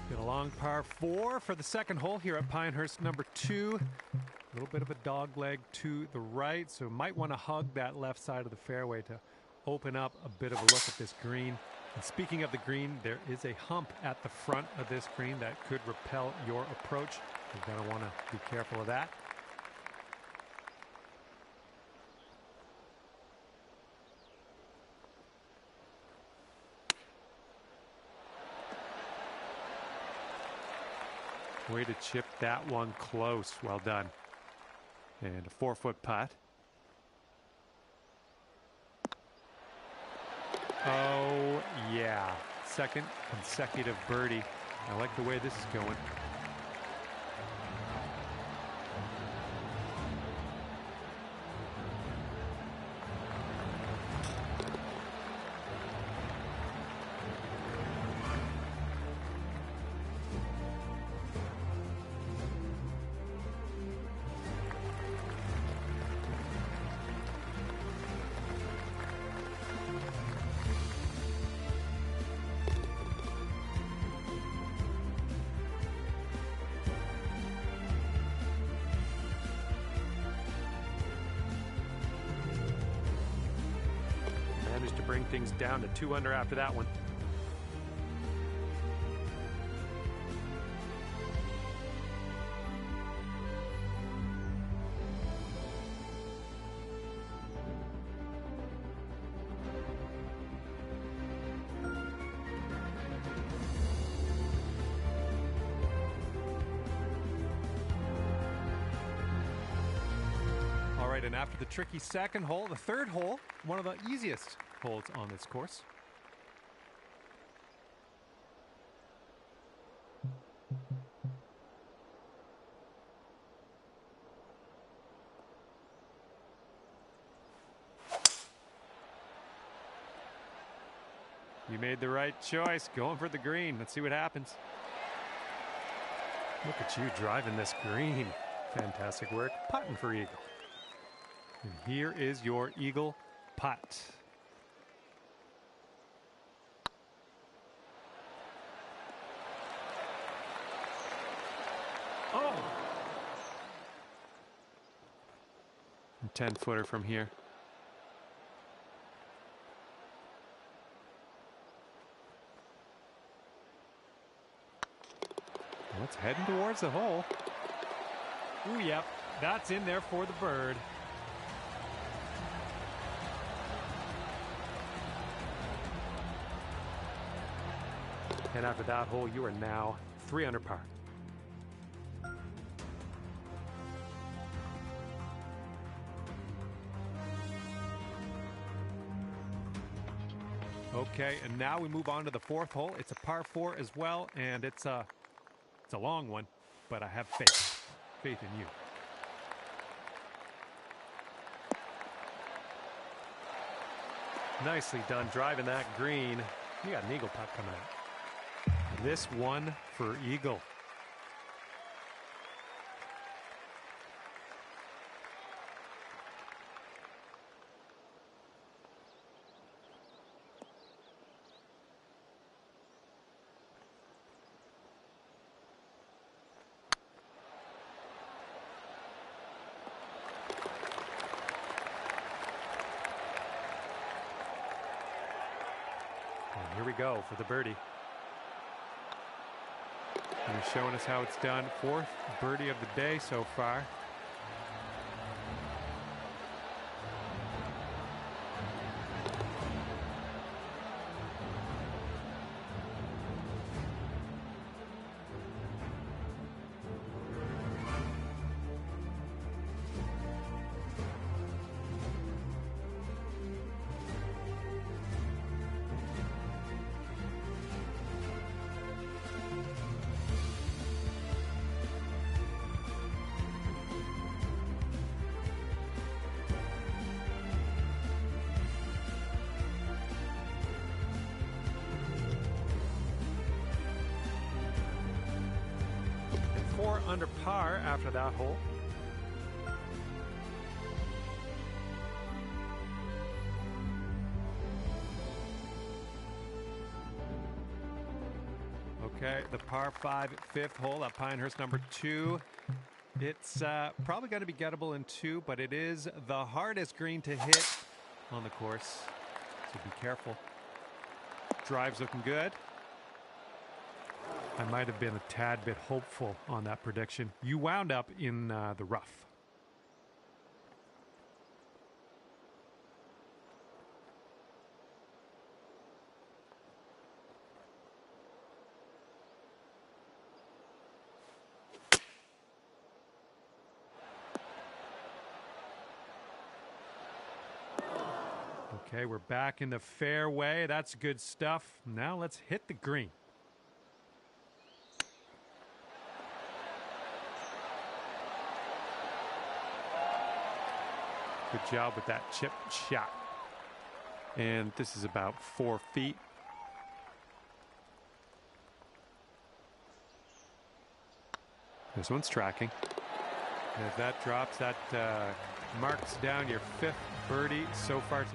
Speaker 6: Got a long par 4 for the second hole here at Pinehurst number 2. A little bit of a dog leg to the right, so might want to hug that left side of the fairway to open up a bit of a look at this green. And speaking of the green, there is a hump at the front of this green that could repel your approach. You're going to want to be careful of that. Way to chip that one close. Well done. And a 4-foot putt. Oh, yeah. Second consecutive birdie. I like the way this is going. To bring things down to 2 under after that one. All right, and after the tricky second hole, the third hole, one of the easiest holes on this course. You made the right choice, going for the green. Let's see what happens. Look at you driving this green. Fantastic work, putting for eagle. And here is your eagle putt. Oh! 10-footer from here. Well, it's heading towards the hole. Ooh, yep. That's in there for the bird. And after that hole, you are now 3 under par. Okay, and now we move on to the 4th hole. It's a par 4 as well, and it's a long one, but I have faith in you. Nicely done driving that green. You got an eagle putt coming out. This one for eagle. And here we go for the birdie. And he's showing us how it's done. 4th birdie of the day so far. 4 under par after that hole. Okay, the par 5 fifth hole at Pinehurst number 2. It's probably going to be gettable in 2, but it is the hardest green to hit on the course, so be careful. Drive's looking good. I might have been a tad bit hopeful on that prediction. You wound up in the rough. Okay, we're back in the fairway. That's good stuff. Now let's hit the green. Good job with that chip shot. And this is about 4 feet. This one's tracking. And if that drops, that marks down your 5th birdie so far.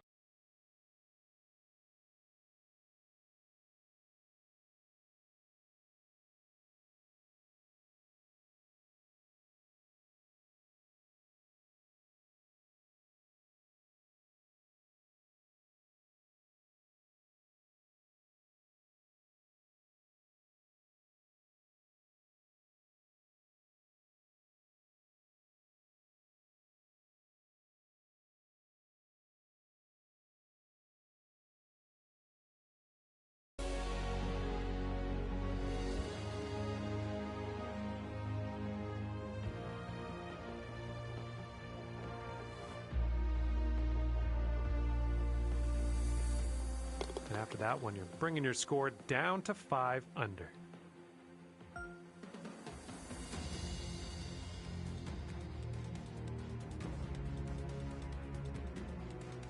Speaker 6: And after that one, you're bringing your score down to 5 under.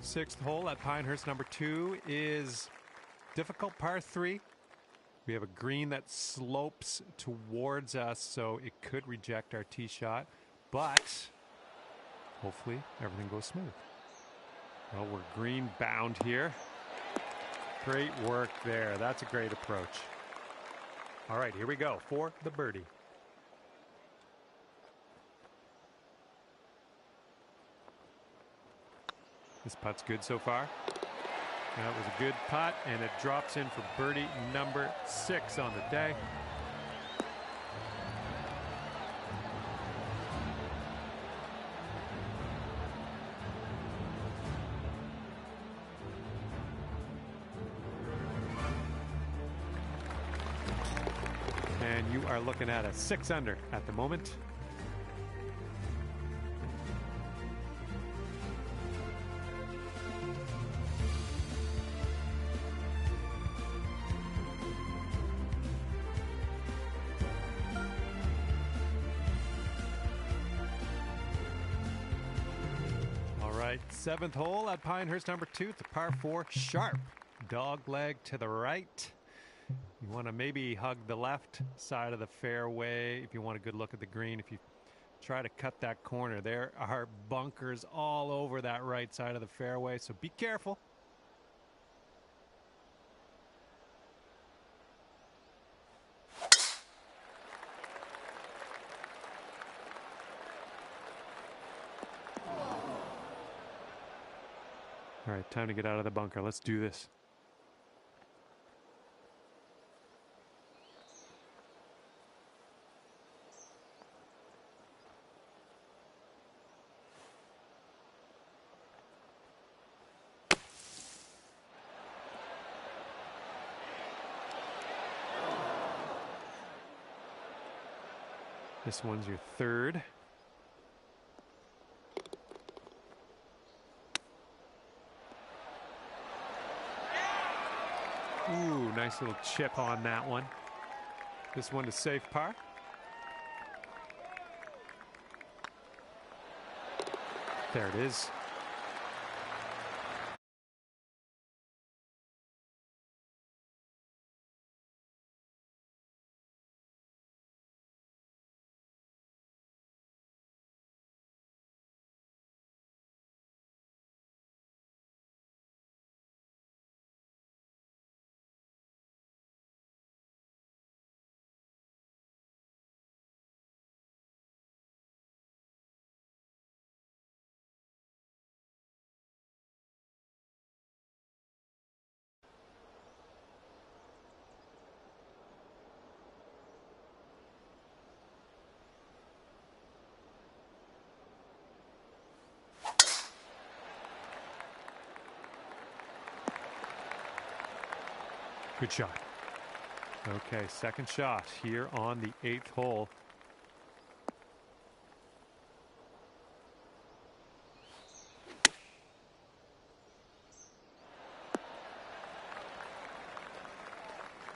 Speaker 6: Sixth hole at Pinehurst number 2 is difficult par 3. We have a green that slopes towards us, so it could reject our tee shot, but hopefully everything goes smooth. Well, we're green bound here. Great work there. That's a great approach. All right, here we go for the birdie. This putt's good so far. That was a good putt, and it drops in for birdie number 6 on the day. And you are looking at a 6 under at the moment. All right, 7th hole at Pinehurst number 2. It's a par 4 sharp. Dog leg to the right. You want to maybe hug the left side of the fairway if you want a good look at the green. If you try to cut that corner, there are bunkers all over that right side of the fairway, so be careful. All right, time to get out of the bunker. Let's do this. This one's your 3rd. Ooh, nice little chip on that one. This one is safe par. There it is. Good shot. Okay, second shot here on the 8th hole.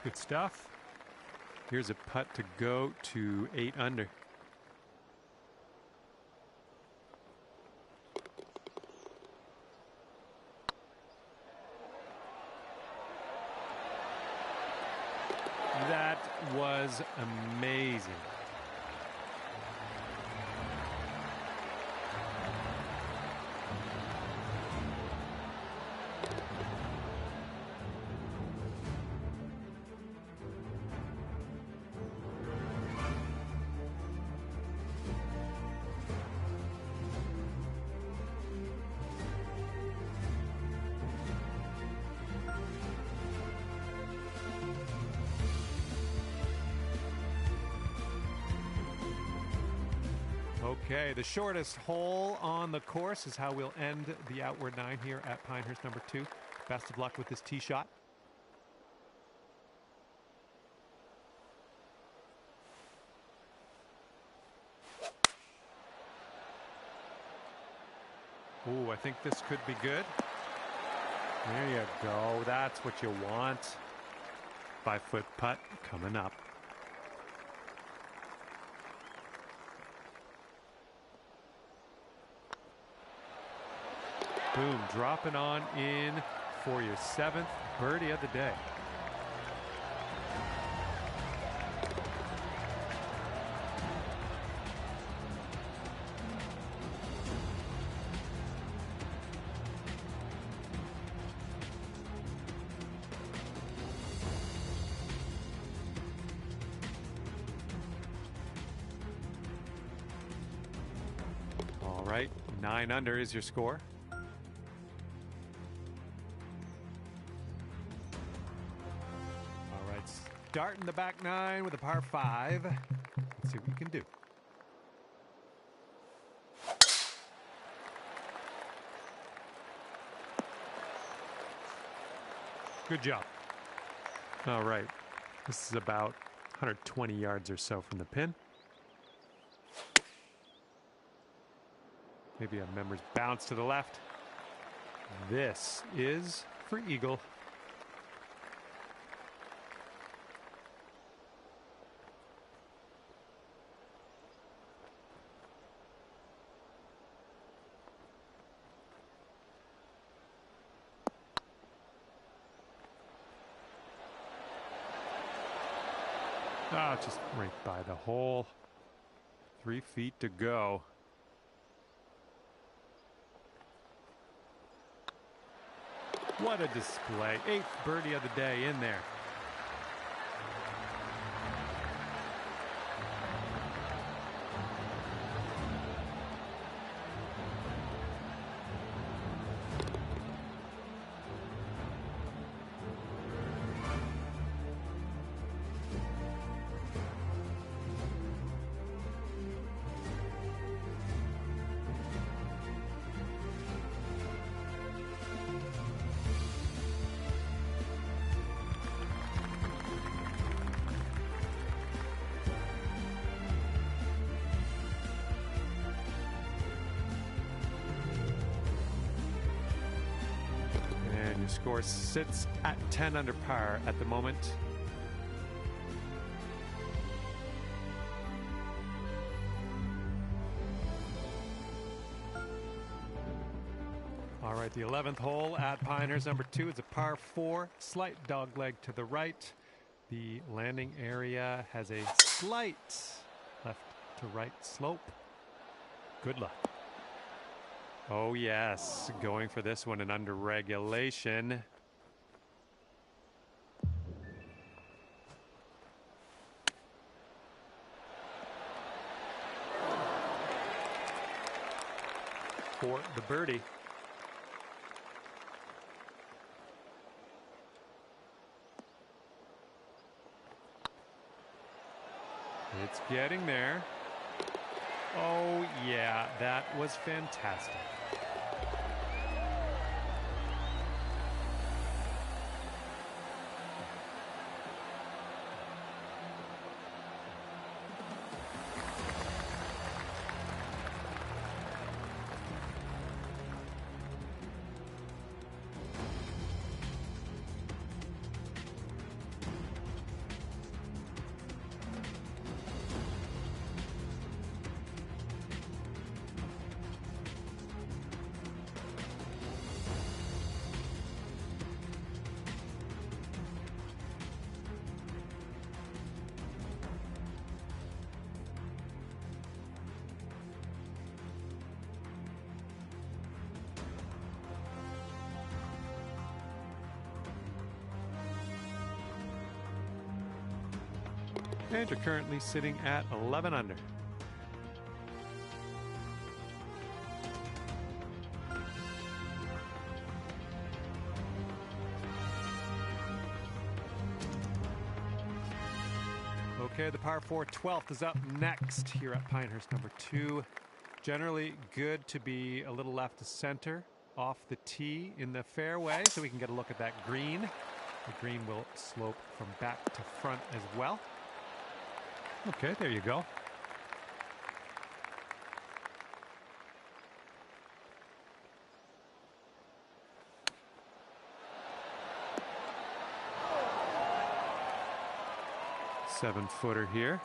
Speaker 6: Good stuff. Here's a putt to go to 8 under. That was amazing. Okay, the shortest hole on the course is how we'll end the Outward 9 here at Pinehurst number 2. Best of luck with this tee shot. Ooh, I think this could be good. There you go. That's what you want. 5-foot putt coming up. Boom, dropping on in for your 7th birdie of the day. All right, 9 under is your score. Starting the back 9 with a par 5. Let's see what we can do. Good job. All right. This is about 120 yards or so from the pin. Maybe a member's bounce to the left. This is for eagle. Oh, just right by the hole. 3 feet to go. What a display. 8th birdie of the day in there. Score sits at 10 under par at the moment. All right, the 11th hole at Pinehurst number 2 is a par 4, slight dogleg to the right. The landing area has a slight left to right slope. Good luck. Oh yes, going for this one and under regulation. For the birdie. It's getting there. Oh yeah, that was fantastic. And you're currently sitting at 11 under. Okay, the par 4 12th is up next here at Pinehurst number 2. Generally good to be a little left to center off the tee in the fairway so we can get a look at that green. The green will slope from back to front as well. Okay, there you go. Seven-footer here.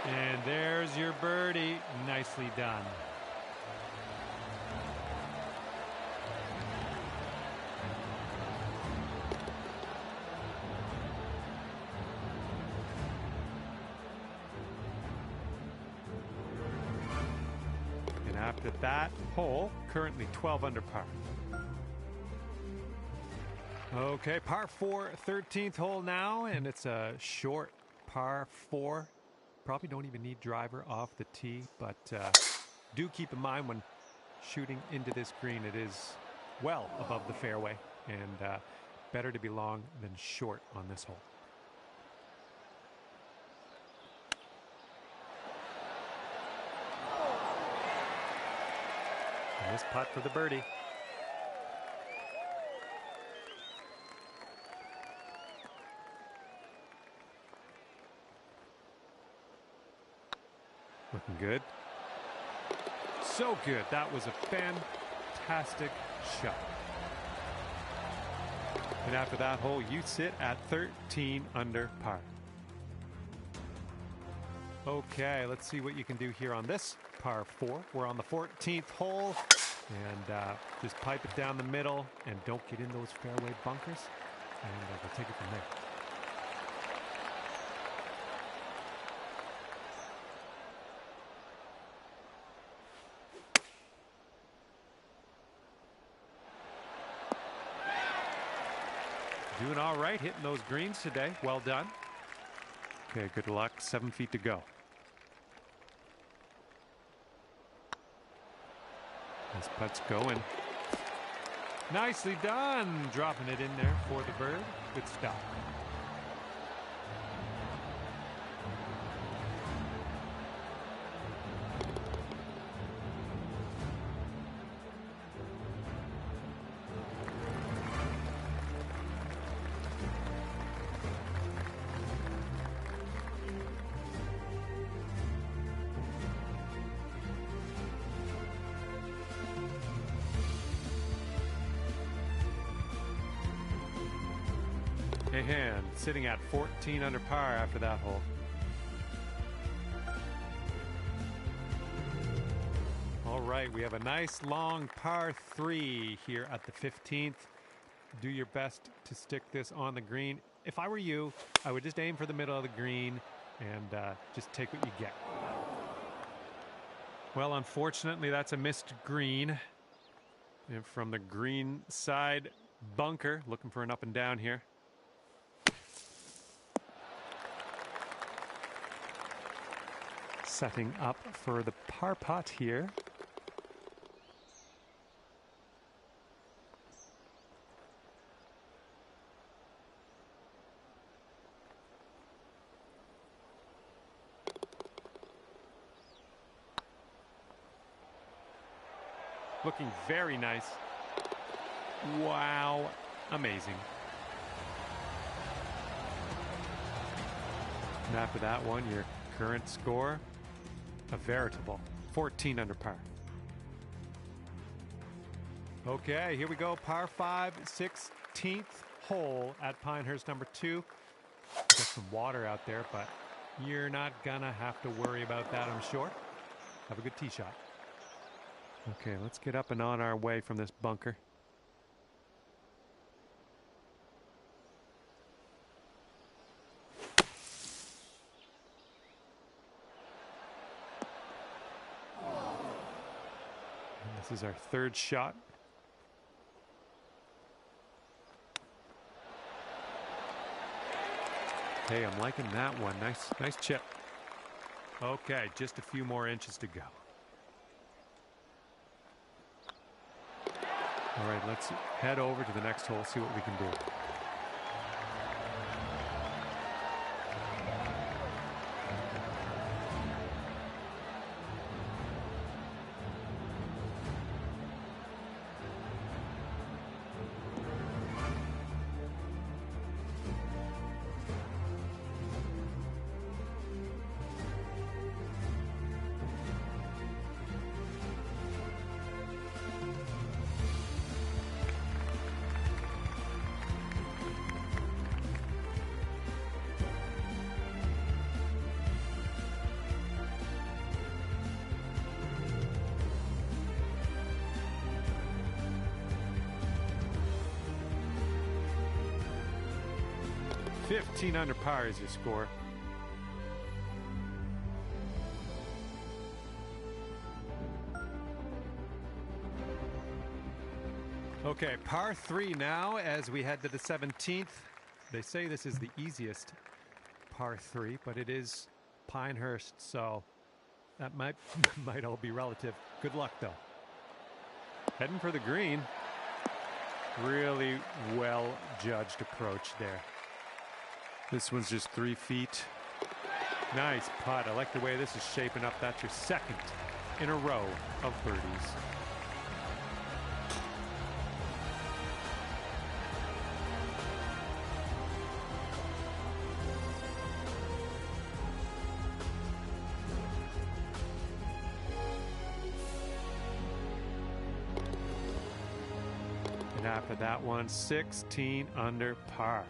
Speaker 6: And there's your birdie. Nicely done. And after that hole, currently 12 under par. Okay, par 4, 13th hole now, and it's a short par 4. Probably don't even need driver off the tee, but do keep in mind when shooting into this green, it is well above the fairway, and better to be long than short on this hole. And this putt for the birdie. Looking good. So good. That was a fantastic shot. And after that hole, you sit at 13 under par. Okay, let's see what you can do here on this par 4. We're on the 14th hole. And just pipe it down the middle and don't get in those fairway bunkers. And we'll take it from there. Doing all right, hitting those greens today. Well done. Okay, good luck. 7 feet to go. This putt's going. Nicely done. Dropping it in there for the bird. Good stop. Hand sitting at 14 under par after that hole. All right, we have a nice long par 3 here at the 15th. Do your best to stick this on the green. If I were you, I would just aim for the middle of the green and just take what you get. Well, unfortunately, that's a missed green. And from the green side bunker, looking for an up and down here. Setting up for the par putt here. Looking very nice. Wow, amazing. And after that one, your current score, a veritable 14 under par. Okay, here we go. Par 5, 16th hole at Pinehurst number 2. Got some water out there, but you're not gonna have to worry about that, I'm sure. Have a good tee shot. Okay, let's get up and on our way from this bunker. This is our third shot. Hey, I'm liking that one. Nice chip. Okay, just a few more inches to go. All right, let's head over to the next hole, see what we can do. $15 under par is your score. Okay, par 3 now as we head to the 17th. They say this is the easiest par 3, but it is Pinehurst, so that might all be relative. Good luck, though. Heading for the green. Really well judged approach there. This one's just 3 feet. Nice putt. I like the way this is shaping up. That's your second in a row of birdies. And after that one, 16 under par.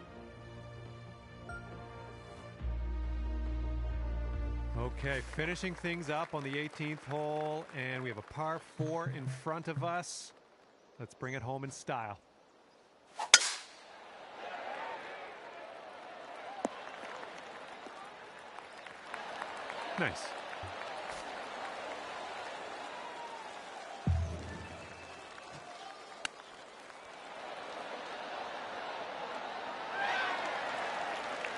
Speaker 6: Okay, finishing things up on the 18th hole, and we have a par 4 in front of us. Let's bring it home in style. Nice.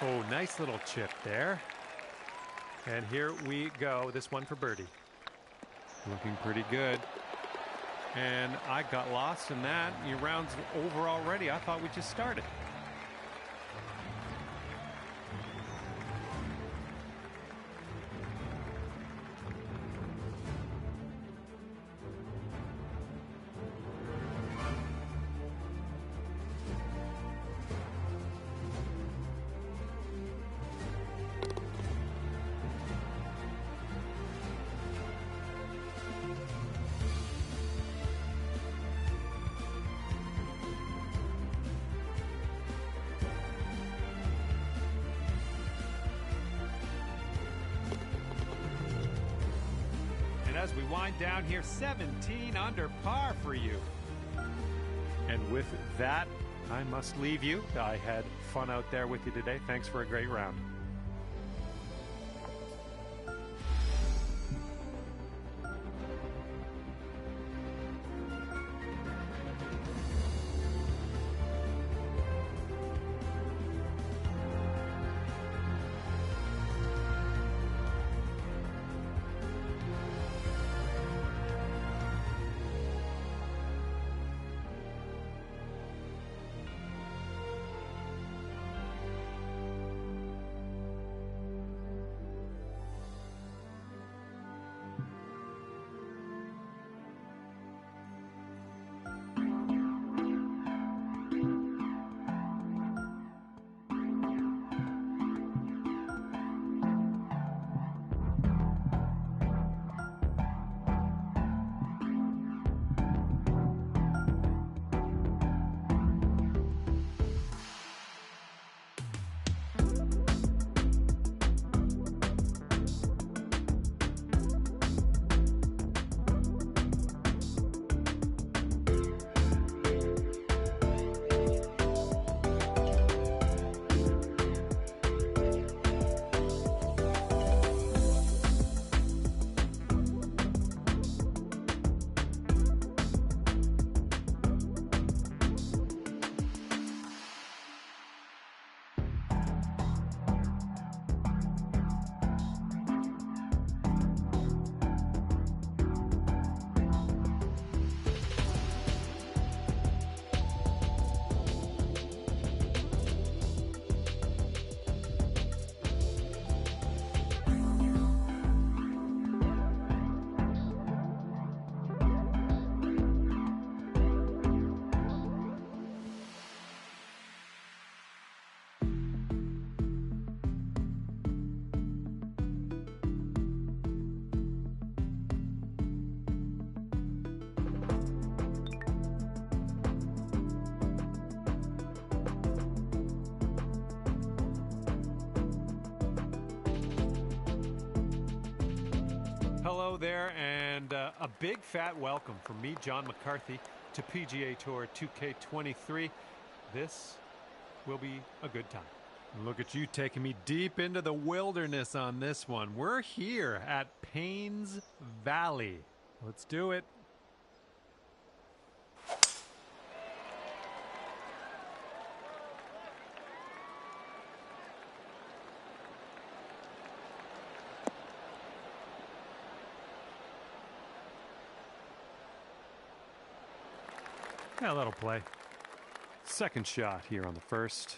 Speaker 6: Oh, nice little chip there. And here we go. This one for birdie. Looking pretty good. And I got lost in that. Your round's over already. I thought we just started. As we wind down here, 17 under par for you. And with that, I must leave you. I had fun out there with you today. Thanks for a great round. Hello there, and a big fat welcome from me, John McCarthy, to PGA Tour 2K23. This will be a good time. Look at you taking me deep into the wilderness on this one. We're here at Paynes Valley. Let's do it. Yeah, that'll play. Second shot here on the first.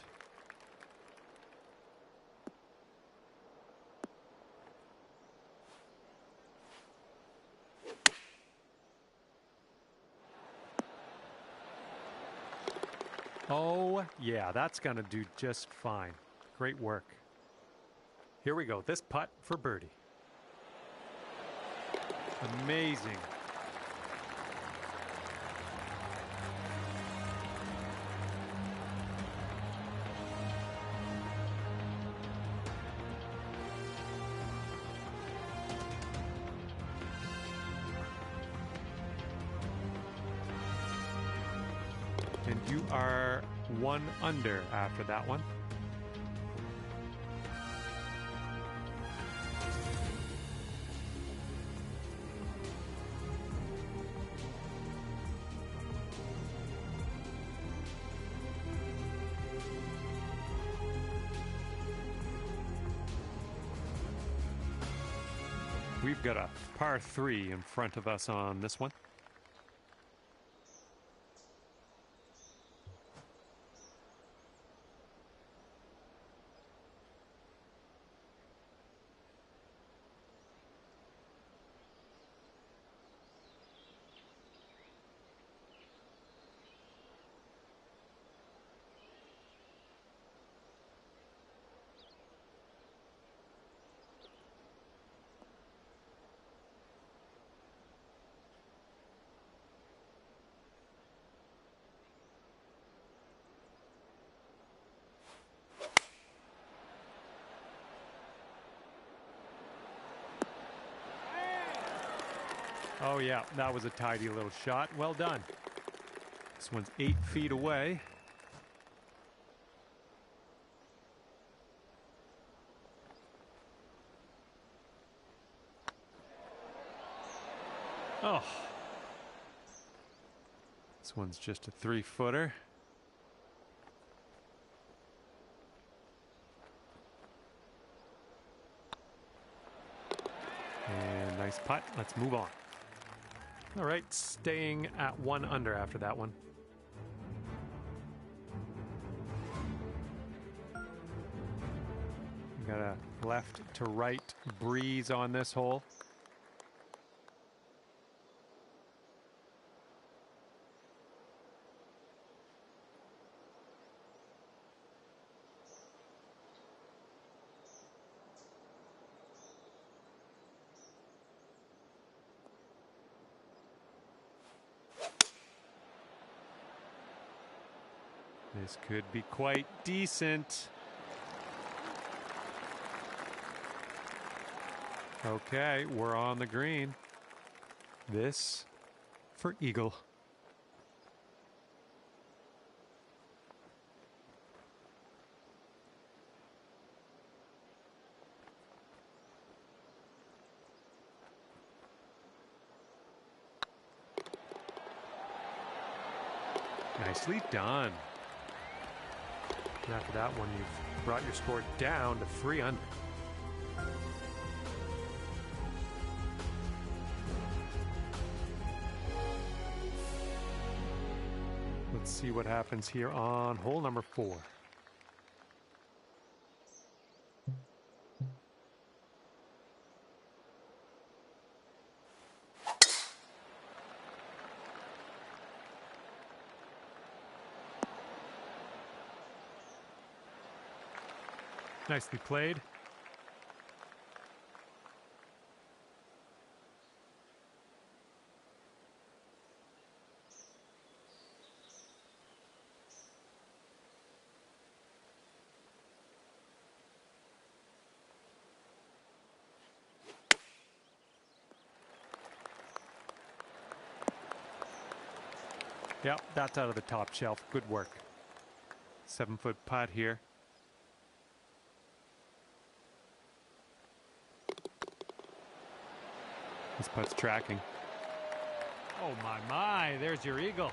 Speaker 6: Oh, yeah, that's going to do just fine. Great work. Here we go. This putt for birdie. Amazing. And you are 1 under after that one. We've got a par 3 in front of us on this one. Oh yeah, that was a tidy little shot. Well done. This one's 8 feet away. Oh. This one's just a 3-footer. And nice putt. Let's move on. All right, staying at 1 under after that one. We got a left to right breeze on this hole. This could be quite decent. Okay, we're on the green. This for eagle. Nicely done. And after that one, you've brought your score down to 3 under. Let's see what happens here on hole number 4. Nicely played. Yep, that's out of the top shelf. Good work. 7-foot putt here. This putt's tracking. Oh my, there's your eagle.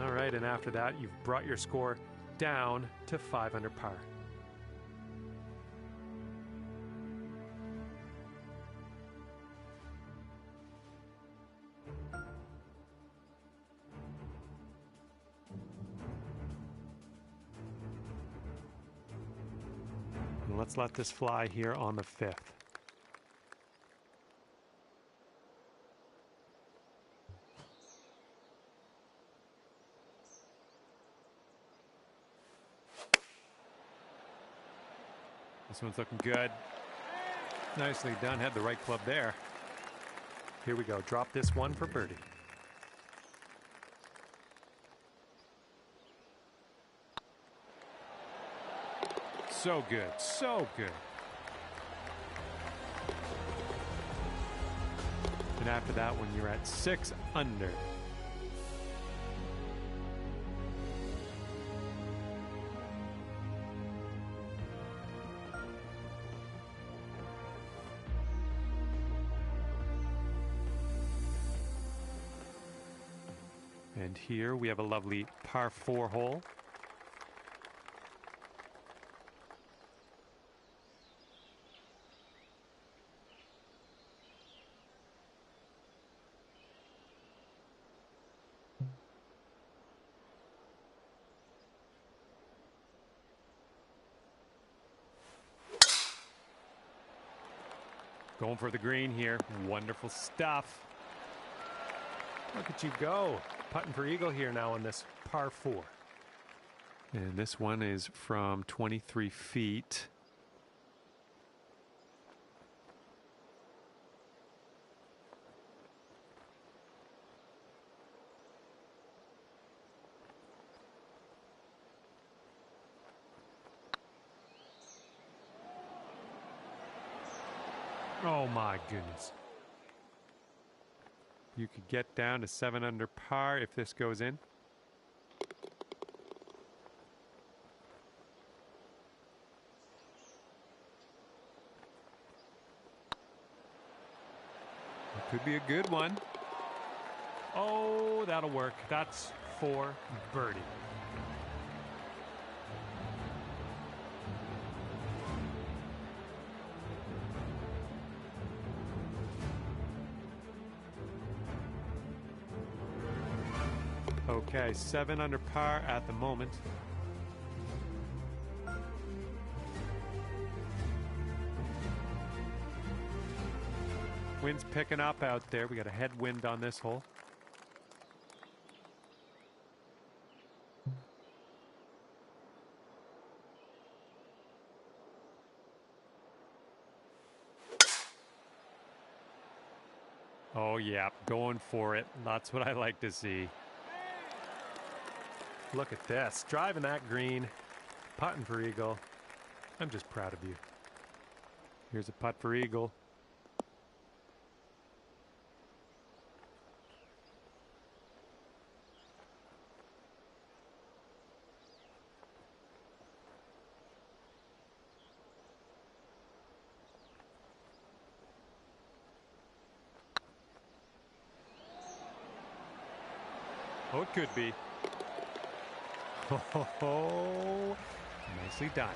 Speaker 6: All right, and after that, you've brought your score down to 5 under par. And let's let this fly here on the 5th. This one's looking good. Nicely done. Had the right club there. Here we go. Drop this one for birdie. So good. So good. And after that one, you're at 6 under. And here we have a lovely par 4 hole. Going for the green here. Wonderful stuff. Look at you go. Putting for eagle here now on this par 4. And this one is from 23 feet. Oh my goodness. You could get down to 7 under par if this goes in. It could be a good one. Oh, that'll work. That's for birdie. Okay, 7 under par at the moment. Wind's picking up out there. We got a headwind on this hole. Oh, yeah, going for it. That's what I like to see. Look at this. Driving that green, putting for eagle. I'm just proud of you. Here's a putt for eagle. Oh, it could be. Oh, nicely done.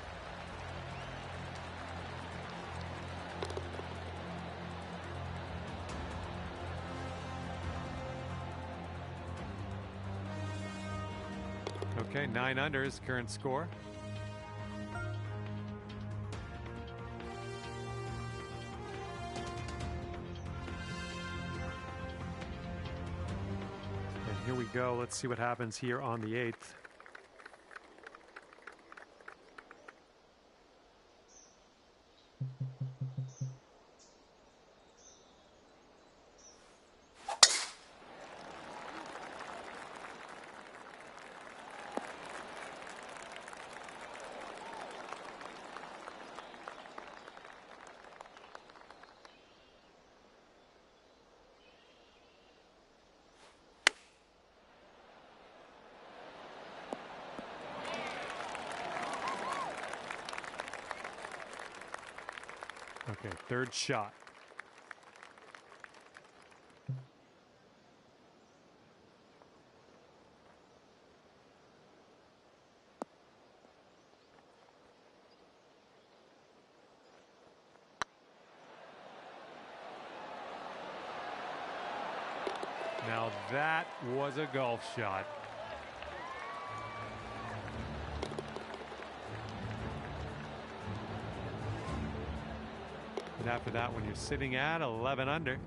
Speaker 6: Okay, 9 under is current score. And here we go. Let's see what happens here on the 8th. Okay, third shot. Now that was a golf shot. And after that, when you're sitting at 11 under.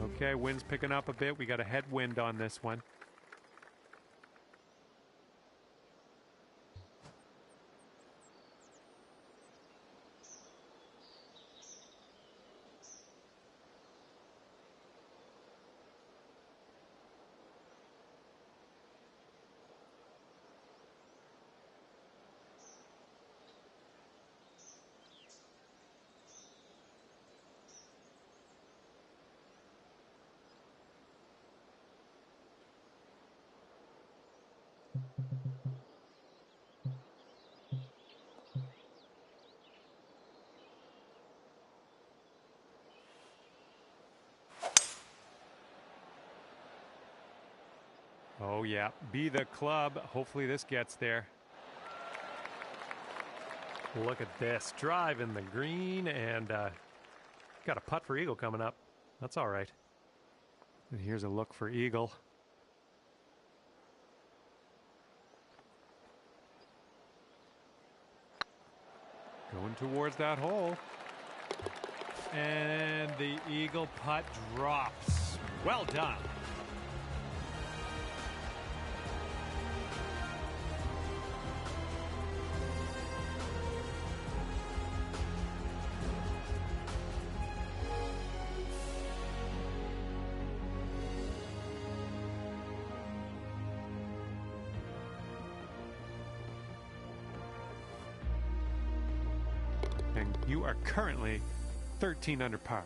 Speaker 6: Okay, wind's picking up a bit. We got a headwind on this one. Oh, yeah. Be the club. Hopefully this gets there. Look at this. Drive in the green and got a putt for eagle coming up. That's all right. And here's a look for eagle. Going towards that hole. And the eagle putt drops. Well done. And you are currently 13 under par.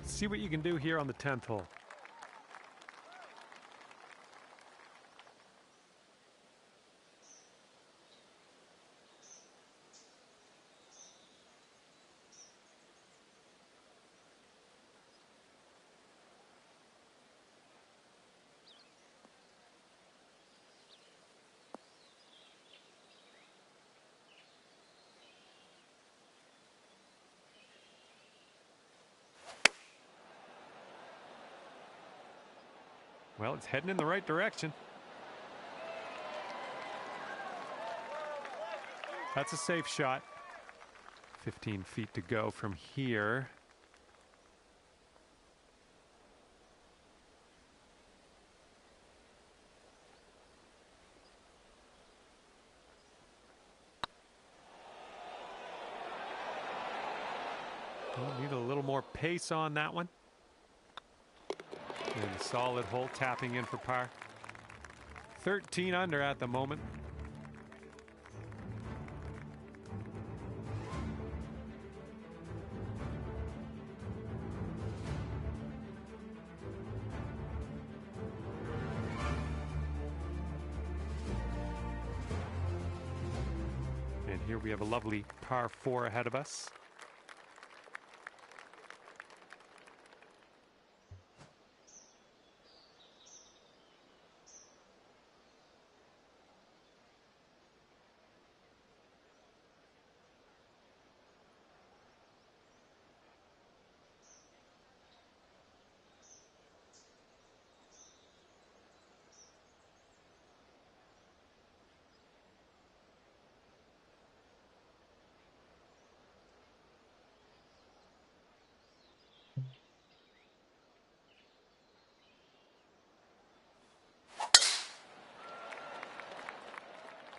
Speaker 6: See what you can do here on the 10th hole. Well, it's heading in the right direction. That's a safe shot. 15 feet to go from here. We'll need a little more pace on that one. And a solid hole, tapping in for par. 13 under at the moment. And here we have a lovely par 4 ahead of us.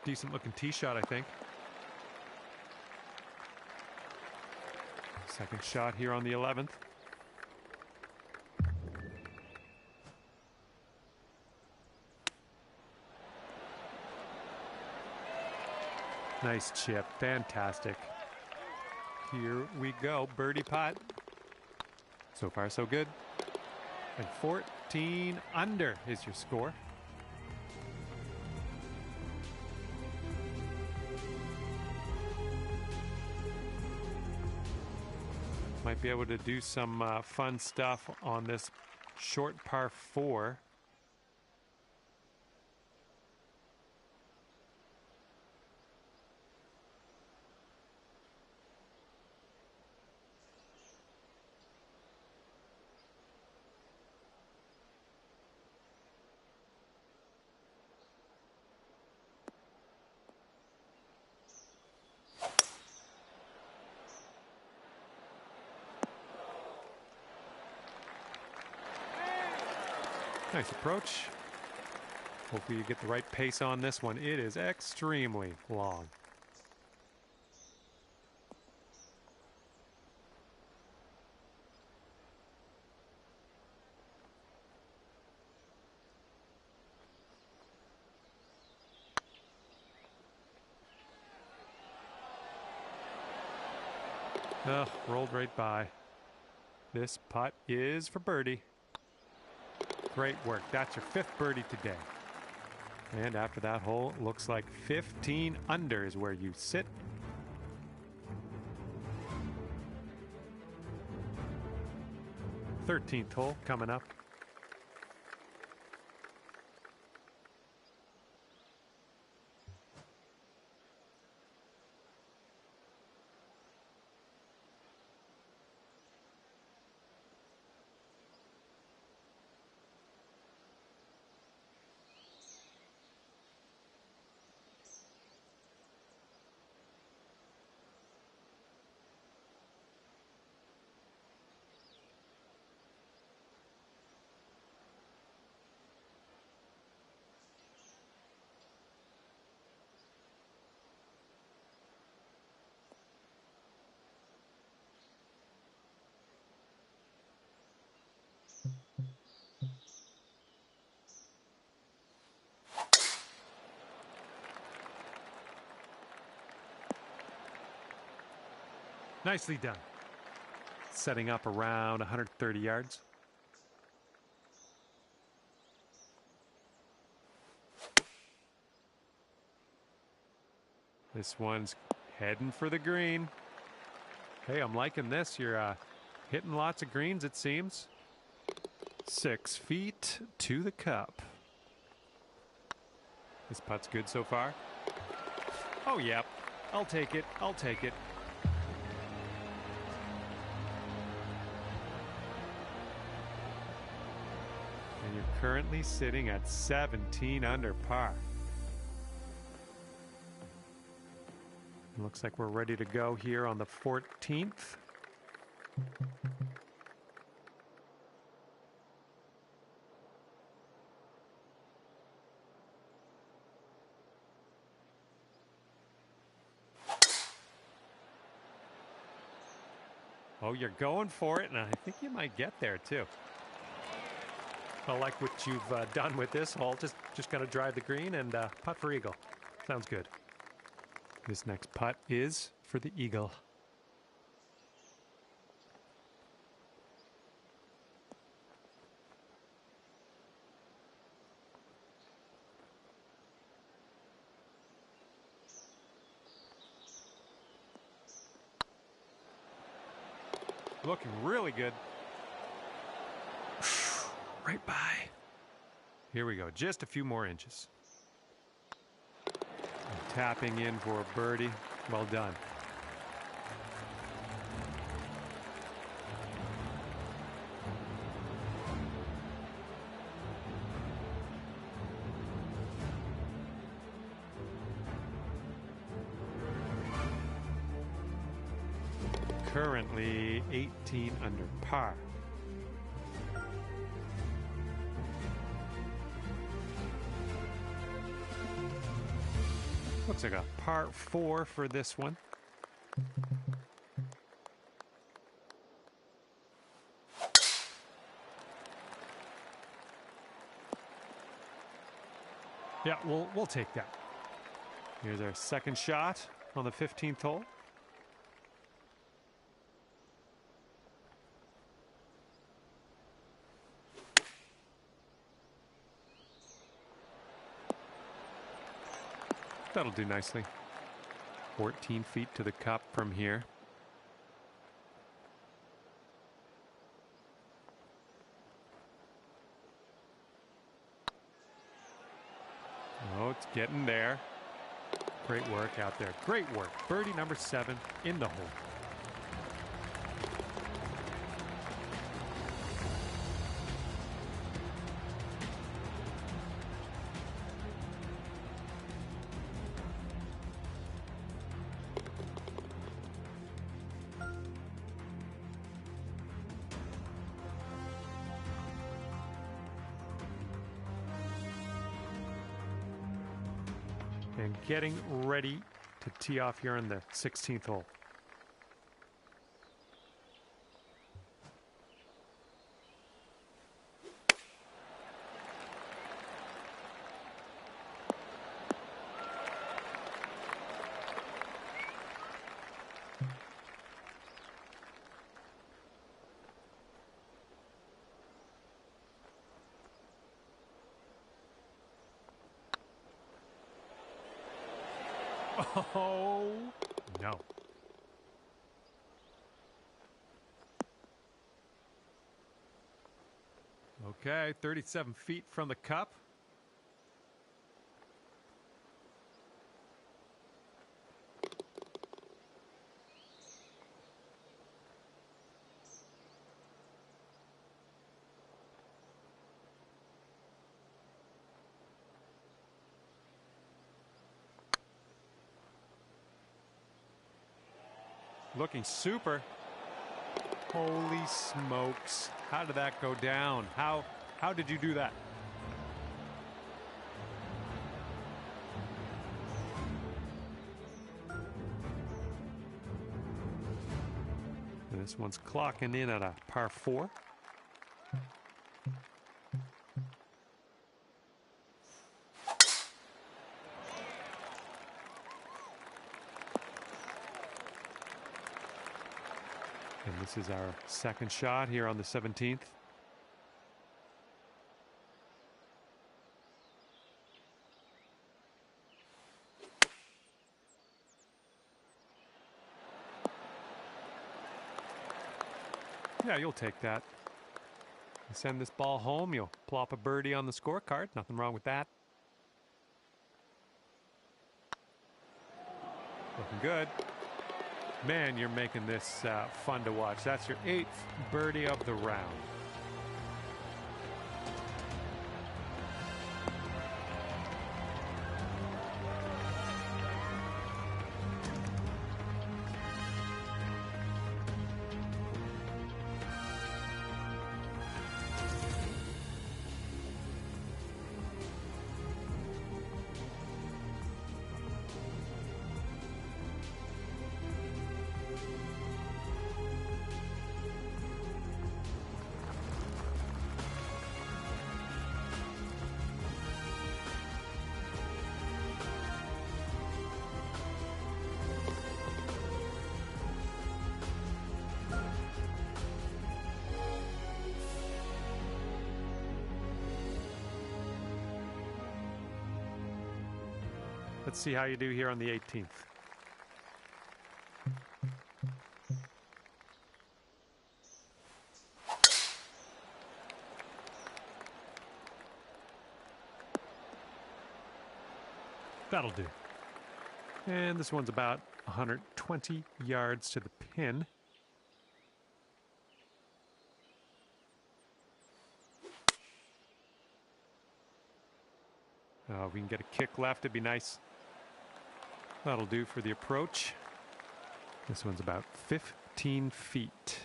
Speaker 6: Decent looking tee shot, I think. Second shot here on the 11th. Nice chip, fantastic. Here we go, birdie putt. So far so good. And 14 under is your score. Might be able to do some fun stuff on this short par 4. Nice approach. Hopefully you get the right pace on this one. It is extremely long. Oh, rolled right by. This putt is for birdie. Great work. That's your 5th birdie today. And after that hole, it looks like 15 under is where you sit. Thirteenth hole coming up. Nicely done. Setting up around 130 yards. This one's heading for the green. Hey, I'm liking this. You're hitting lots of greens, it seems. 6 feet to the cup. This putt's good so far. Oh, yep. I'll take it. I'll take it. And your currently sitting at 17 under par. Looks like we're ready to go here on the 14th. Oh, you're going for it, and I think you might get there too. I like what you've done with this hole. Just going to drive the green and putt for eagle. Sounds good. This next putt is for the eagle. Looking really good. Right by. Here we go. Just a few more inches. Tapping in for a birdie. Well done. Currently 18 under par. Looks like a par 4 for this one. Yeah, we'll take that. Here's our second shot on the 15th hole. That'll do nicely. 14 feet to the cup from here. Oh, it's getting there. Great work out there. Great work. Birdie number 7 in the hole. And getting ready to tee off here on the 16th hole. Oh, no. Okay, 37 feet from the cup. Looking super. Holy smokes. How did that go down? How did you do that? And this one's clocking in at a par 4. And this is our second shot here on the 17th. Yeah, you'll take that. You send this ball home, you'll plop a birdie on the scorecard. Nothing wrong with that. Looking good. Man, you're making this fun to watch. That's your 8th birdie of the round. Let's see how you do here on the 18th. That'll do. And this one's about 120 yards to the pin. If we can get a kick left, it'd be nice. That'll do for the approach. This one's about 15 feet.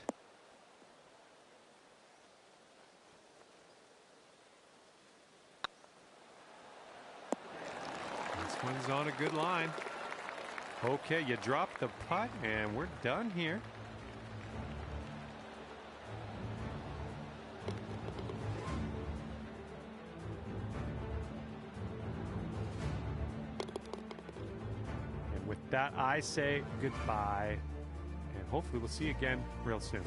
Speaker 6: This one's on a good line. Okay, you drop the putt, and we're done here. And with that, I say goodbye, and hopefully we'll see you again real soon.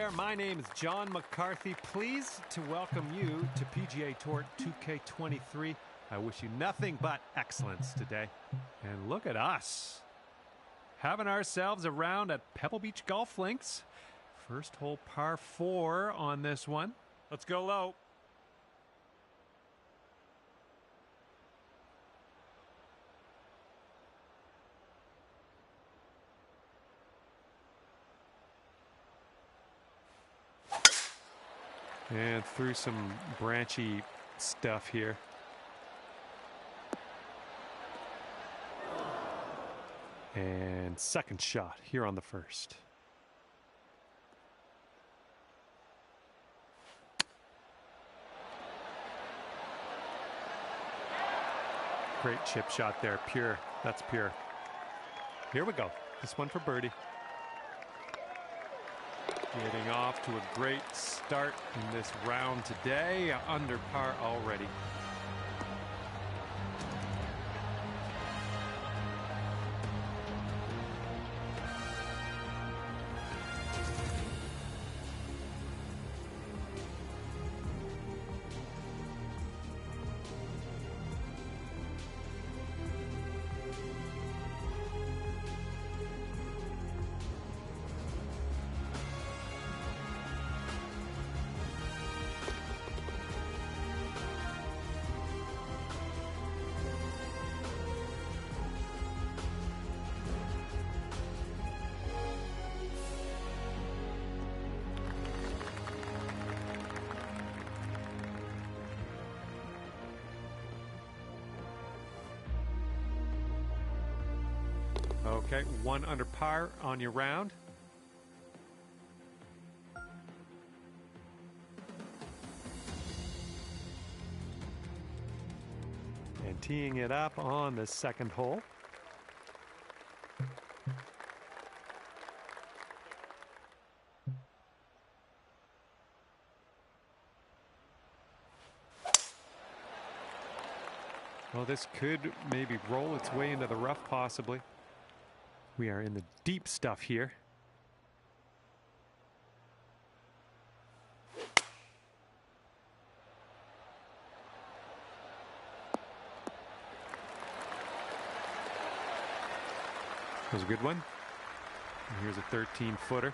Speaker 6: there. My name is John McCarthy. Pleased to welcome you to PGA Tour 2K23. I wish you nothing but excellence today. And look at us, having ourselves a round at Pebble Beach Golf Links. First hole par 4 on this one. Let's go low. And through some branchy stuff here. And second shot here on the first. Great chip shot there, pure. That's pure. Here we go. This one for birdie. Getting off to a great start in this round today. Under par already. Okay, 1 under par on your round. And teeing it up on the second hole. Well, this could maybe roll its way into the rough, possibly. We are in the deep stuff here. That was a good one. And here's a 13-footer.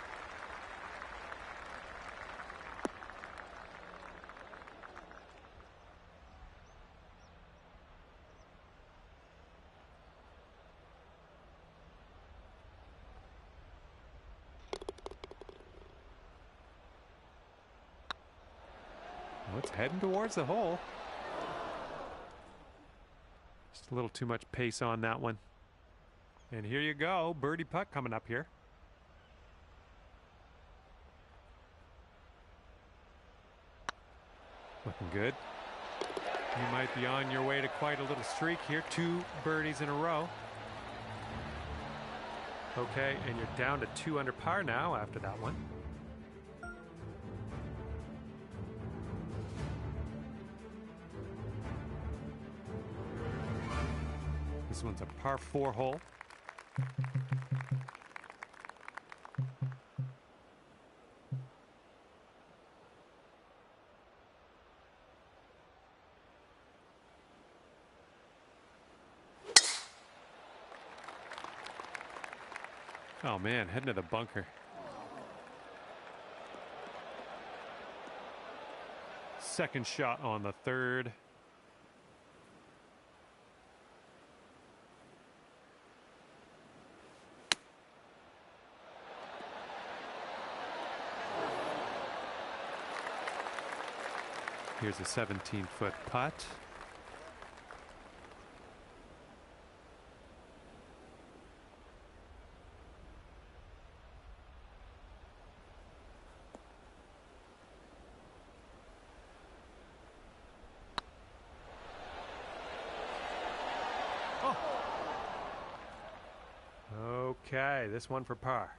Speaker 6: It's heading towards the hole. Just a little too much pace on that one. And here you go, birdie putt coming up here. Looking good. You might be on your way to quite a little streak here. 2 birdies in a row. Okay, and you're down to 2 under par now after that one. This one's a par 4 hole. Oh man, heading to the bunker. Second shot on the third. Here's a 17-foot putt. Oh. Okay, this one for par.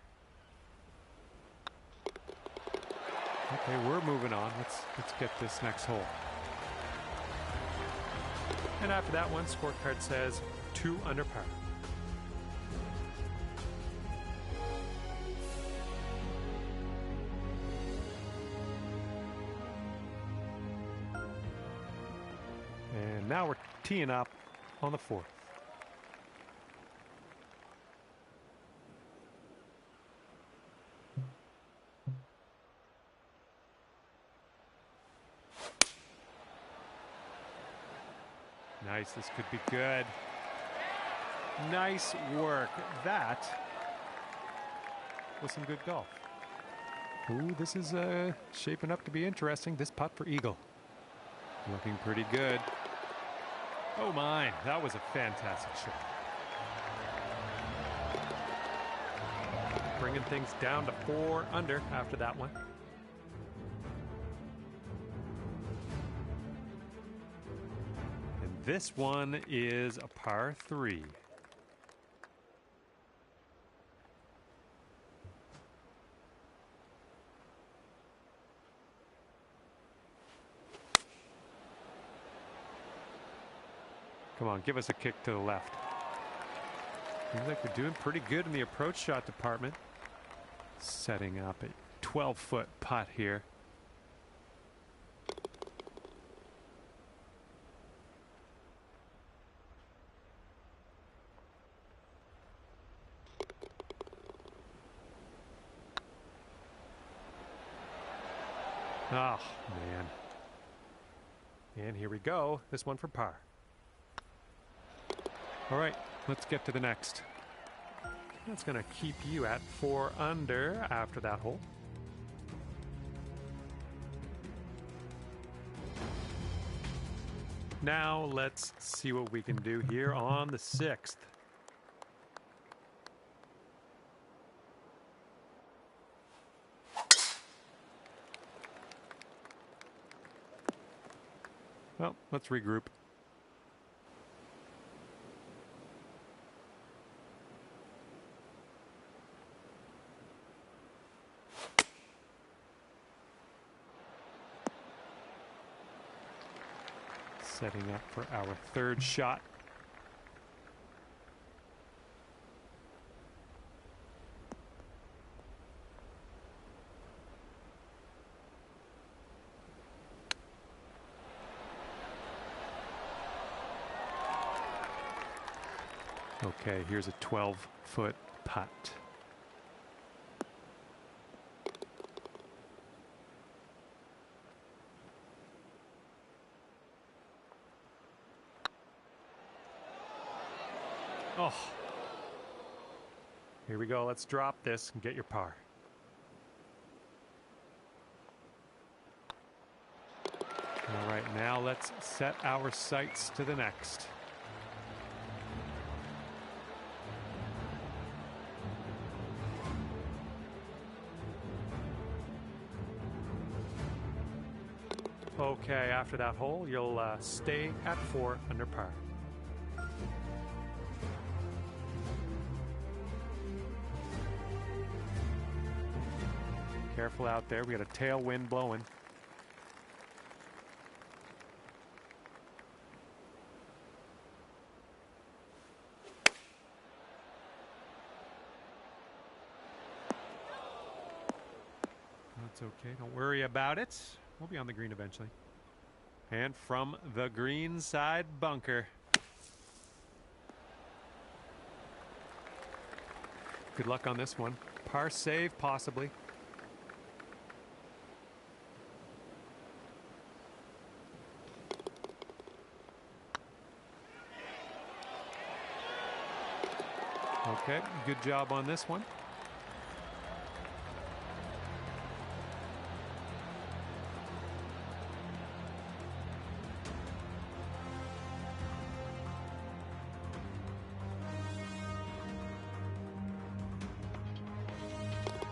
Speaker 6: Okay, we're moving on. Let's get this next hole. And after that one, scorecard says 2 under par. And now we're teeing up on the 4th. Nice, this could be good. Nice work. That was some good golf. Ooh, this is shaping up to be interesting. This putt for eagle. Looking pretty good. Oh my, that was a fantastic shot. Bringing things down to 4 under after that one. And this one is a par 3. Come on, give us a kick to the left. Seems like we're doing pretty good in the approach shot department. Setting up a 12-foot putt here. Oh, man. And here we go. This one for par. All right, let's get to the next. That's going to keep you at 4 under after that hole. Now let's see what we can do here on the 6th. Well, let's regroup. Setting up for our 3rd shot. Okay, here's a 12-foot putt. Oh, here we go. Let's drop this and get your par. All right, now let's set our sights to the next. Okay, after that hole, you'll stay at 4 under par. Careful out there. We got a tailwind blowing. That's okay. Don't worry about it. We'll be on the green eventually. And from the green side bunker. Good luck on this one. Par save, possibly. Okay, good job on this one.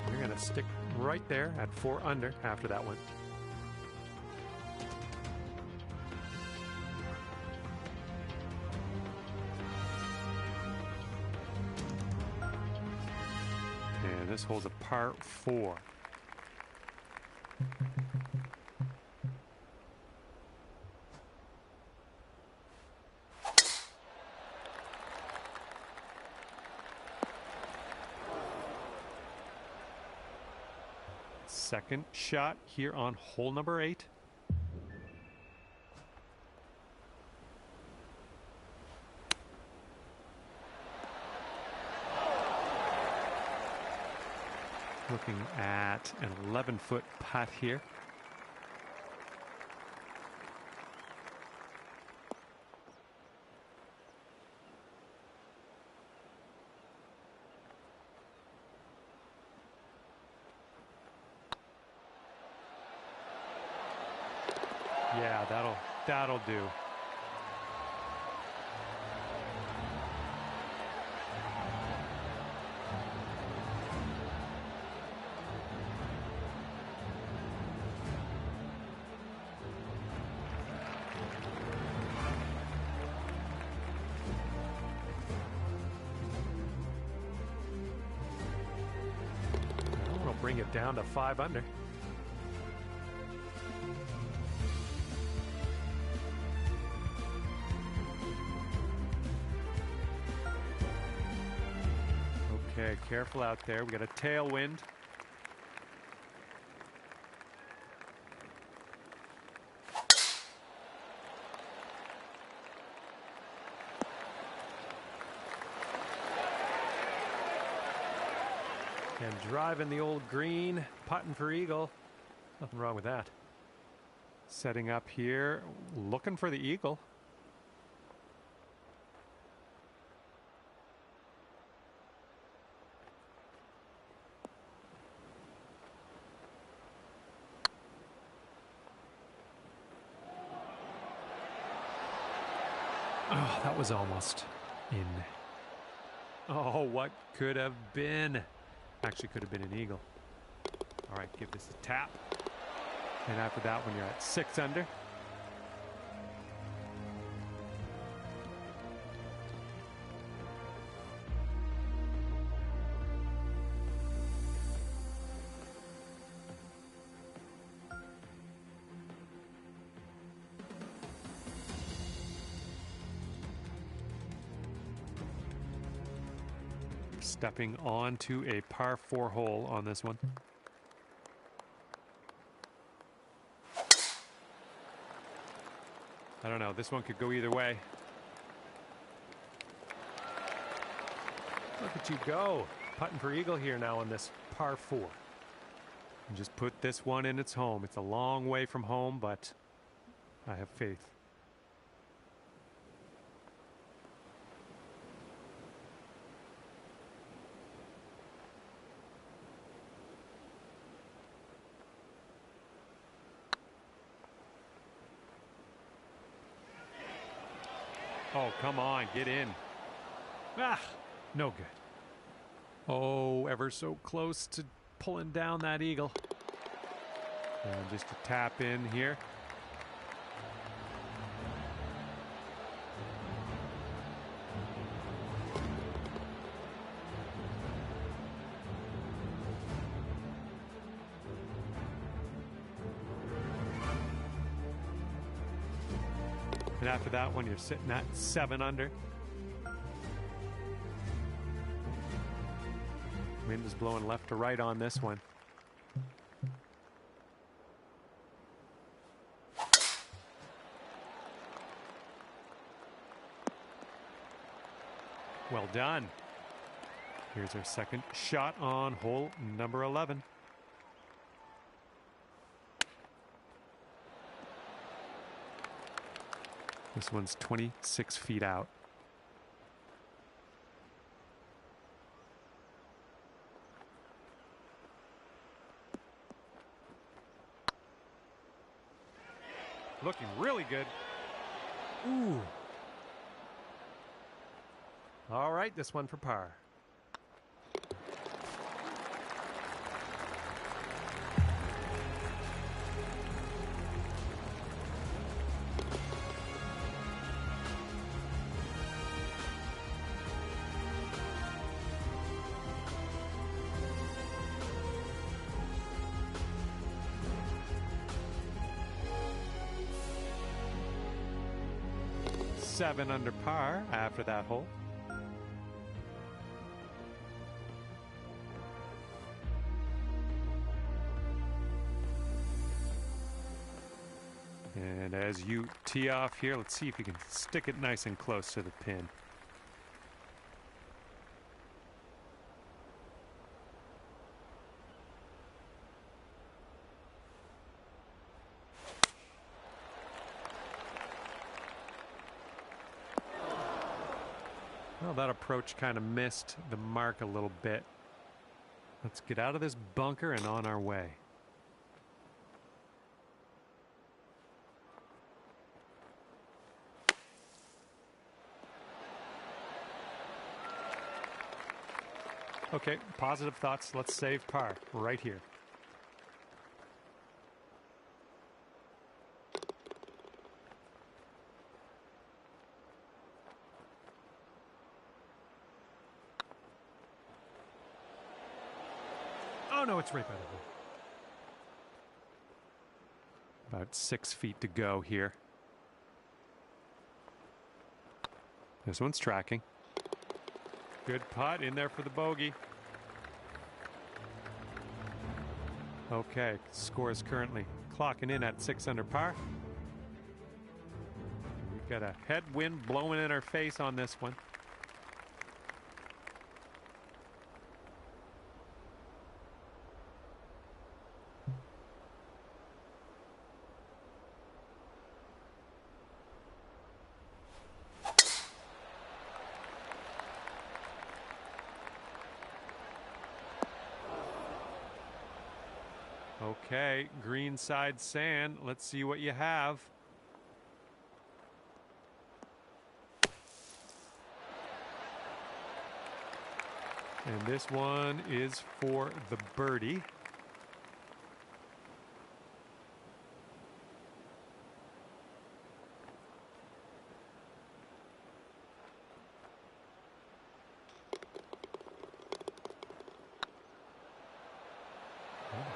Speaker 6: You're going to stick right there at 4 under after that one. And this hole's a par 4. Second shot here on hole number 8. Looking at an 11-foot putt here. Yeah, that'll do. I want to bring it down to 5 under. Okay, careful out there. We got a tailwind. And driving the old green, putting for eagle. Nothing wrong with that. Setting up here, looking for the eagle. Oh, that was almost in. Oh, what could have been? Actually, could have been an eagle. All right, give this a tap. And after that one, you're at 6 under. Stepping onto a par 4 hole on this one. I don't know. This one could go either way. Look at you go. Putting for eagle here now on this par 4. And just put this one in its home. It's a long way from home, but I have faith. Oh, come on, get in. Ah, no good. Oh, ever so close to pulling down that eagle. And just a tap in here. And after that one, you're sitting at 7 under. Wind is blowing left to right on this one. Well done. Here's our second shot on hole number 11. This one's 26 feet out. Looking really good. Ooh. All right, this one for par. Seven under par after that hole. And as you tee off here, let's see if you can stick it nice and close to the pin. Well, that approach kind of missed the mark a little bit. Let's get out of this bunker and on our way. Okay, positive thoughts. Let's save par right here. Oh no, it's right by the hole. About 6 feet to go here. This one's tracking. Good putt in there for the bogey. Okay, score is currently clocking in at 6 under par. We've got a headwind blowing in our face on this one. Okay, green side sand. Let's see what you have. And this one is for the birdie.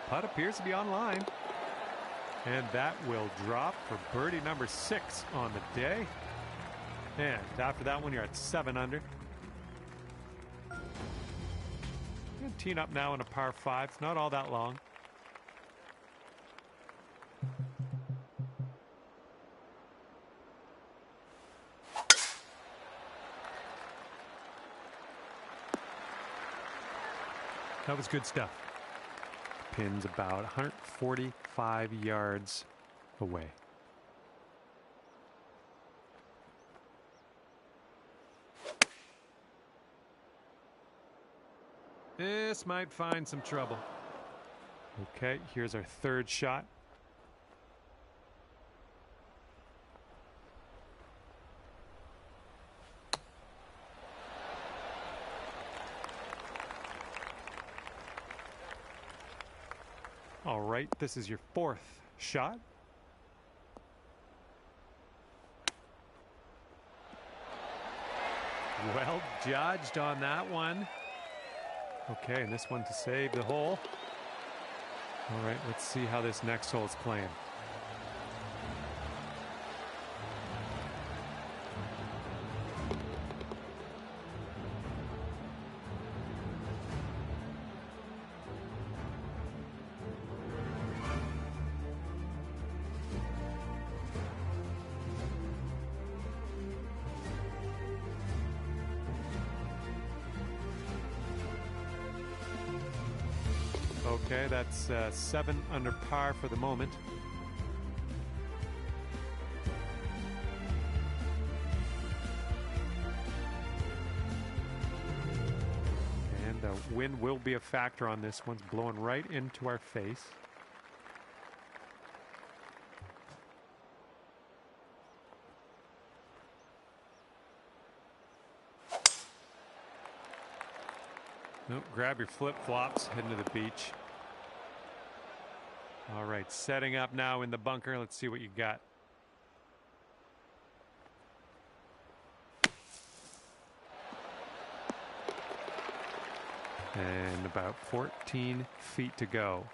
Speaker 6: Putt appears to be online, and that will drop for birdie number 6 on the day. And after that one, you're at 7 under. You're teeing up now in a par 5. It's not all that long. That was good stuff. Pin's about 145 yards away. This might find some trouble. Okay, here's our third shot. All right, this is your 4th shot. Well judged on that one. Okay, and this one to save the hole. All right, let's see how this next hole is playing. Okay, that's 7 under par for the moment. And the wind will be a factor on this. One's blowing right into our face. Nope, grab your flip-flops, heading to the beach. All right, setting up now in the bunker. Let's see what you got. And about 14 feet to go.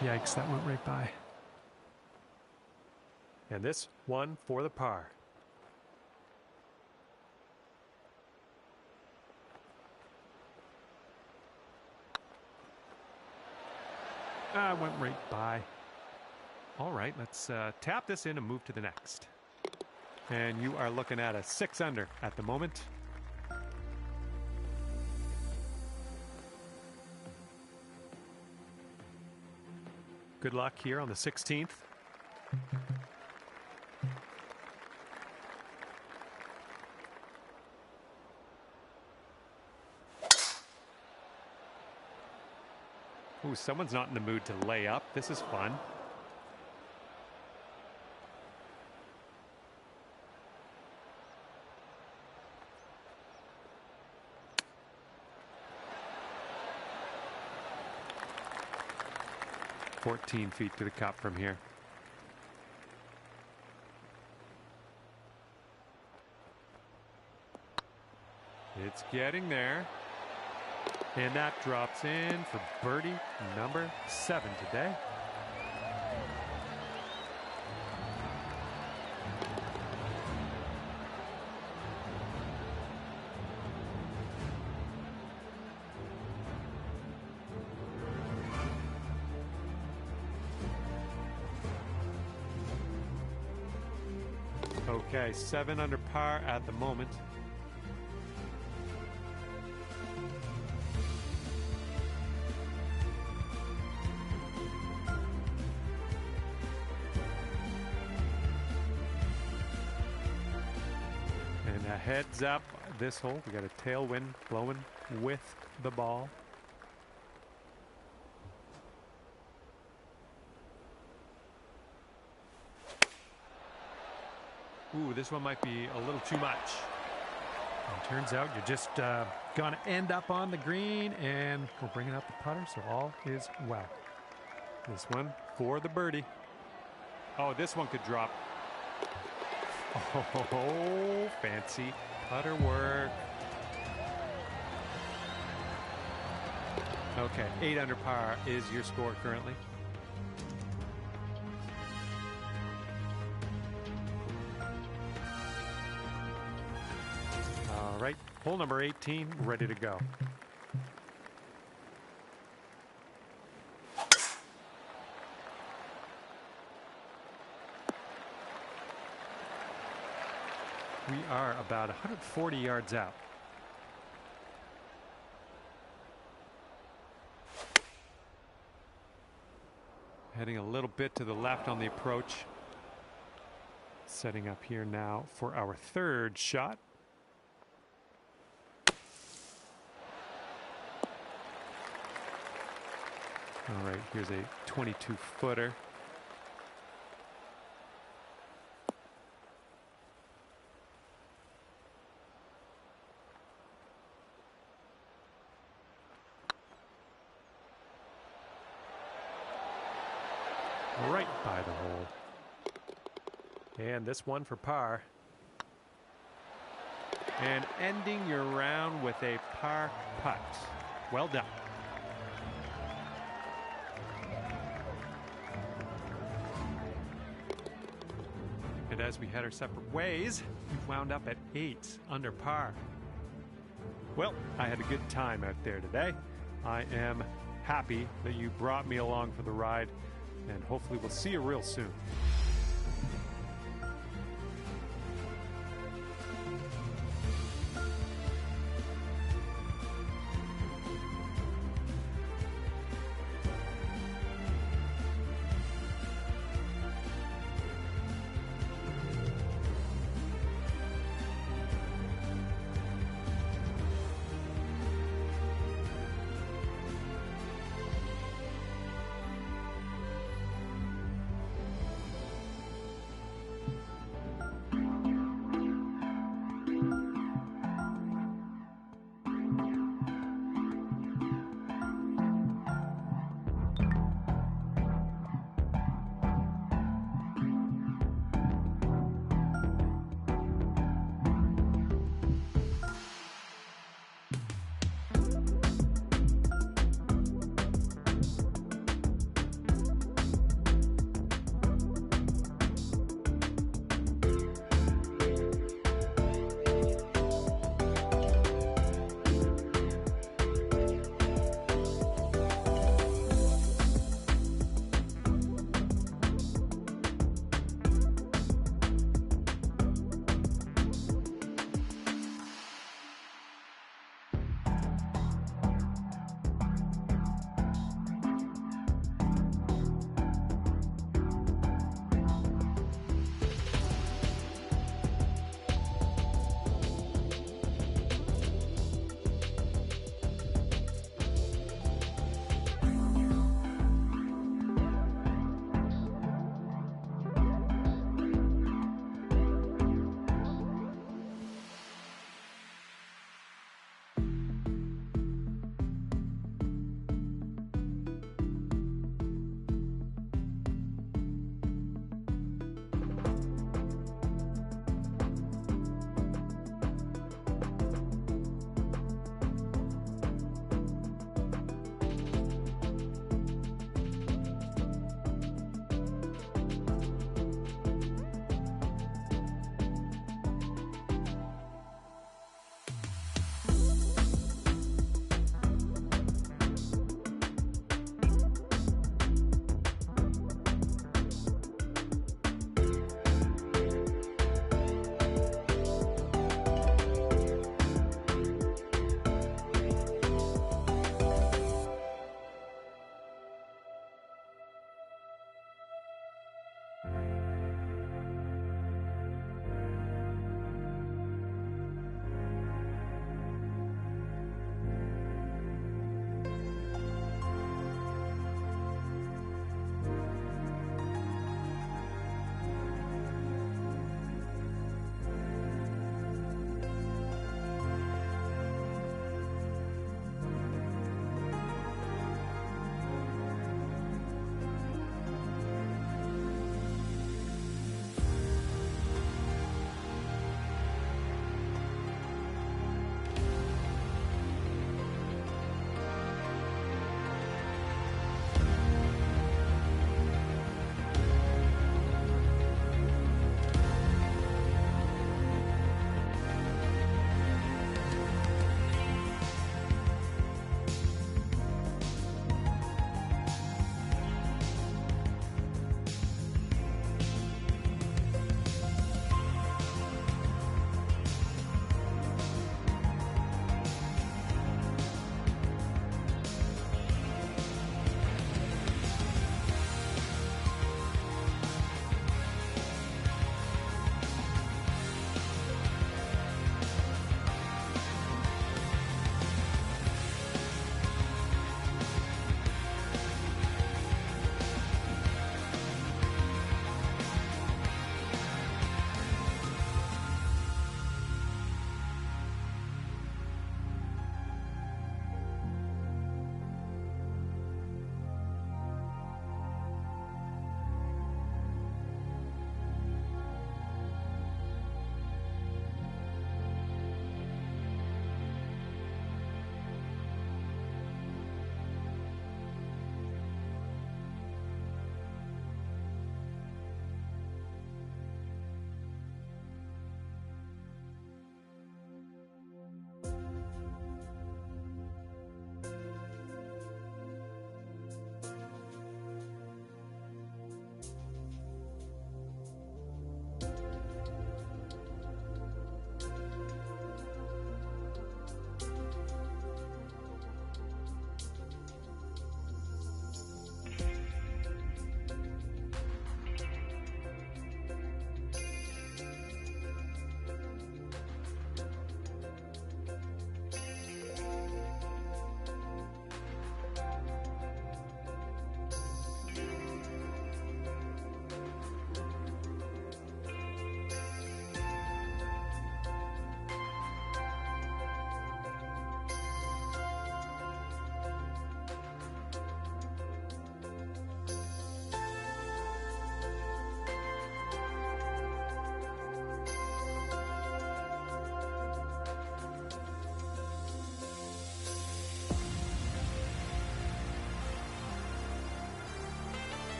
Speaker 6: Yikes, that went right by. And this one for the par. Went right by. All right, let's tap this in and move to the next. And you are looking at a 6 under at the moment. Good luck here on the 16th. Ooh, someone's not in the mood to lay up. This is fun. "14 feet to the cup from here." It's getting there. And that drops in for birdie number 7 today. Okay, 7 under par at the moment. And a heads up this hole. We got a tailwind blowing with the ball. Ooh, this one might be a little too much. And turns out you're just gonna end up on the green, and we're bringing out the putter, so all is well. This one for the birdie. Oh, this one could drop. Oh, fancy putter work. Okay, 8 under par is your score currently. All right, hole number 18, ready to go. We are about 140 yards out. Heading a little bit to the left on the approach. Setting up here now for our third shot. All right, here's a 22-footer. Right by the hole. And this one for par. And ending your round with a par putt. Well done. And as we head our separate ways, we've wound up at 8 under par. Well, I had a good time out there today. I am happy that you brought me along for the ride, and hopefully we'll see you real soon.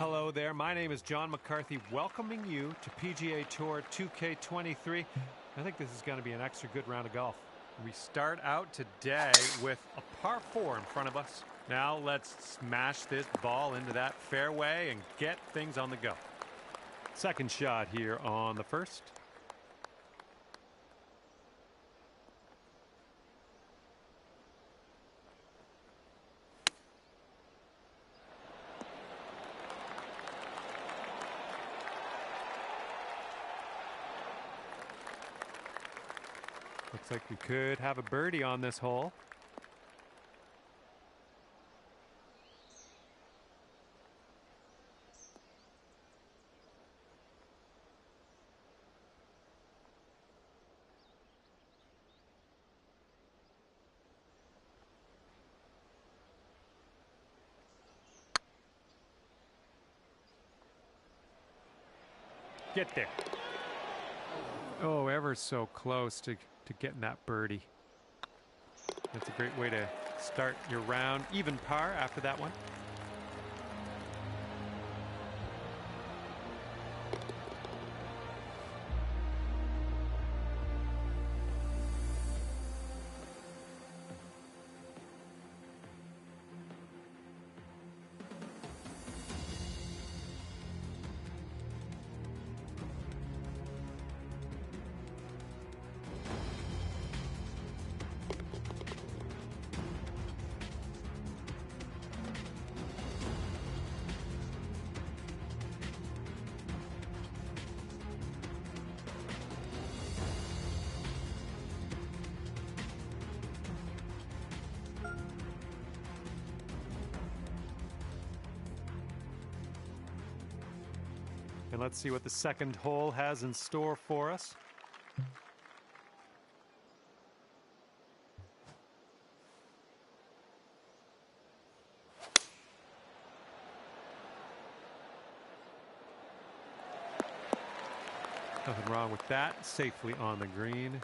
Speaker 6: Hello there, my name is John McCarthy, welcoming you to PGA Tour 2K23. I think this is going to be an extra good round of golf. We start out today with a par 4 in front of us. Now let's smash this ball into that fairway and get things on the go. Second shot here on the first. Looks like we could have a birdie on this hole. Get there. Oh, ever so close to getting that birdie. That's a great way to start your round. Even par after that one. And let's see what the second hole has in store for us. Nothing wrong with that. Safely on the green.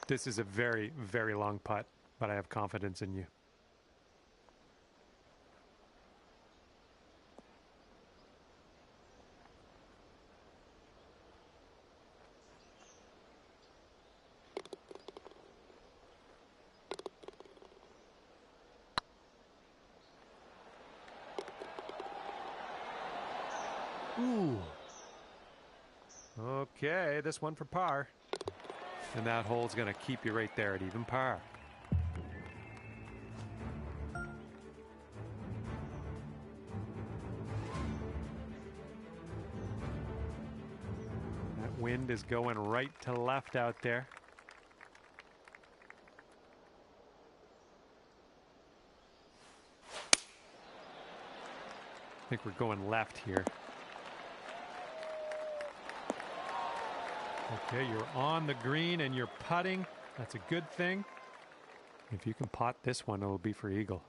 Speaker 6: This is a very, very long putt, but I have confidence in you. Ooh. Okay, this one for par. And that hole's going to keep you right there at even par. That wind is going right to left out there. I think we're going left here. Okay, you're on the green and you're putting. That's a good thing. If you can pot this one, it'll be for eagle.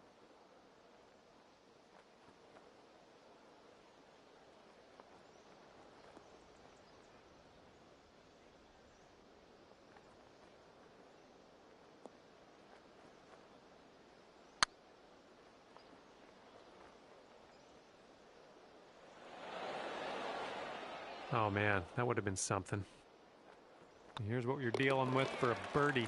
Speaker 6: Oh man, that would have been something. Here's what you're dealing with for a birdie.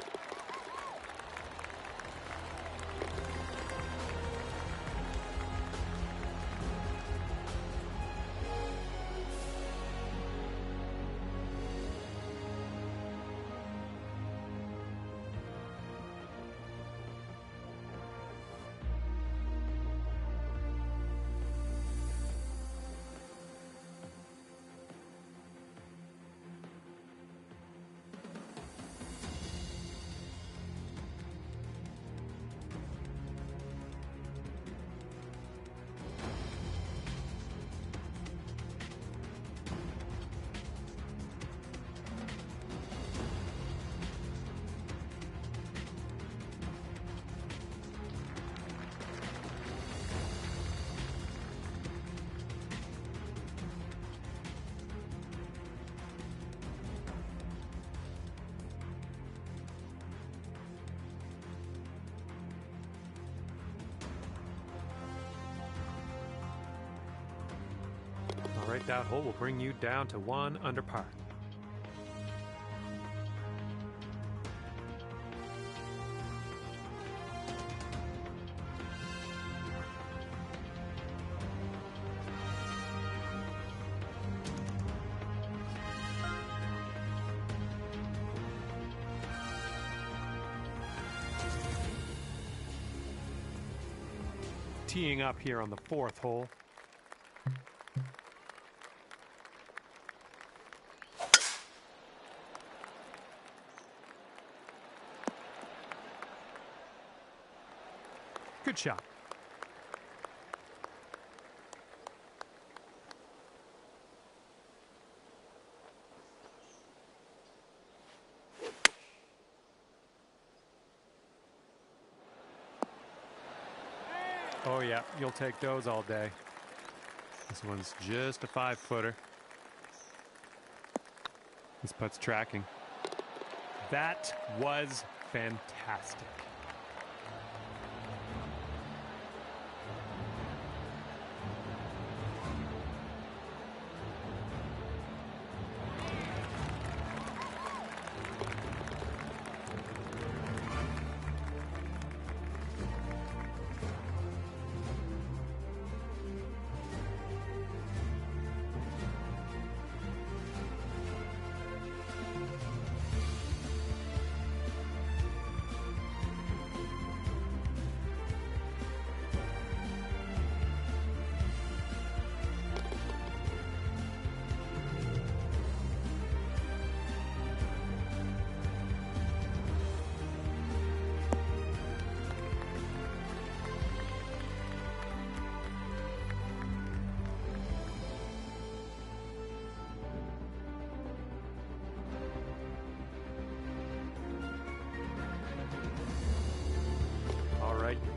Speaker 6: that hole will bring you down to 1 under par. Teeing up here on the 4th hole. Good shot. Oh yeah, you'll take those all day. This one's just a 5-footer. This putt's tracking. That was fantastic.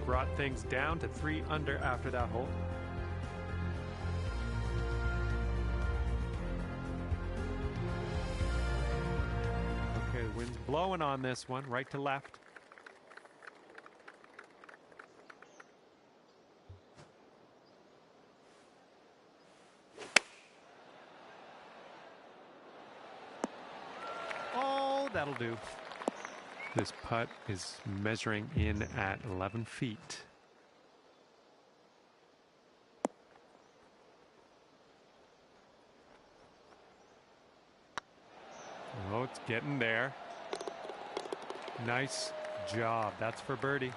Speaker 6: Brought things down to 3 under after that hole. Okay, the wind's blowing on this one, right to left. Oh, that'll do. This putt is measuring in at 11 feet. Oh, it's getting there. Nice job. That's for birdie.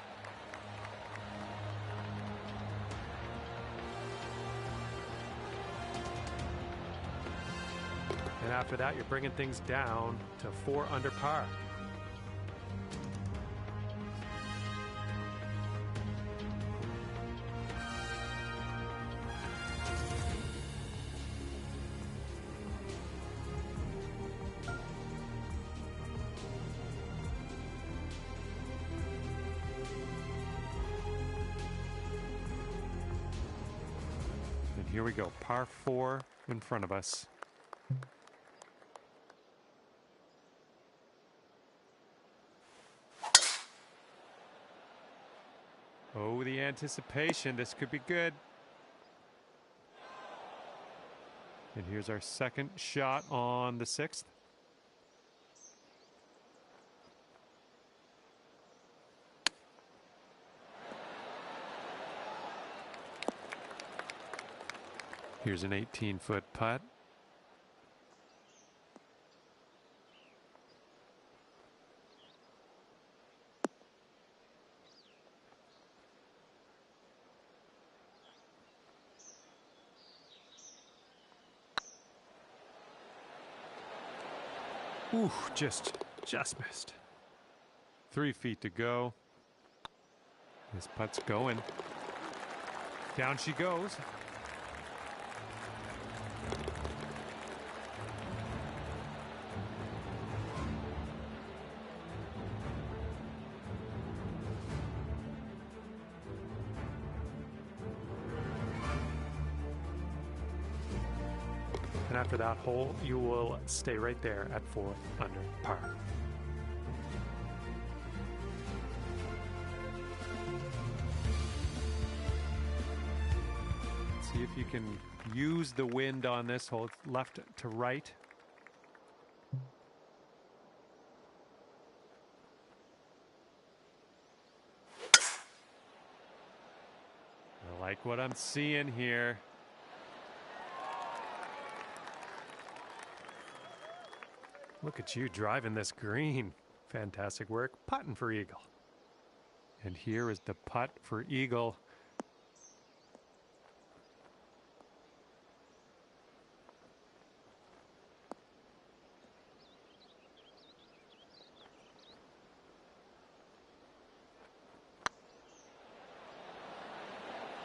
Speaker 6: And after that, you're bringing things down to 4 under par. Here we go, par 4 in front of us. Oh, the anticipation, this could be good. And here's our second shot on the 6th. Here's an 18-foot putt. Ooh, just missed. 3 feet to go. This putt's going. Down she goes. And after that hole, you will stay right there at 4 under par. See if you can use the wind on this hole. It's left to right. I like what I'm seeing here. Look at you driving this green. Fantastic work. Putting for eagle. And here is the putt for eagle.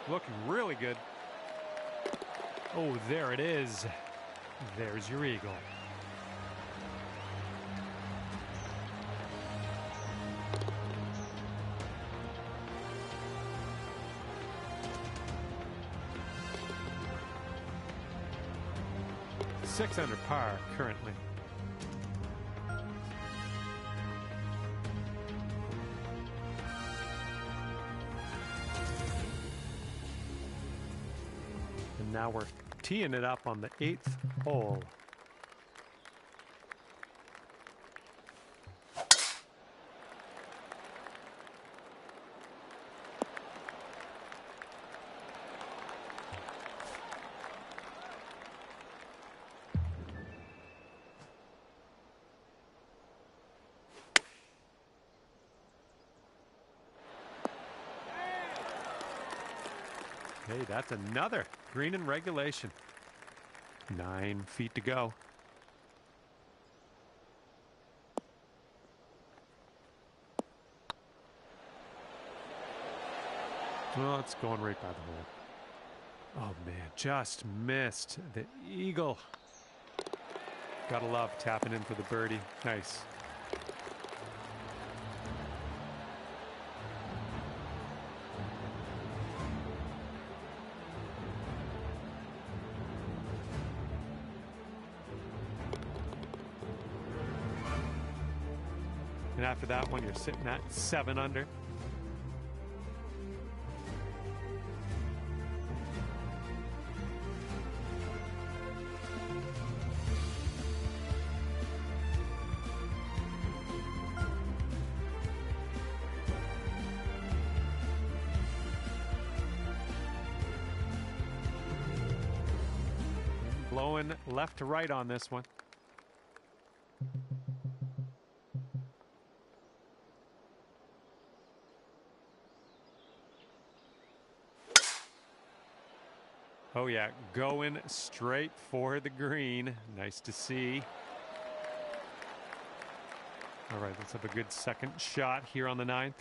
Speaker 6: Looking really good. Oh, there it is. There's your eagle. Six under par currently. And now we're teeing it up on the 8th hole. Hey, that's another green in regulation. 9 feet to go. Well, it's going right by the hole. Oh man, just missed the eagle. Gotta love tapping in for the birdie. Nice. And after that one, you're sitting at 7 under. Blowing left to right on this one. Oh yeah, going straight for the green. Nice to see. All right, let's have a good second shot here on the 9th.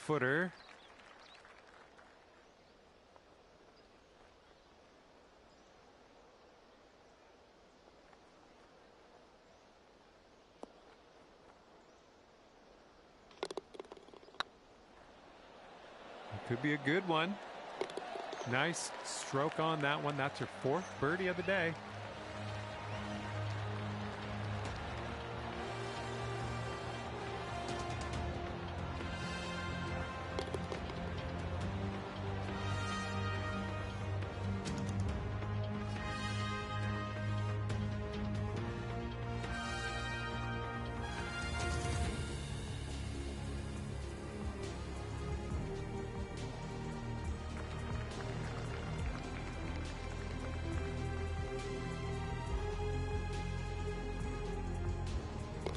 Speaker 6: Footer. Could be a good one. Nice stroke on that one. That's your 4th birdie of the day.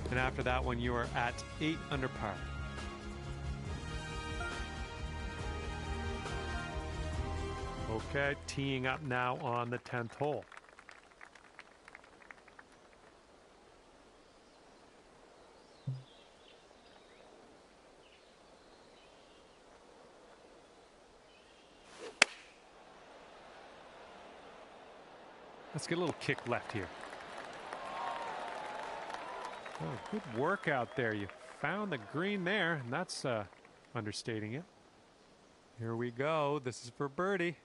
Speaker 6: And after that one, you are at 8 under par. Okay, teeing up now on the 10th hole. Let's get a little kick left here. Oh, good work out there. You found the green there, and that's understating it. Here we go. This is for birdie.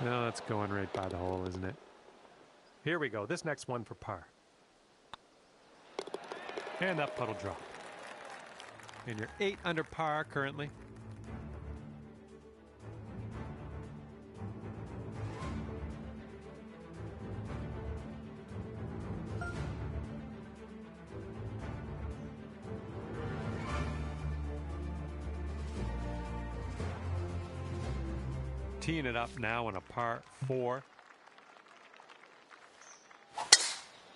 Speaker 6: No, that's going right by the hole, isn't it? Here we go. This next one for par. And that putt will drop. And you're 8 under par currently. Teeing it up now on a par 4.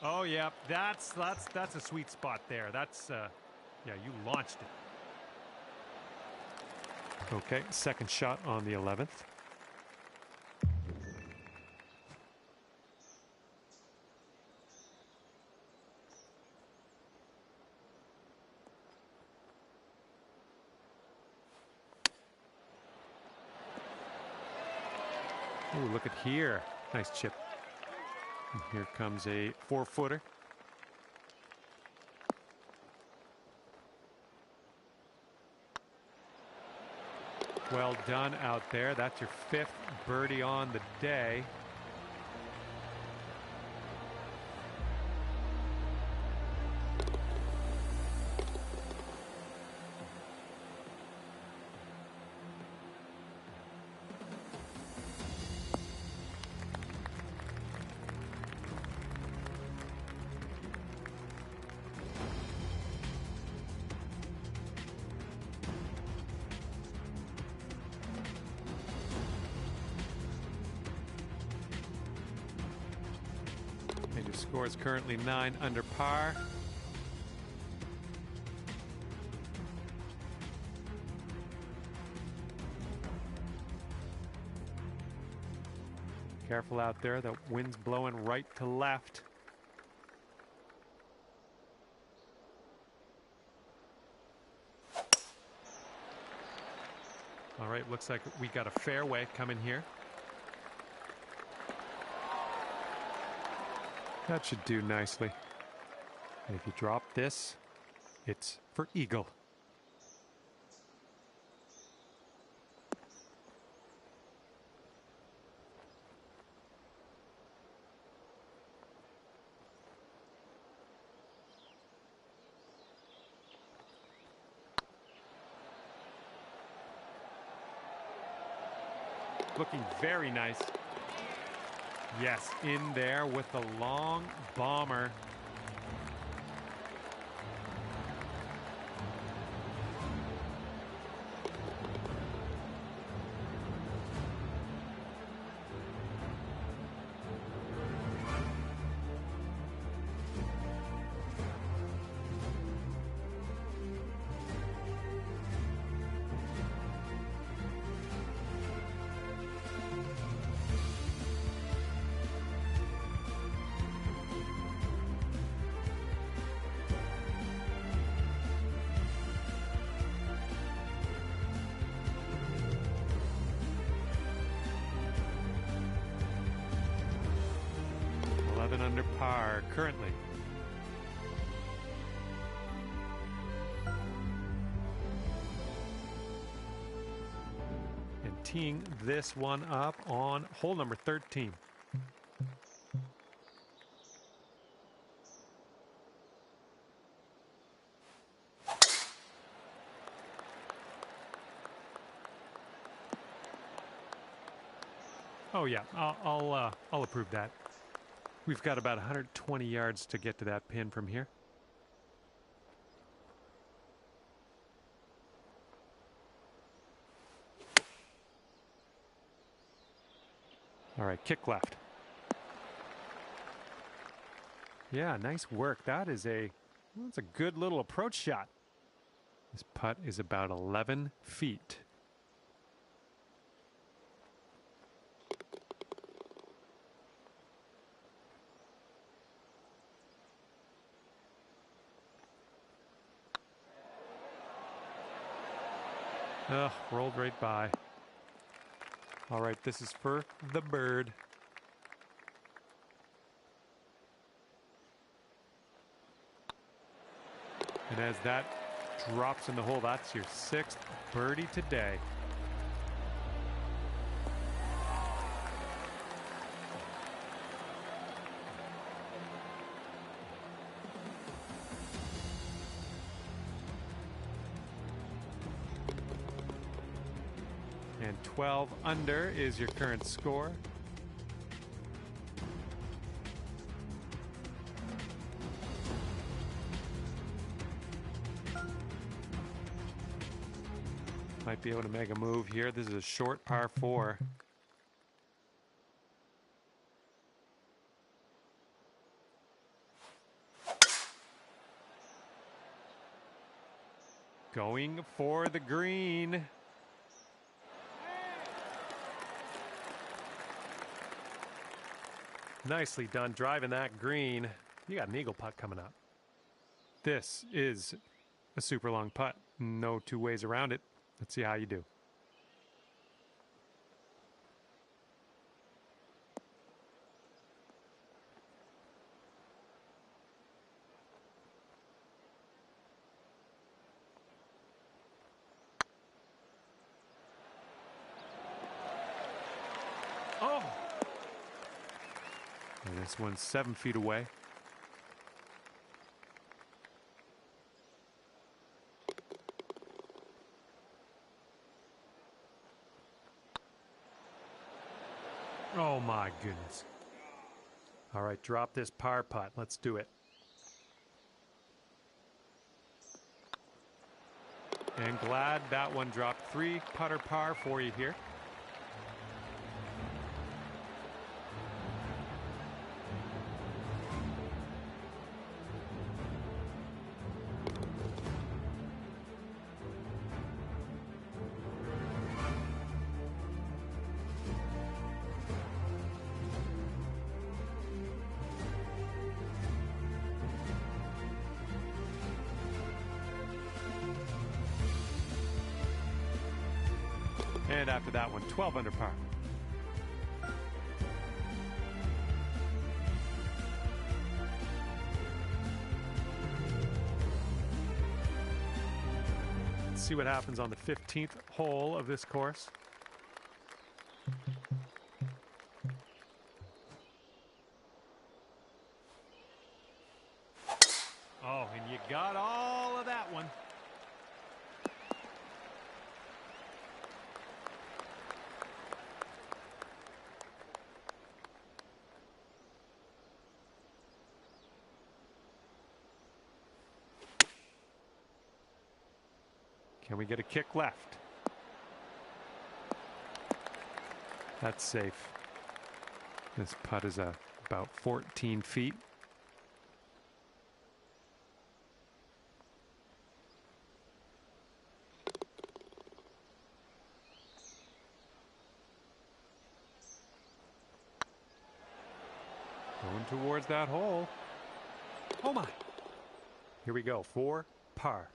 Speaker 6: Oh yeah, that's a sweet spot there. That's yeah, you launched it. Okay, second shot on the 11th. Ooh, look at here. Nice chip. And here comes a 4-footer. Well done out there. That's your 5th birdie on the day. Your score is currently 9 under par. Careful out there, the wind's blowing right to left. All right, looks like we got a fairway coming here. That should do nicely. And if you drop this, it's for eagle. Looking very nice. Yes, in there with the long bomber. Under par currently. And teeing this one up on hole number 13. Oh yeah, I'll approve that. We've got about 120 yards to get to that pin from here. All right, kick left. Yeah, nice work. That's a good little approach shot. This putt is about 11 feet. Ugh, rolled right by. All right, this is for the bird. And as that drops in the hole, that's your 6th birdie today. 12 under is your current score. Might be able to make a move here. This is a short par 4. Going for the green. Nicely done driving that green. You got an eagle putt coming up. This is a super long putt. No two ways around it. Let's see how you do. Oh! And this one's 7 feet away. Oh my goodness. All right, drop this par putt. Let's do it. And glad that one dropped. 3 putter par for you here. And after that one, 12 under par. Let's see what happens on the 15th hole of this course. Oh, and you got all of that one. Can we get a kick left? That's safe. This putt is about 14 feet. Going towards that hole. Oh my. Here we go. 4 par.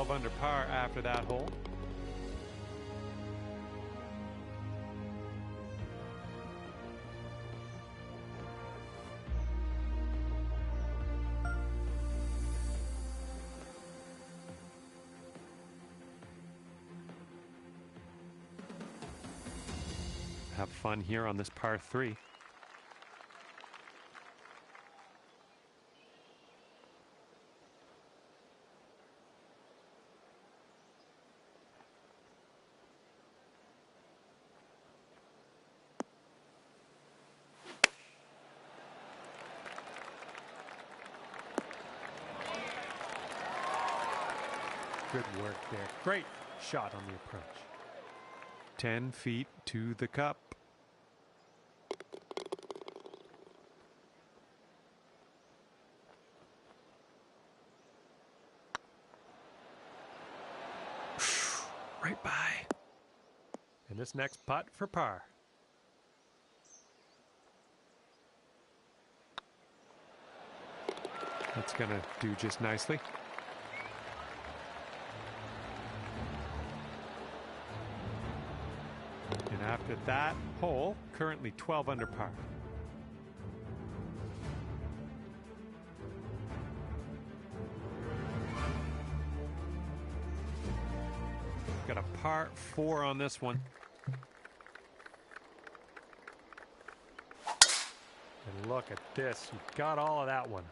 Speaker 6: Under par after that hole. Have fun here on this par 3. Good work there. Great shot on the approach. 10 feet to the cup. Right by. And this next putt for par. That's going to do just nicely. And after that hole, currently 12 under par. at a par 4 on this one. And look at this. You got all of that one.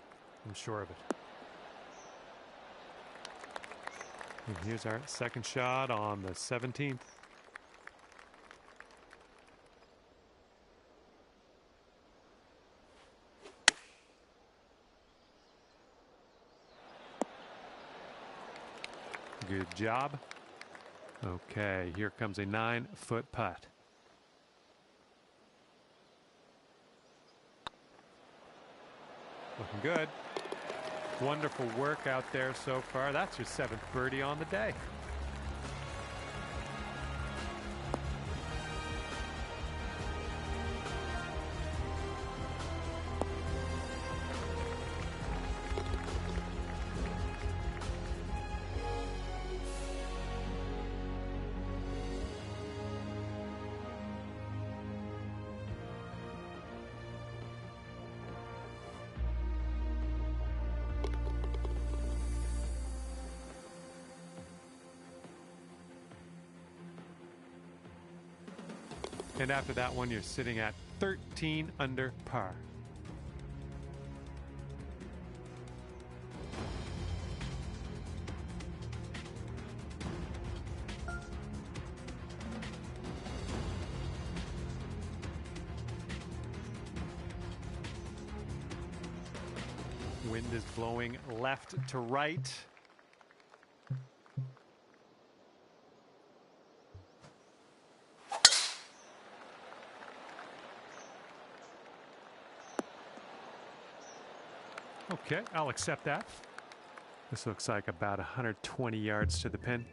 Speaker 6: I'm sure of it. And here's our second shot on the 17th. Good job. Okay, here comes a 9-foot putt. Looking good. Wonderful work out there so far. That's your 7th birdie on the day. And after that one, you're sitting at 13 under par. Wind is blowing left to right. Okay, I'll accept that. This looks like about 120 yards to the pin.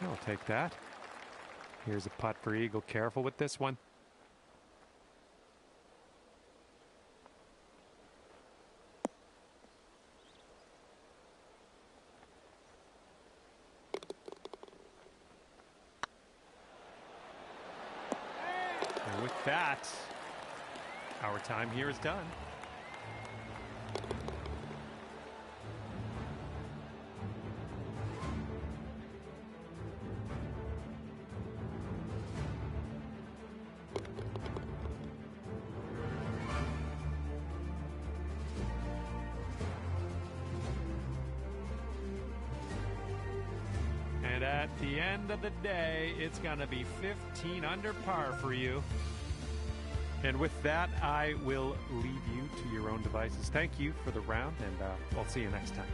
Speaker 6: I'll take that. Here's a putt for eagle. Careful with this one. And with that, our time here is done. And at the end of the day, it's going to be 15 under par for you. And with that, I will leave you to your own devices. Thank you for the round, and I'll see you next time.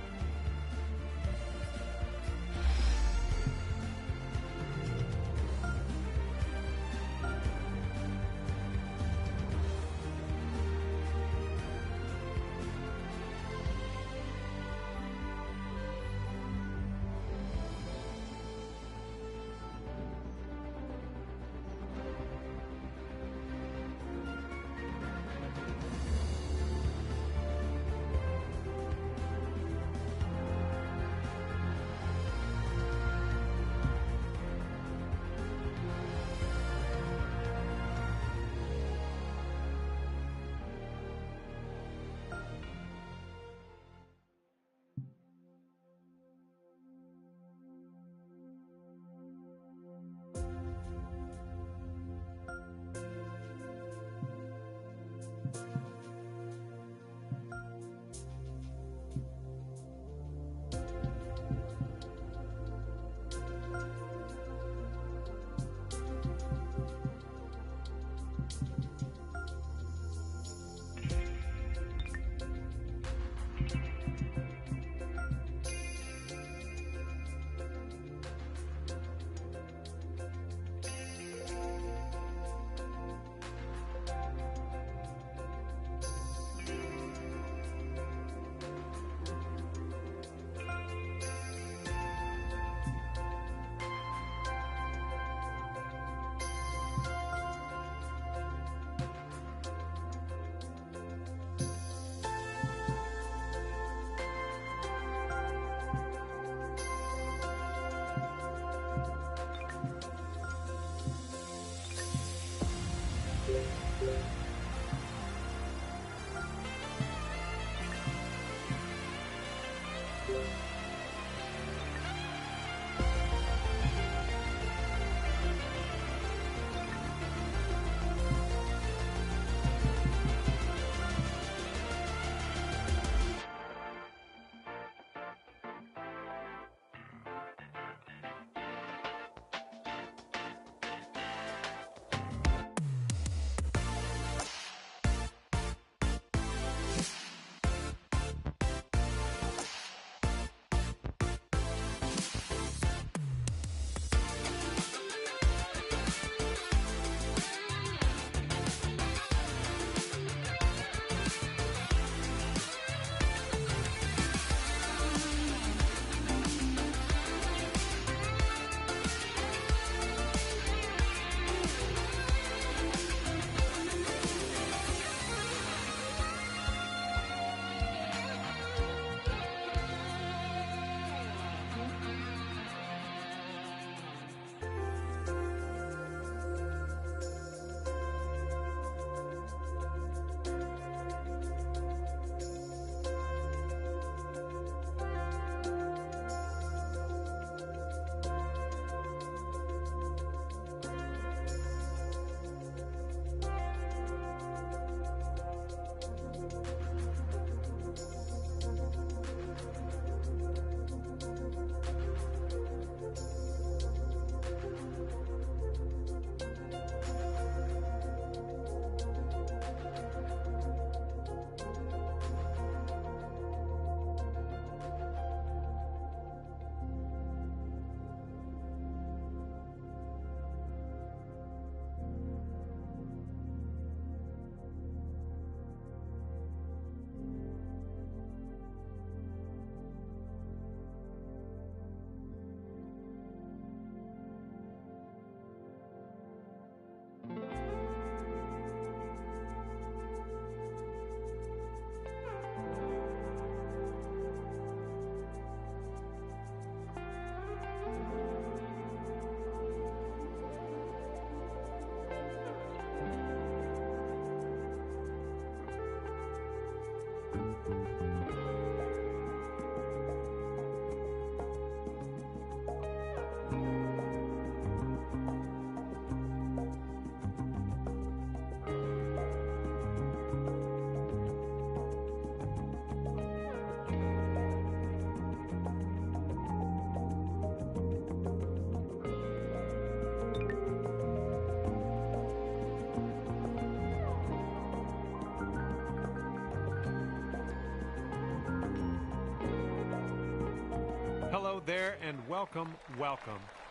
Speaker 6: Hello there and welcome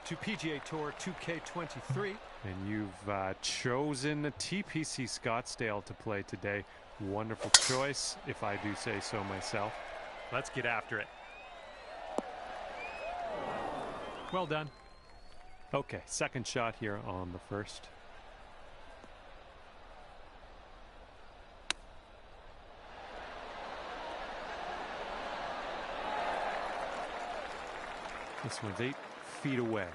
Speaker 6: to PGA Tour 2K23. And you've chosen TPC Scottsdale to play today. Wonderful choice, if I do say so myself. Let's get after it. Well done. Okay, second shot here on the first. This one's 8 feet away.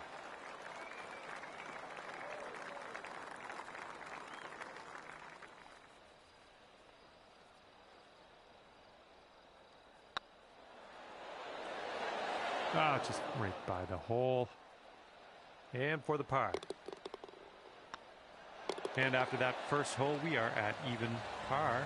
Speaker 6: Ah, just right by the hole. And for the par. And after that first hole, we are at even par.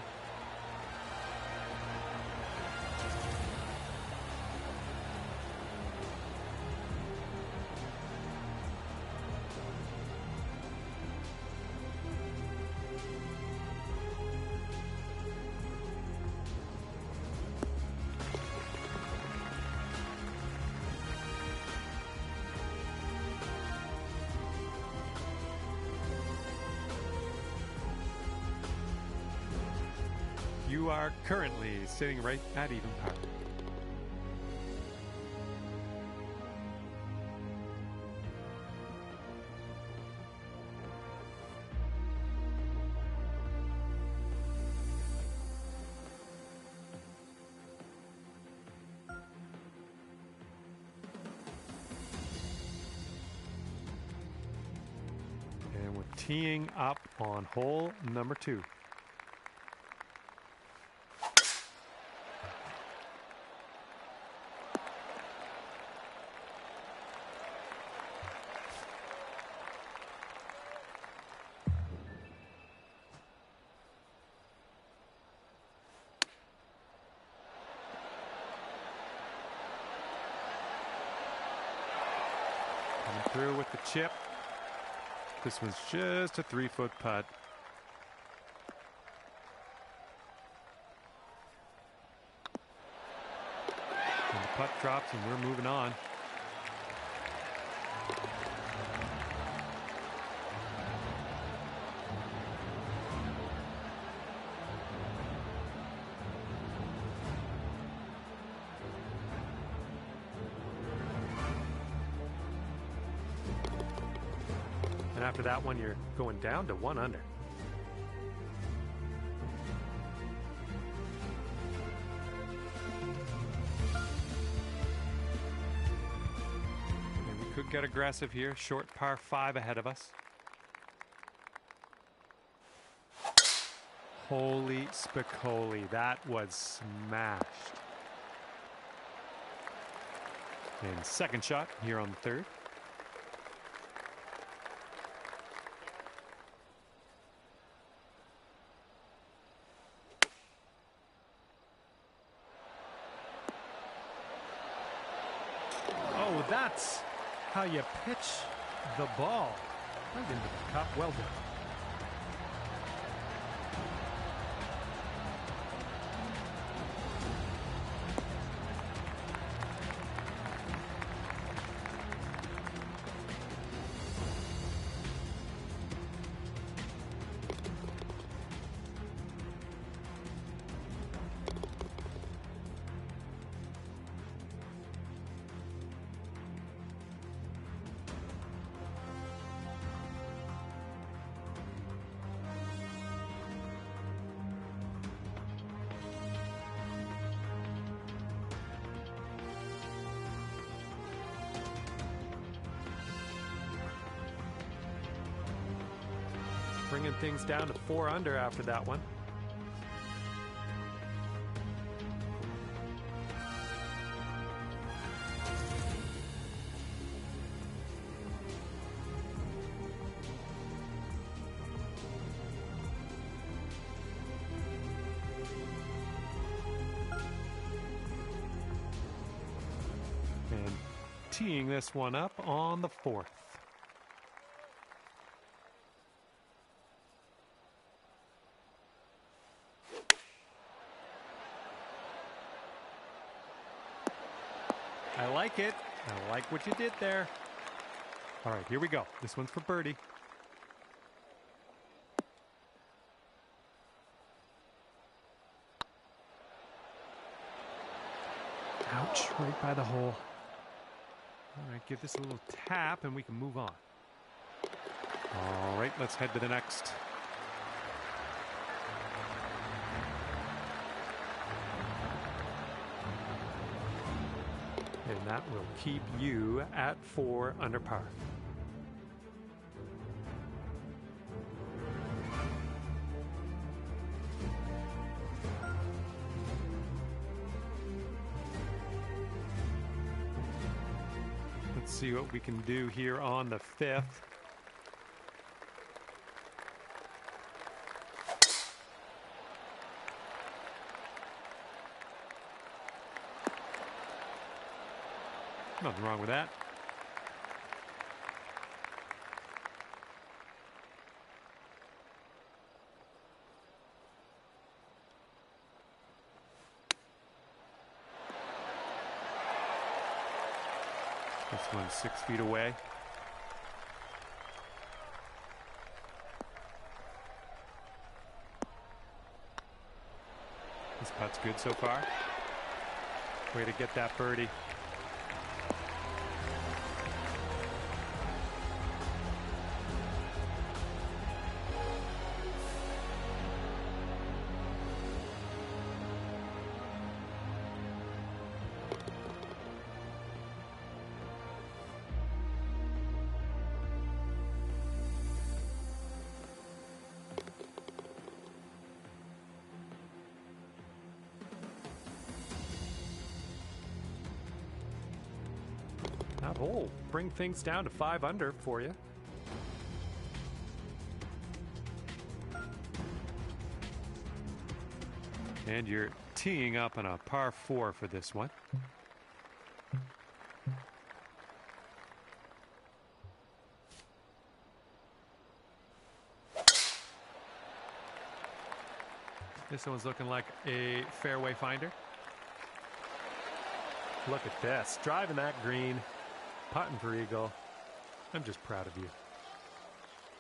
Speaker 6: You are currently sitting right at even par. And with teeing up on hole number 2. Through with the chip. This one's just a 3-foot putt. And the putt drops and we're moving on. And after that one, you're going down to 1 under. And we could get aggressive here. Short par 5 ahead of us. Holy Spicoli, that was smashed. And second shot here on the 3rd. That's how you pitch the ball. Right into the cup. Well done. Bringing things down to 4 under after that one. And teeing this one up on the 4th. I like it. I like what you did there. All right, here we go. This one's for birdie. Ouch, right by the hole. All right, give this a little tap and we can move on. All right, let's head to the next. And that will keep you at 4 under par. Let's see what we can do here on the 5th. Nothing wrong with that. This one's 6 feet away. This putt's good so far. Way to get that birdie. hole. Bring things down to 5 under for you. And you're teeing up on a par 4 for this one. This one's looking like a fairway finder.
Speaker 7: Look at this. Driving that green, putting for eagle. I'm just proud of you.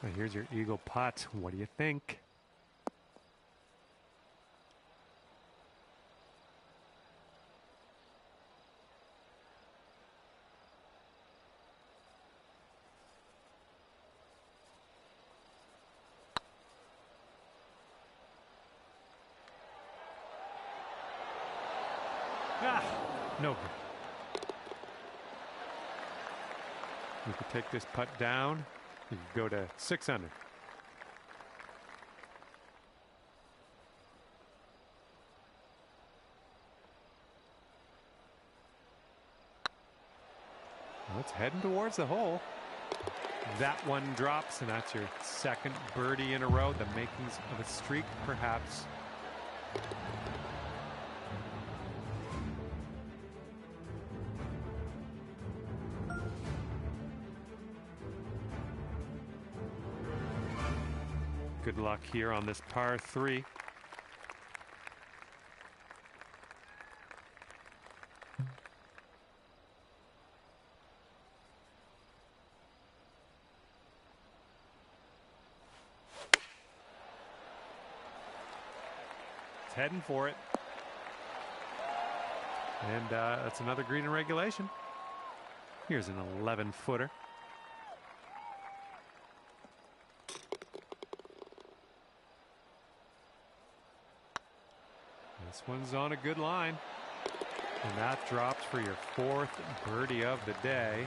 Speaker 6: Well, here's your eagle putt. What do you think? No good. You could take this putt down. You could go to 6 under. Well, it's heading towards the hole. That one drops, and that's your second birdie in a row. The makings of a streak, perhaps. Good luck here on this par 3. It's heading for it. And that's another green in regulation. Here's an 11-footer. This one's on a good line. And that drops for your 4th birdie of the day.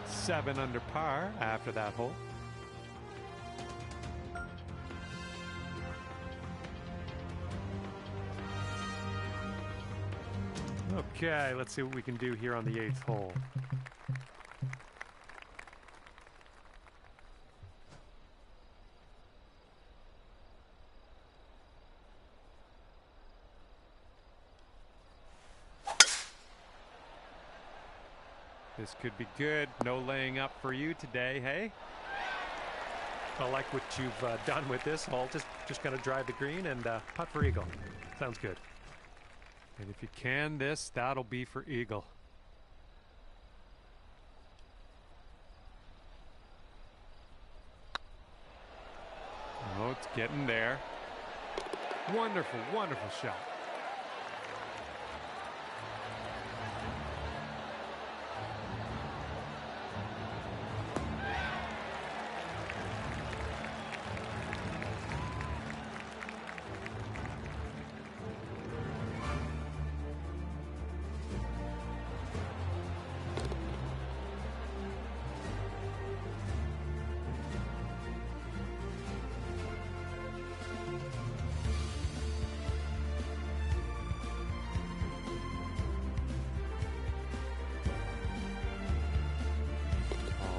Speaker 6: Seven under par after that hole. Okay, let's see what we can do here on the 8th hole. This could be good. No laying up for you today, hey?
Speaker 7: I like what you've done with this hole. Just going to drive the green and putt for eagle. Sounds good.
Speaker 6: And if you can this, that'll be for eagle. Oh, it's getting there. Wonderful, wonderful shot.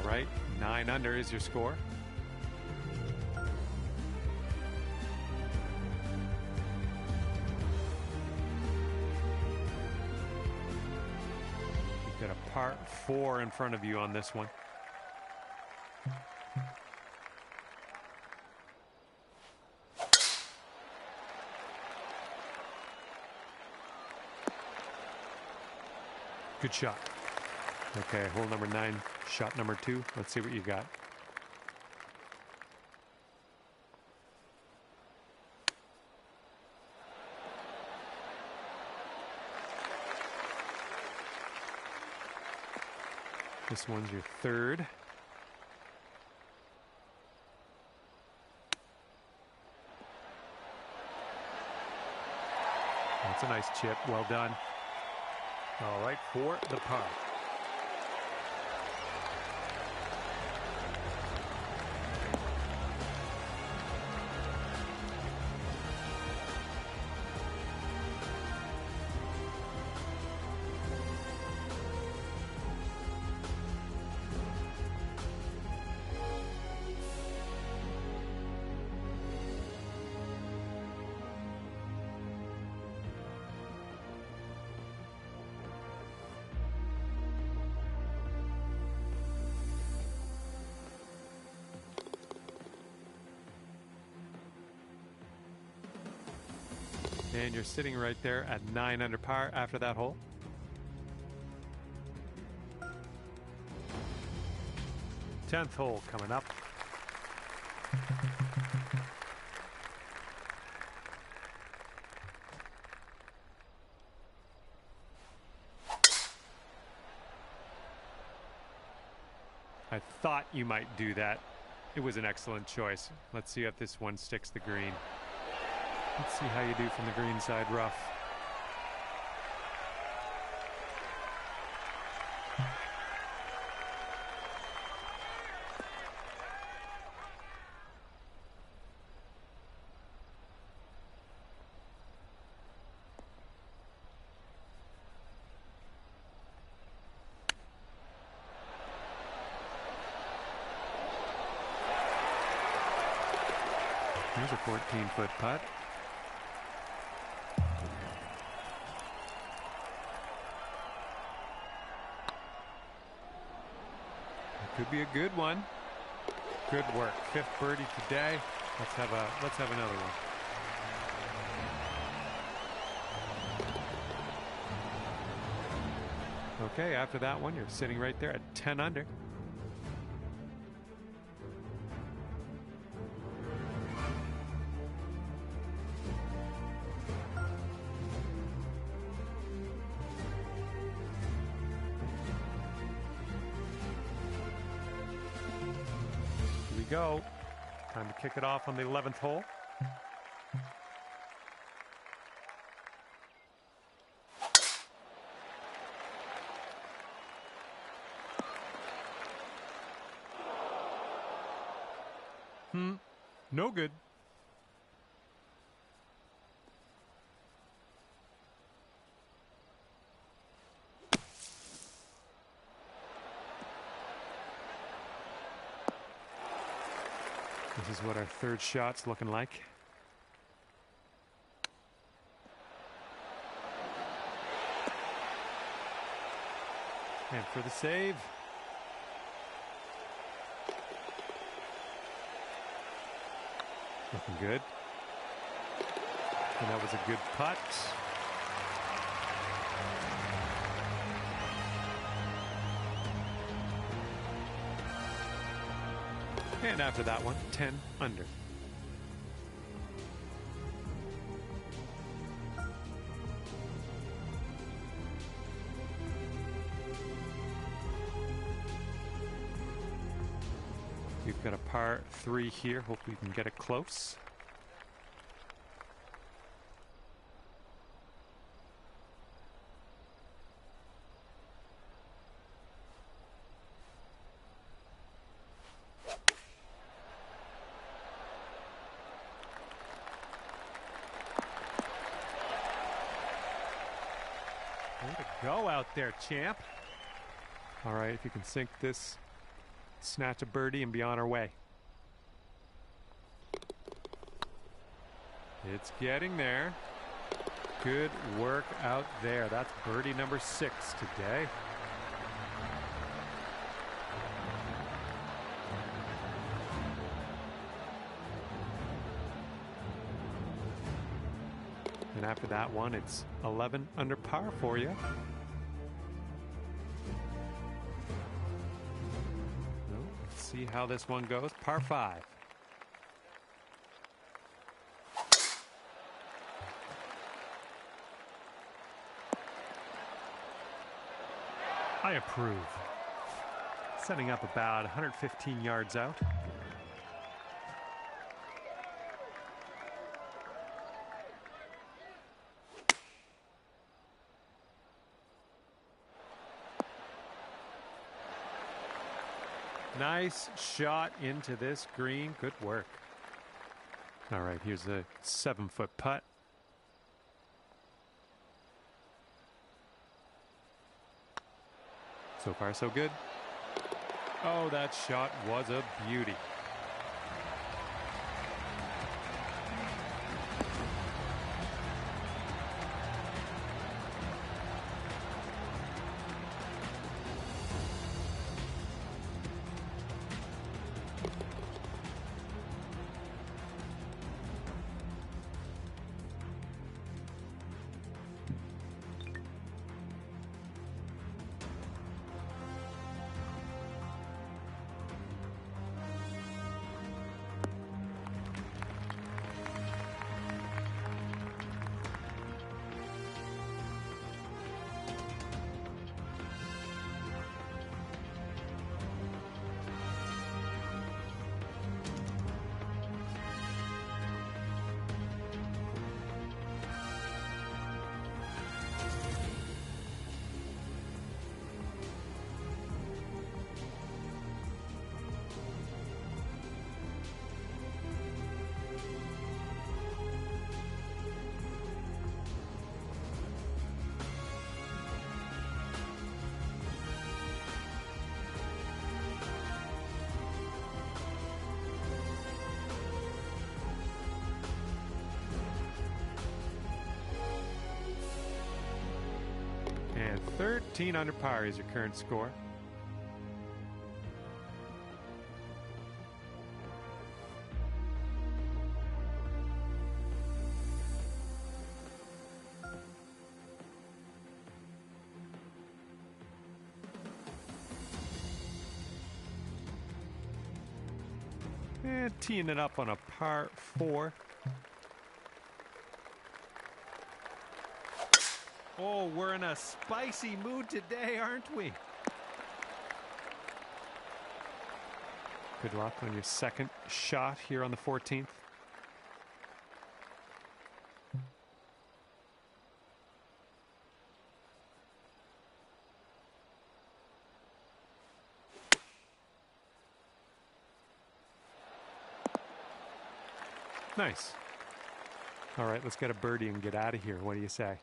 Speaker 6: All right, 9 under is your score. You've got a par 4 in front of you on this one. Good shot. Okay, hole number 9, shot number 2. Let's see what you got. This one's your 3rd. That's a nice chip. Well done. All right, for the par. And you're sitting right there at 9 under par after that hole. Tenth hole coming up. I thought you might do that. It was an excellent choice. Let's see if this one sticks the green. Let's see how you do from the green side rough. Here's a 14-foot putt. It could be a good one. Good work. 5th birdie today. Let's have another one. Okay, after that one, you're sitting right there at 10 under. Go. Time to kick it off on the 11th hole. No good. This is what our third shot's looking like. And for the save. Looking good. And that was a good putt. And after that one, 10 under. We've got a par 3 here. Hopefully we can get it close. Way to go out there, champ. All right, if you can sink this, snatch a birdie and be on our way. It's getting there. Good work out there. That's birdie number 6 today. And after that one, it's 11 under par for you. Let's see how this one goes. Par 5. I approve. Setting up about 115 yards out. Nice shot into this green. Good work. All right, here's a 7-foot putt. So far, so good. Oh, that shot was a beauty. 13 under par is your current score. And teeing it up on a par 4. Oh, we're in a spicy mood today, aren't we? Good luck on your second shot here on the 14th. Nice. All right, let's get a birdie and get out of here. What do you say?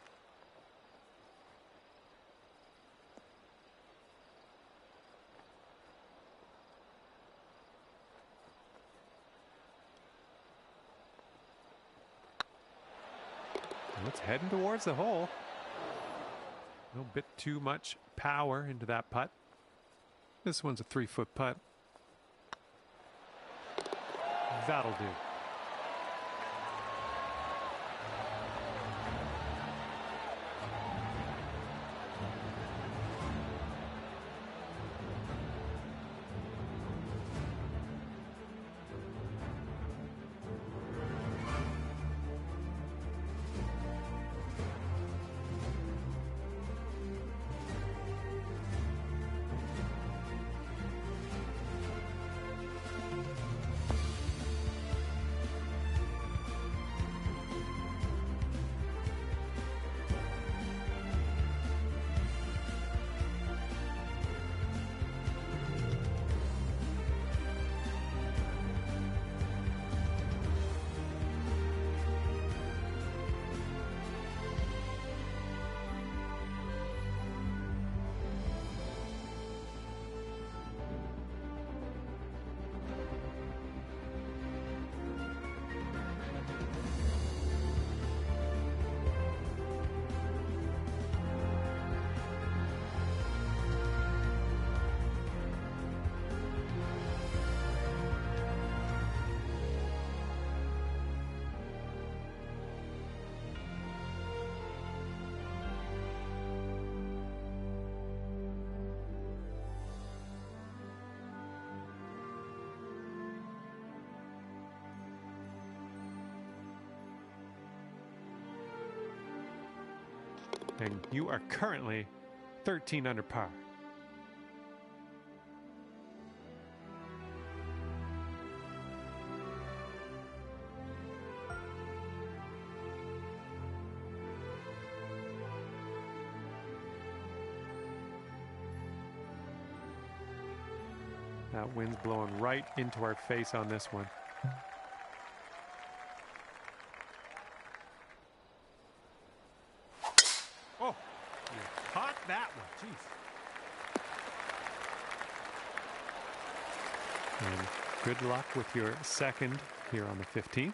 Speaker 6: It's heading towards the hole. A little bit too much power into that putt. This one's a 3-foot putt. That'll do. And you are currently 13 under par. That wind's blowing right into our face on this one. Oh, you caught that one. Jeez. And good luck with your second here on the 15th.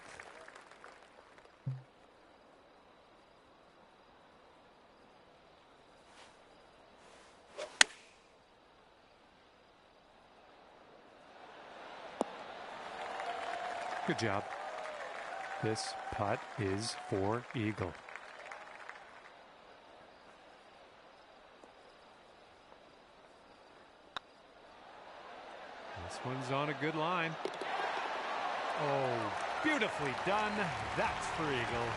Speaker 6: Good job. This putt is for eagle. This one's on a good line. Oh, beautifully done. That's for eagle.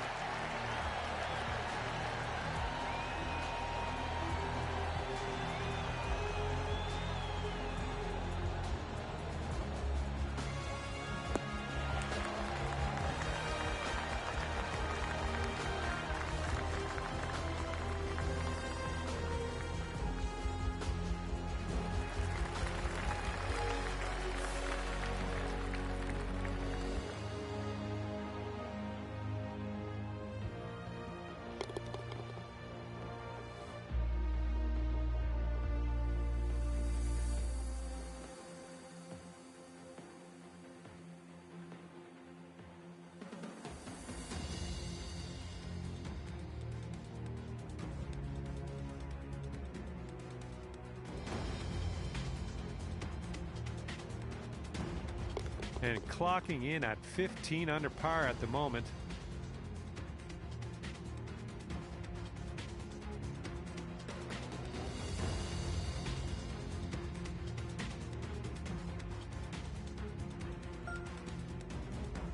Speaker 6: and clocking in at 15 under par at the moment.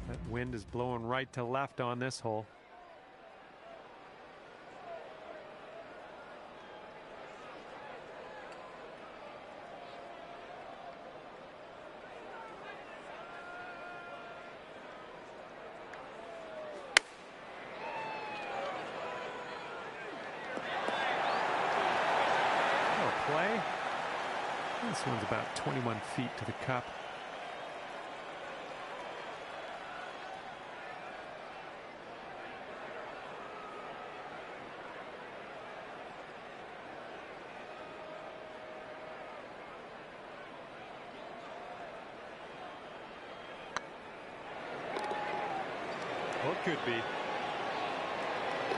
Speaker 6: That wind is blowing right to left on this hole. Play. This one's about 21 feet to the cup. Well, it could be.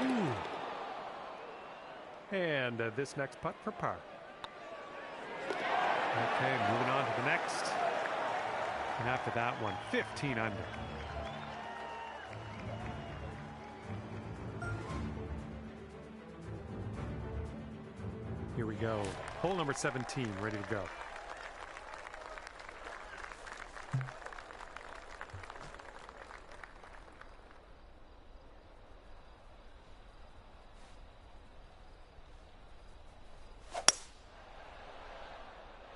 Speaker 6: Ooh. And this next putt for par. Okay, moving on to the next. And after that one, 15 under. Here we go. Hole number 17, ready to go.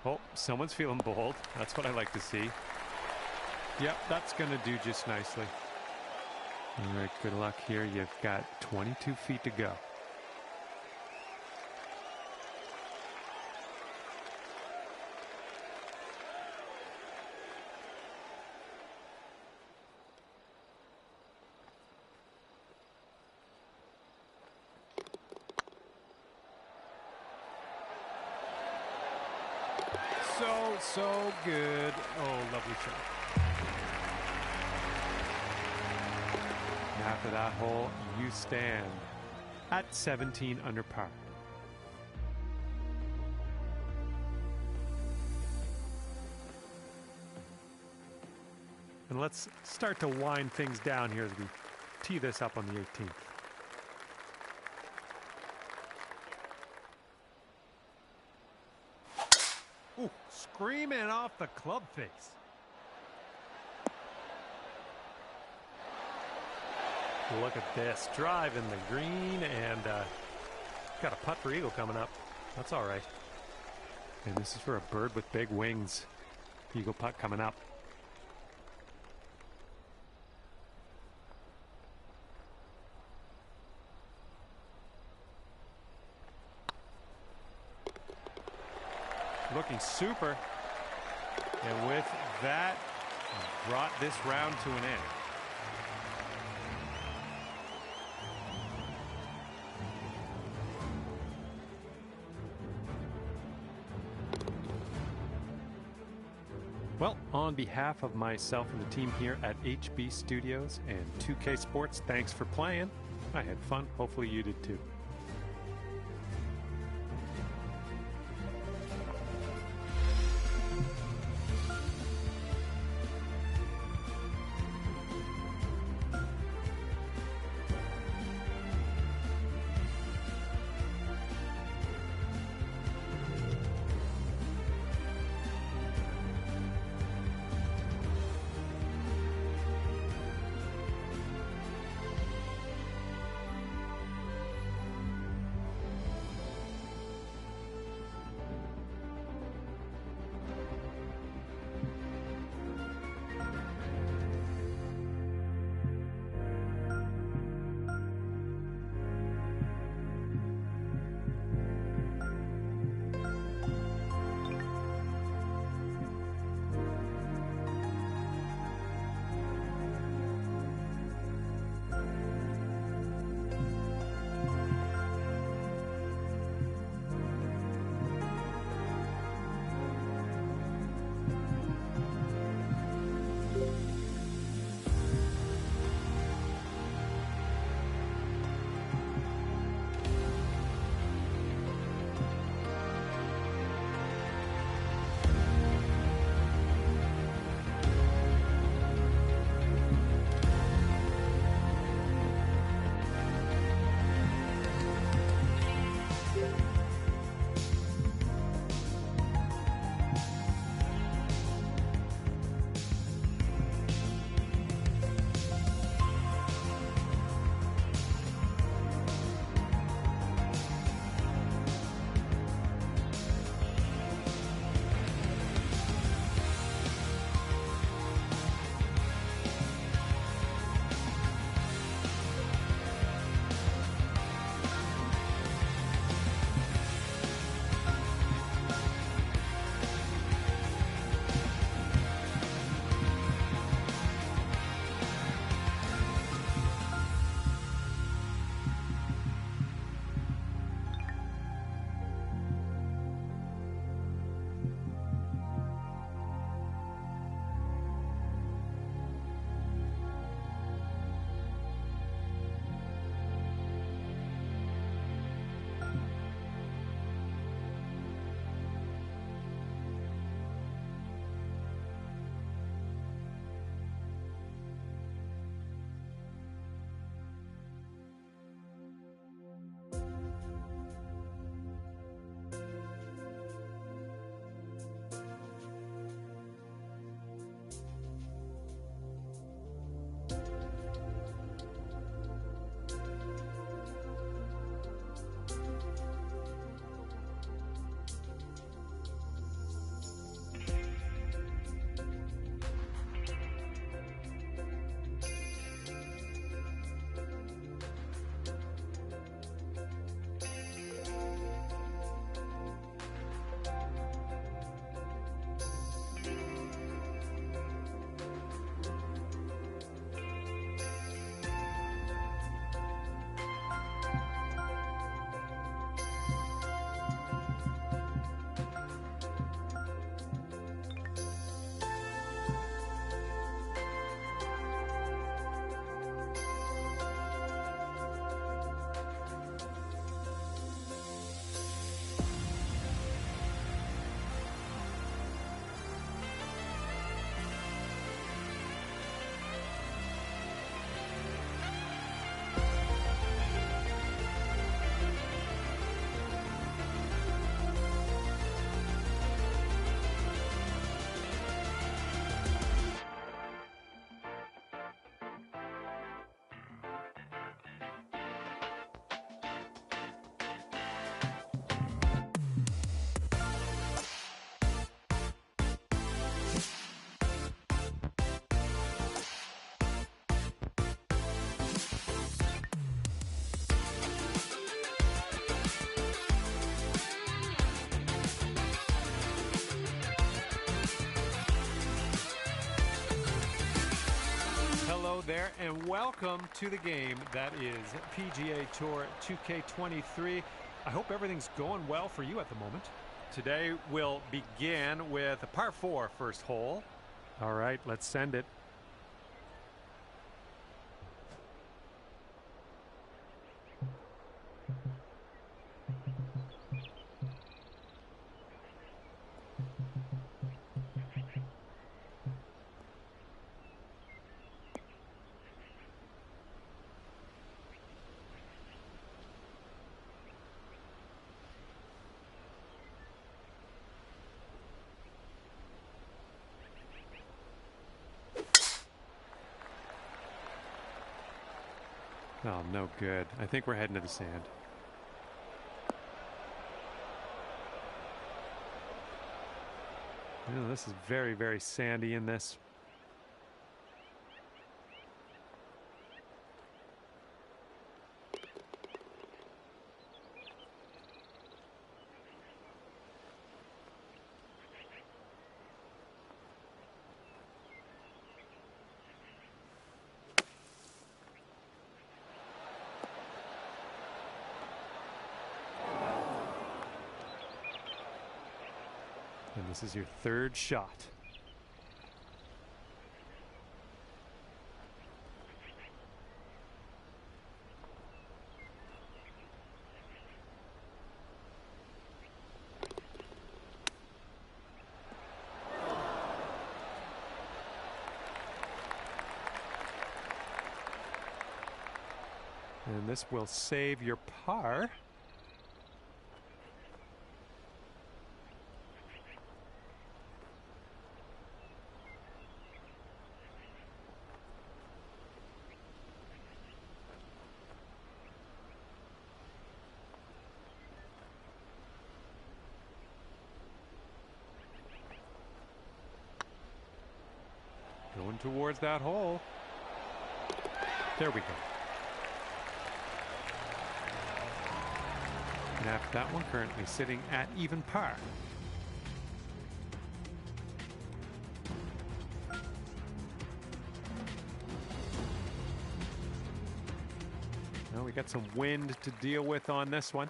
Speaker 6: Oh, someone's feeling bold. That's what I like to see. Yep, that's going to do just nicely. All right, good luck here. You've got 22 feet to go. So good. Oh, lovely shot. And after that hole, you stand at 17 under par. And let's start to wind things down here as we tee this up on the 18th. Ooh, screaming off the club face. Look at this, driving the green, and got a putt for eagle coming up. That's all right. And this is for a bird with big wings. Eagle putt coming up. Looking super, and with that, brought this round to an end. Well, on behalf of myself and the team here at HB Studios and 2K Sports, thanks for playing. I had fun. Hopefully you did too. there, and welcome to the game that is PGA Tour 2K23. I hope everything's going well for you at the moment. Today we'll begin with a par 4 first hole. All right, let's send it. Oh, no good. I think we're heading to the sand. You know, this is very, very sandy in this. And this is your third shot. And this will save your par. Going towards that hole. There we go. And after that one, currently sitting at even par. Now we got some wind to deal with on this one.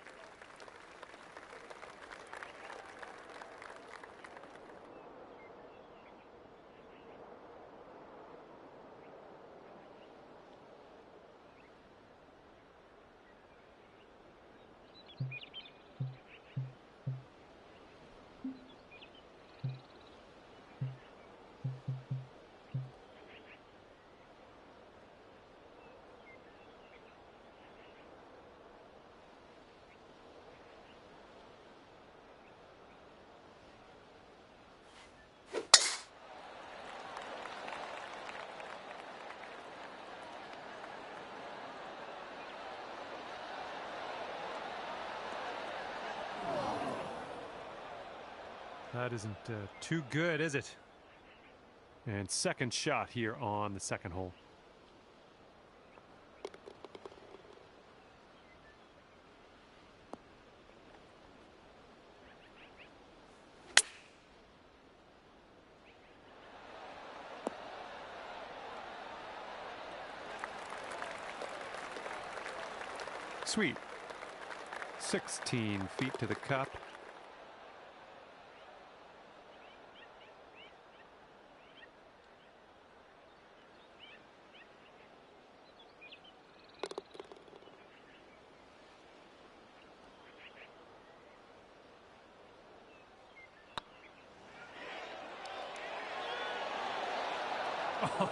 Speaker 6: That isn't too good, is it? And second shot here on the second hole. Sweet. 16 feet to the cup.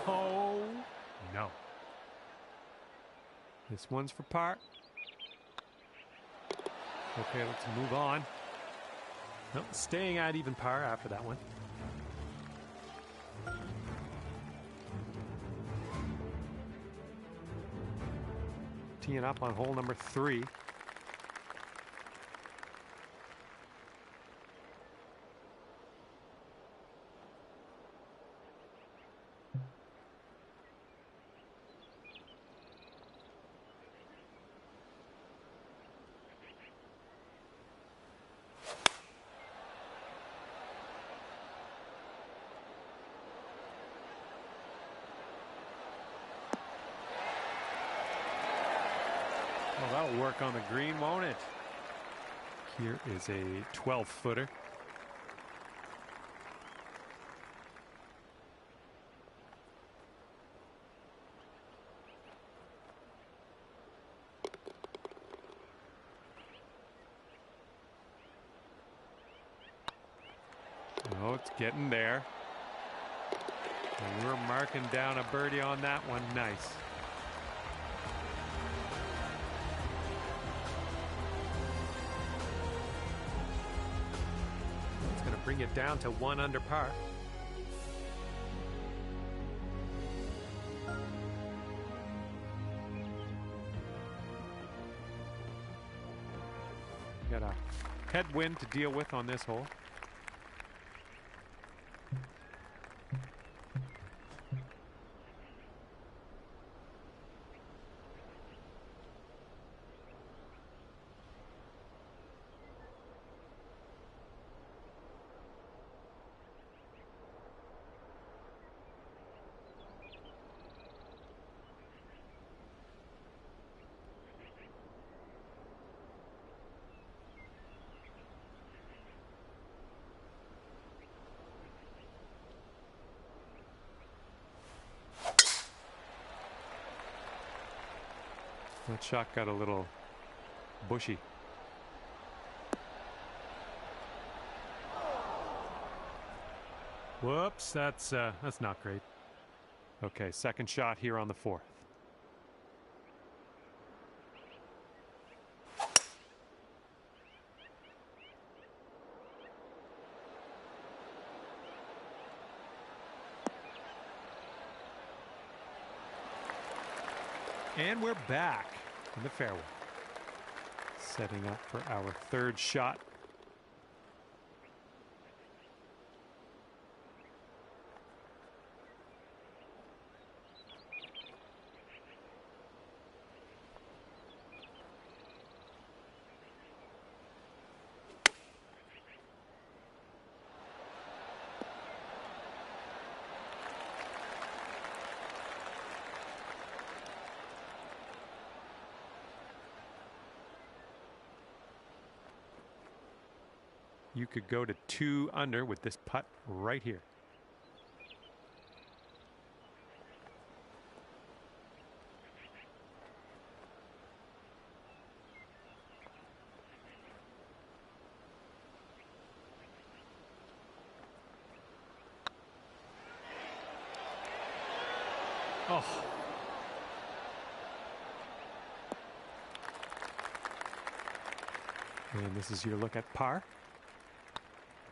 Speaker 6: Oh, no. This one's for par. Okay, let's move on. Nope, staying at even par after that one. Teeing up on hole number 3. that'll work on the green, won't it? Here is a 12-footer. Oh, it's getting there. And we're marking down a birdie on that one. Nice. It's going to bring it down to 1 under par. Got a headwind to deal with on this hole. That shot got a little bushy. Whoops, that's not great. Okay, second shot here on the 4th. And we're back in the fairway. Setting up for our 3rd shot. You could go to 2 under with this putt right here. Oh. And this is your look at par.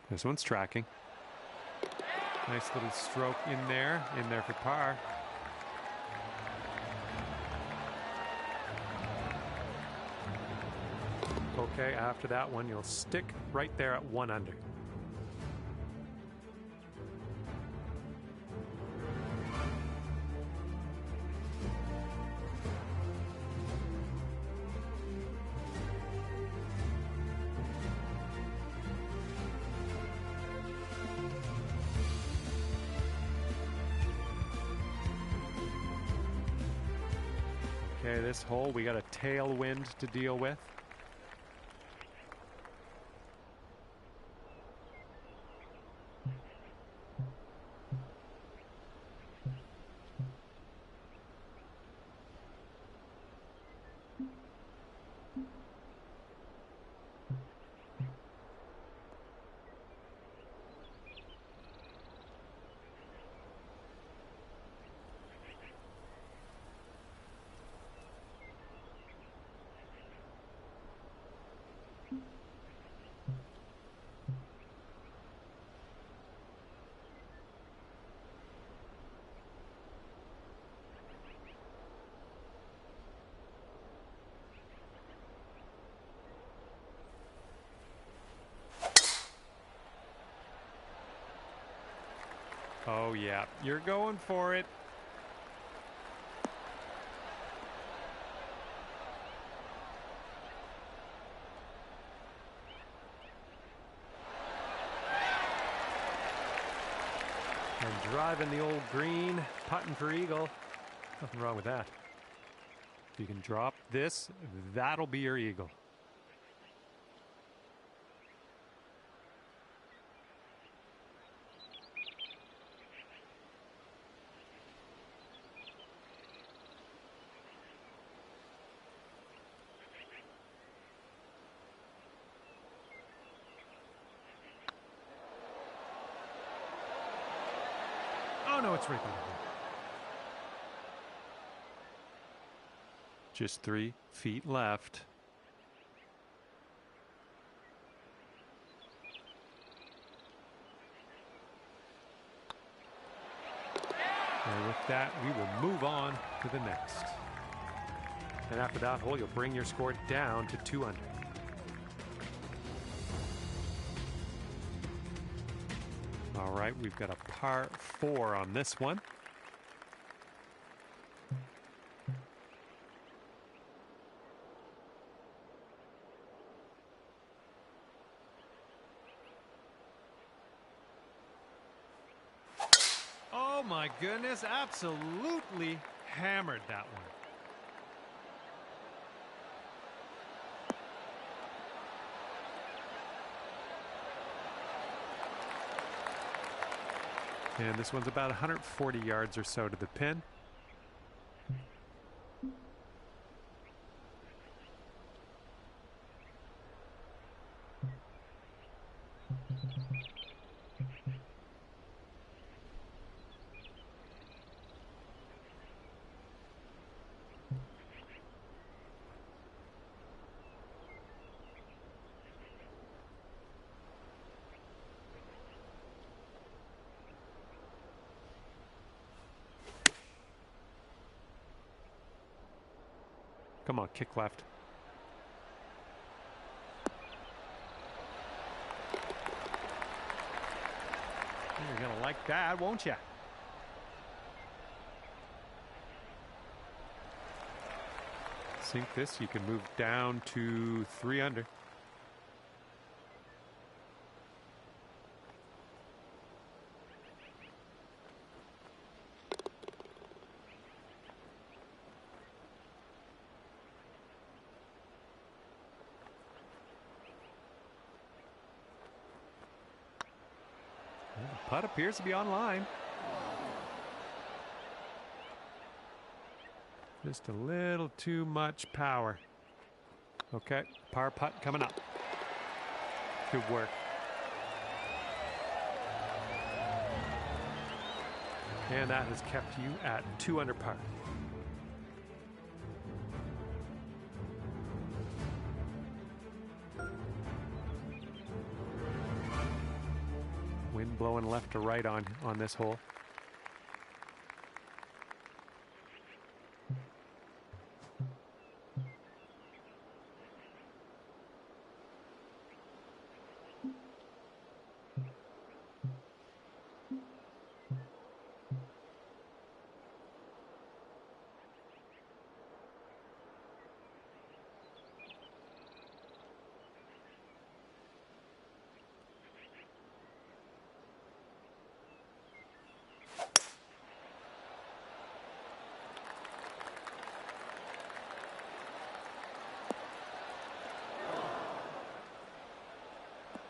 Speaker 6: This one's tracking. Nice little stroke in there for par. Okay, after that one, you'll stick right there at 1 under. Okay, this hole, we got a tailwind to deal with. Oh yeah, you're going for it. And driving the old green, putting for eagle. Nothing wrong with that. If you can drop this, that'll be your eagle. Oh no, it's right there. Just 3 feet left. And with that, we will move on to the next. And after that hole, you'll bring your score down to 2 under. All right, we've got a par 4 on this one. Oh my goodness, absolutely hammered that one. And this one's about 140 yards or so to the pin. Come on, kick left. You're gonna like that, won't you? Sink this, you can move down to 3 under. Putt appears to be online. Just a little too much power. Okay, par putt coming up. Good work. And that has kept you at 2 under par. Wind blowing left to right on this hole.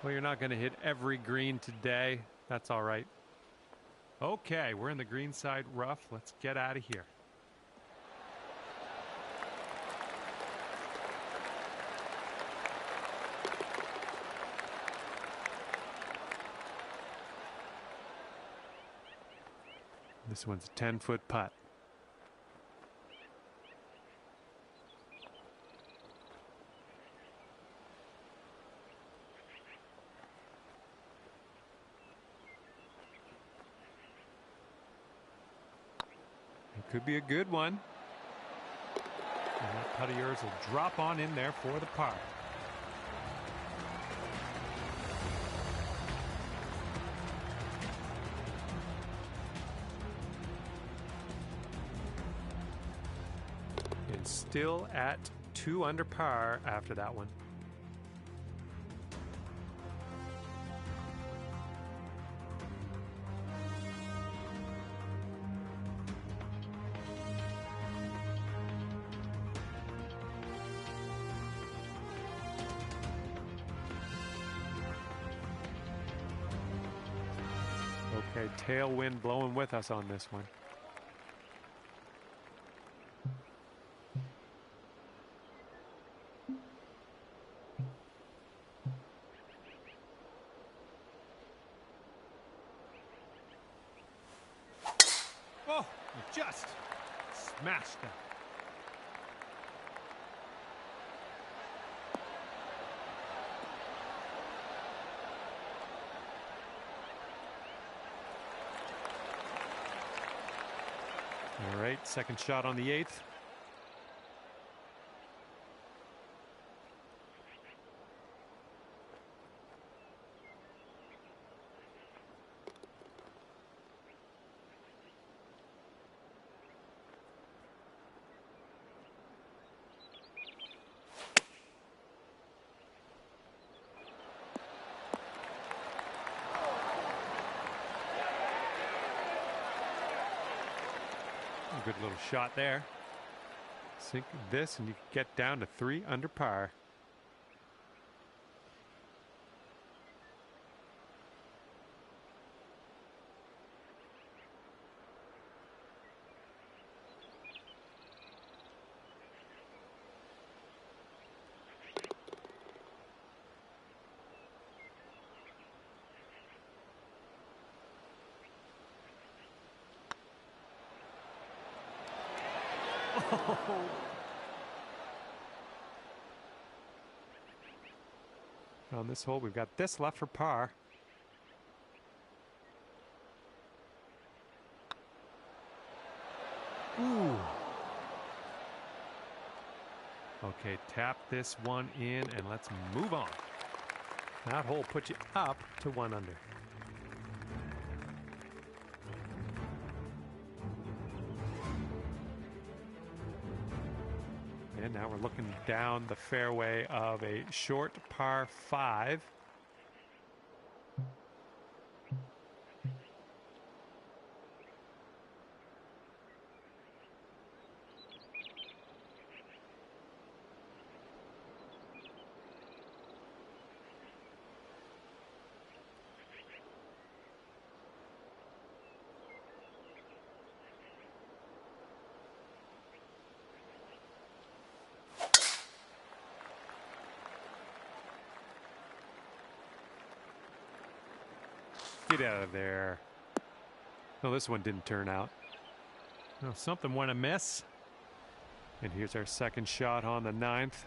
Speaker 6: Well, you're not going to hit every green today. That's all right. Okay, we're in the green side rough. Let's get out of here. This one's a 10-foot putt. Could be a good one. And that putt of yours will drop on in there for the par. And still at 2 under par after that one. a tailwind blowing with us on this one. Oh, it just smashed it. All right, second shot on the 8th. Good little shot there. Sink this and you get down to 3 under par. On this hole, we've got this left for par. Ooh. Okay, tap this one in and let's move on. That hole puts you up to 1 under. And now we're looking down the fairway of a short par 5. Get out of there. No, this one didn't turn out. No, something went amiss. And here's our second shot on the 9th.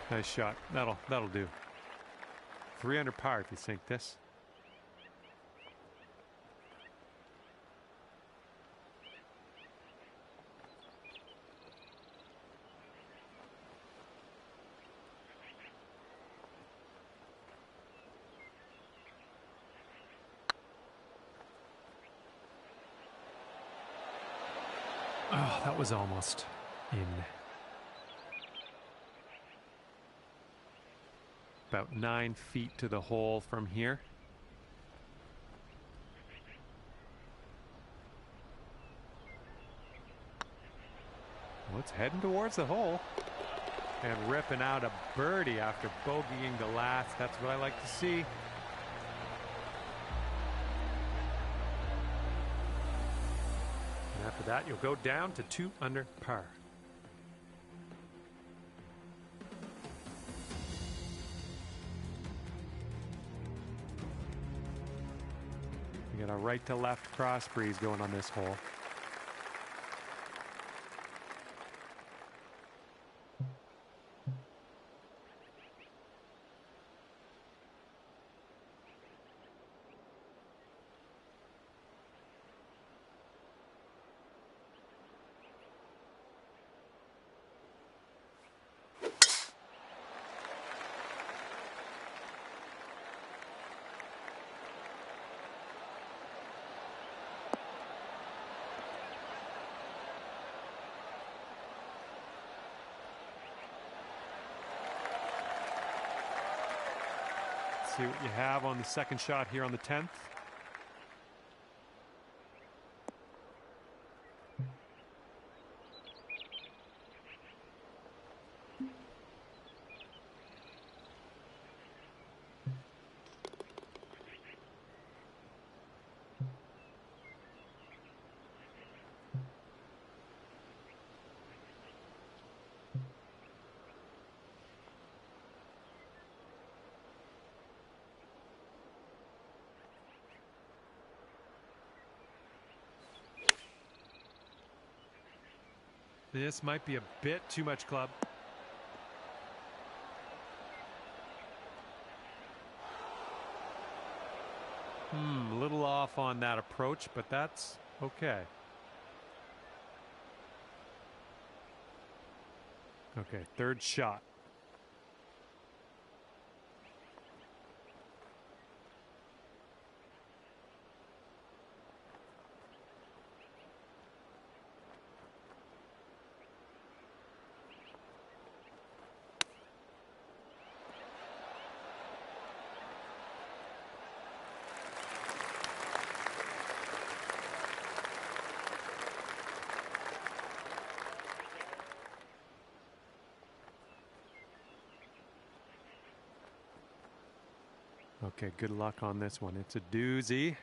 Speaker 6: Nice shot. That'll do. 3 under par if you sink this. Oh, that was almost in. About 9 feet to the hole from here. Well, it's heading towards the hole. And ripping out a birdie after bogeying the last. That's what I like to see. And after that, you'll go down to 2 under par. You got a right to left cross breeze going on this hole. See what you have on the second shot here on the 10th. This might be a bit too much club. A little off on that approach, but that's okay. Okay, third shot. Okay, good luck on this one. It's a doozy.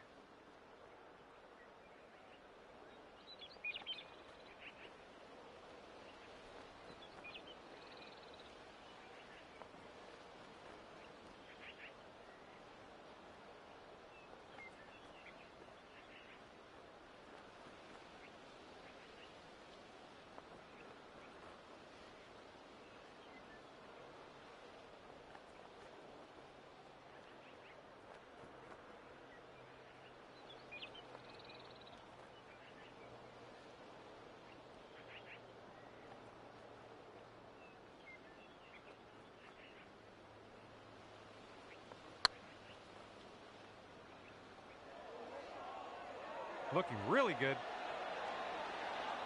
Speaker 6: Looking really good.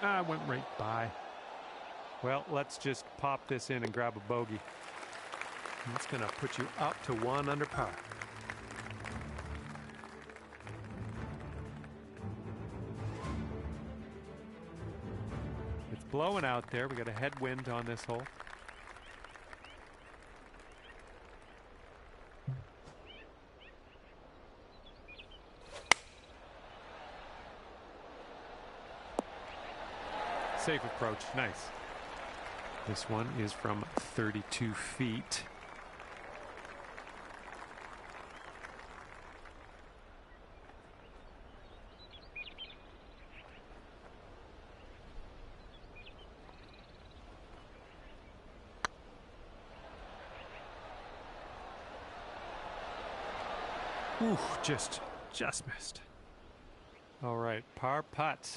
Speaker 6: Went right by. Well, let's just pop this in and grab a bogey. That's going to put you up to 1 under par. It's blowing out there. We got a headwind on this hole. Safe approach, nice. This one is from 32 feet. Ooh, just missed. All right, par putt.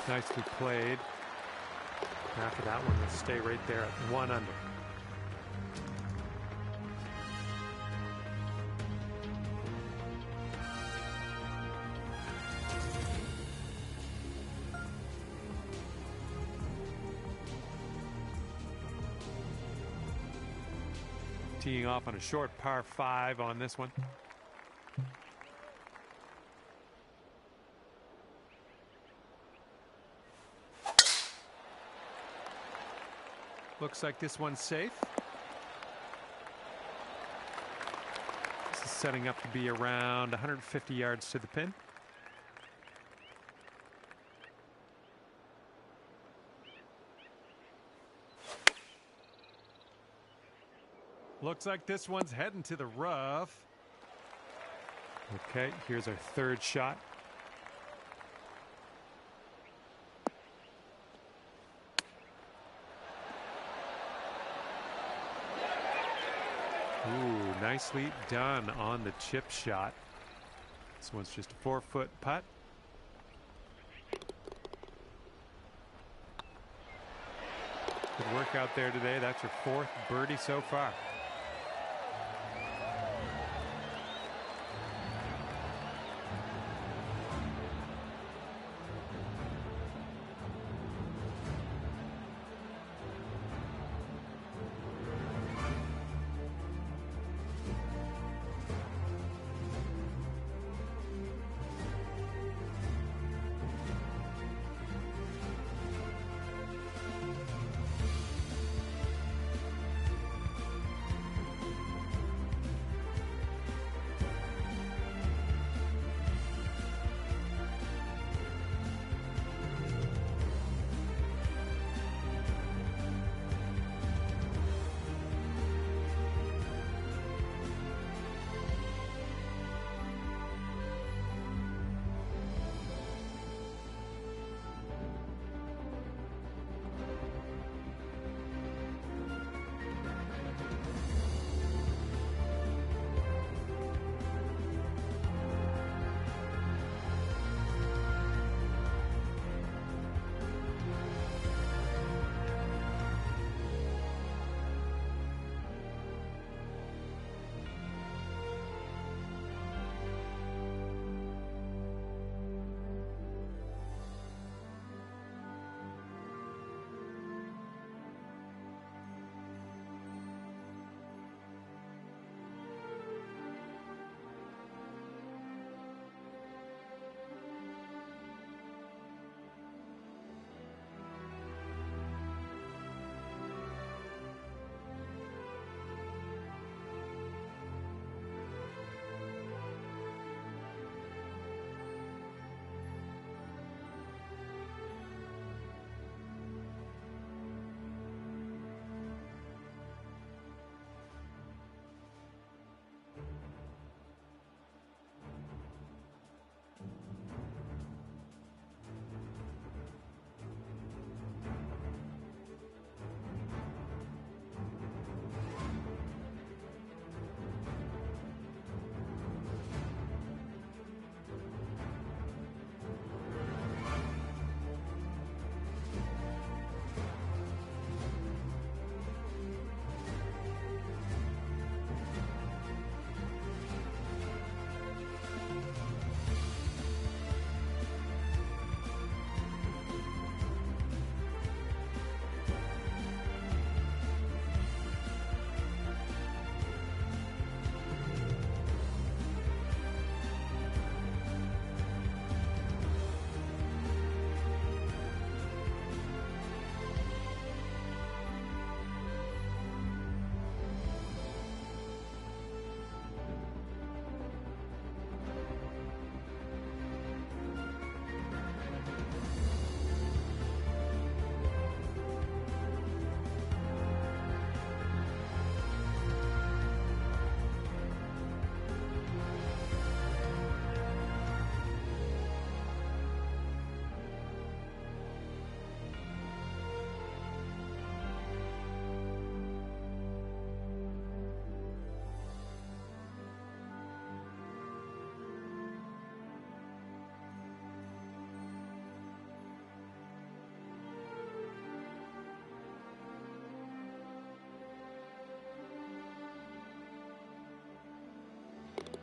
Speaker 6: Nicely played. After that one, we'll stay right there at 1 under. Teeing off on a short par 5 on this one. Looks like this one's safe. This is setting up to be around 150 yards to the pin. Looks like this one's heading to the rough. Okay, here's our third shot. Ooh, nicely done on the chip shot. This one's just a 4-foot putt. Good work out there today. That's your 4th birdie so far.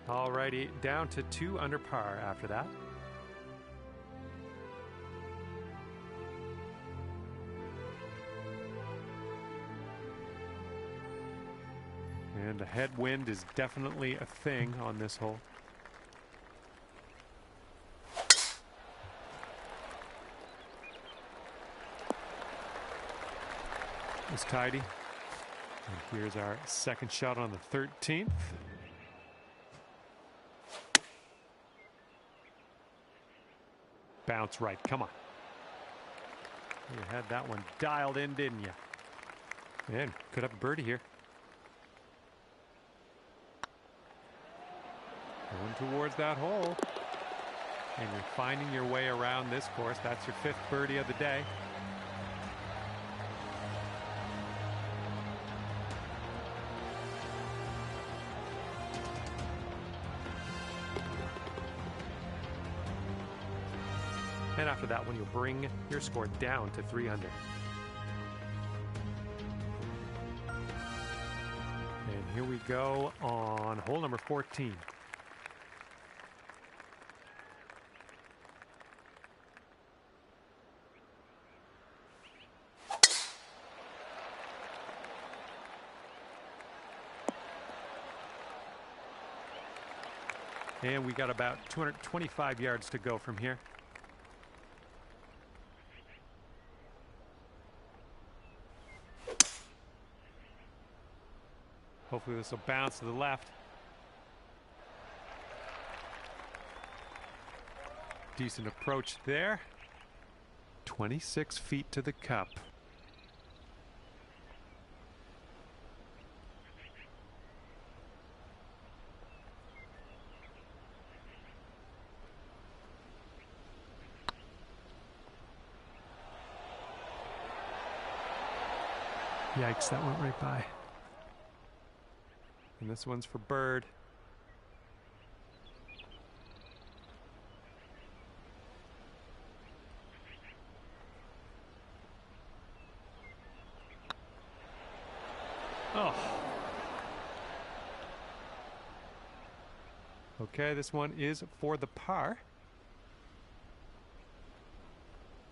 Speaker 6: Alrighty, down to 2 under par after that. And the headwind is definitely a thing on this hole. It's tidy. And here's our second shot on the 13th. Bounce right, come on. You had that one dialed in, didn't you? Man, could have a birdie here. Going towards that hole. And you're finding your way around this course. That's your 5th birdie of the day. And after that one, you'll bring your score down to 3 under. And here we go on hole number 14. And we got about 225 yards to go from here. Hopefully this will bounce to the left. Decent approach there. 26 feet to the cup. Yikes, that went right by. And this one's for Bird. Oh. Okay, this one is for the par.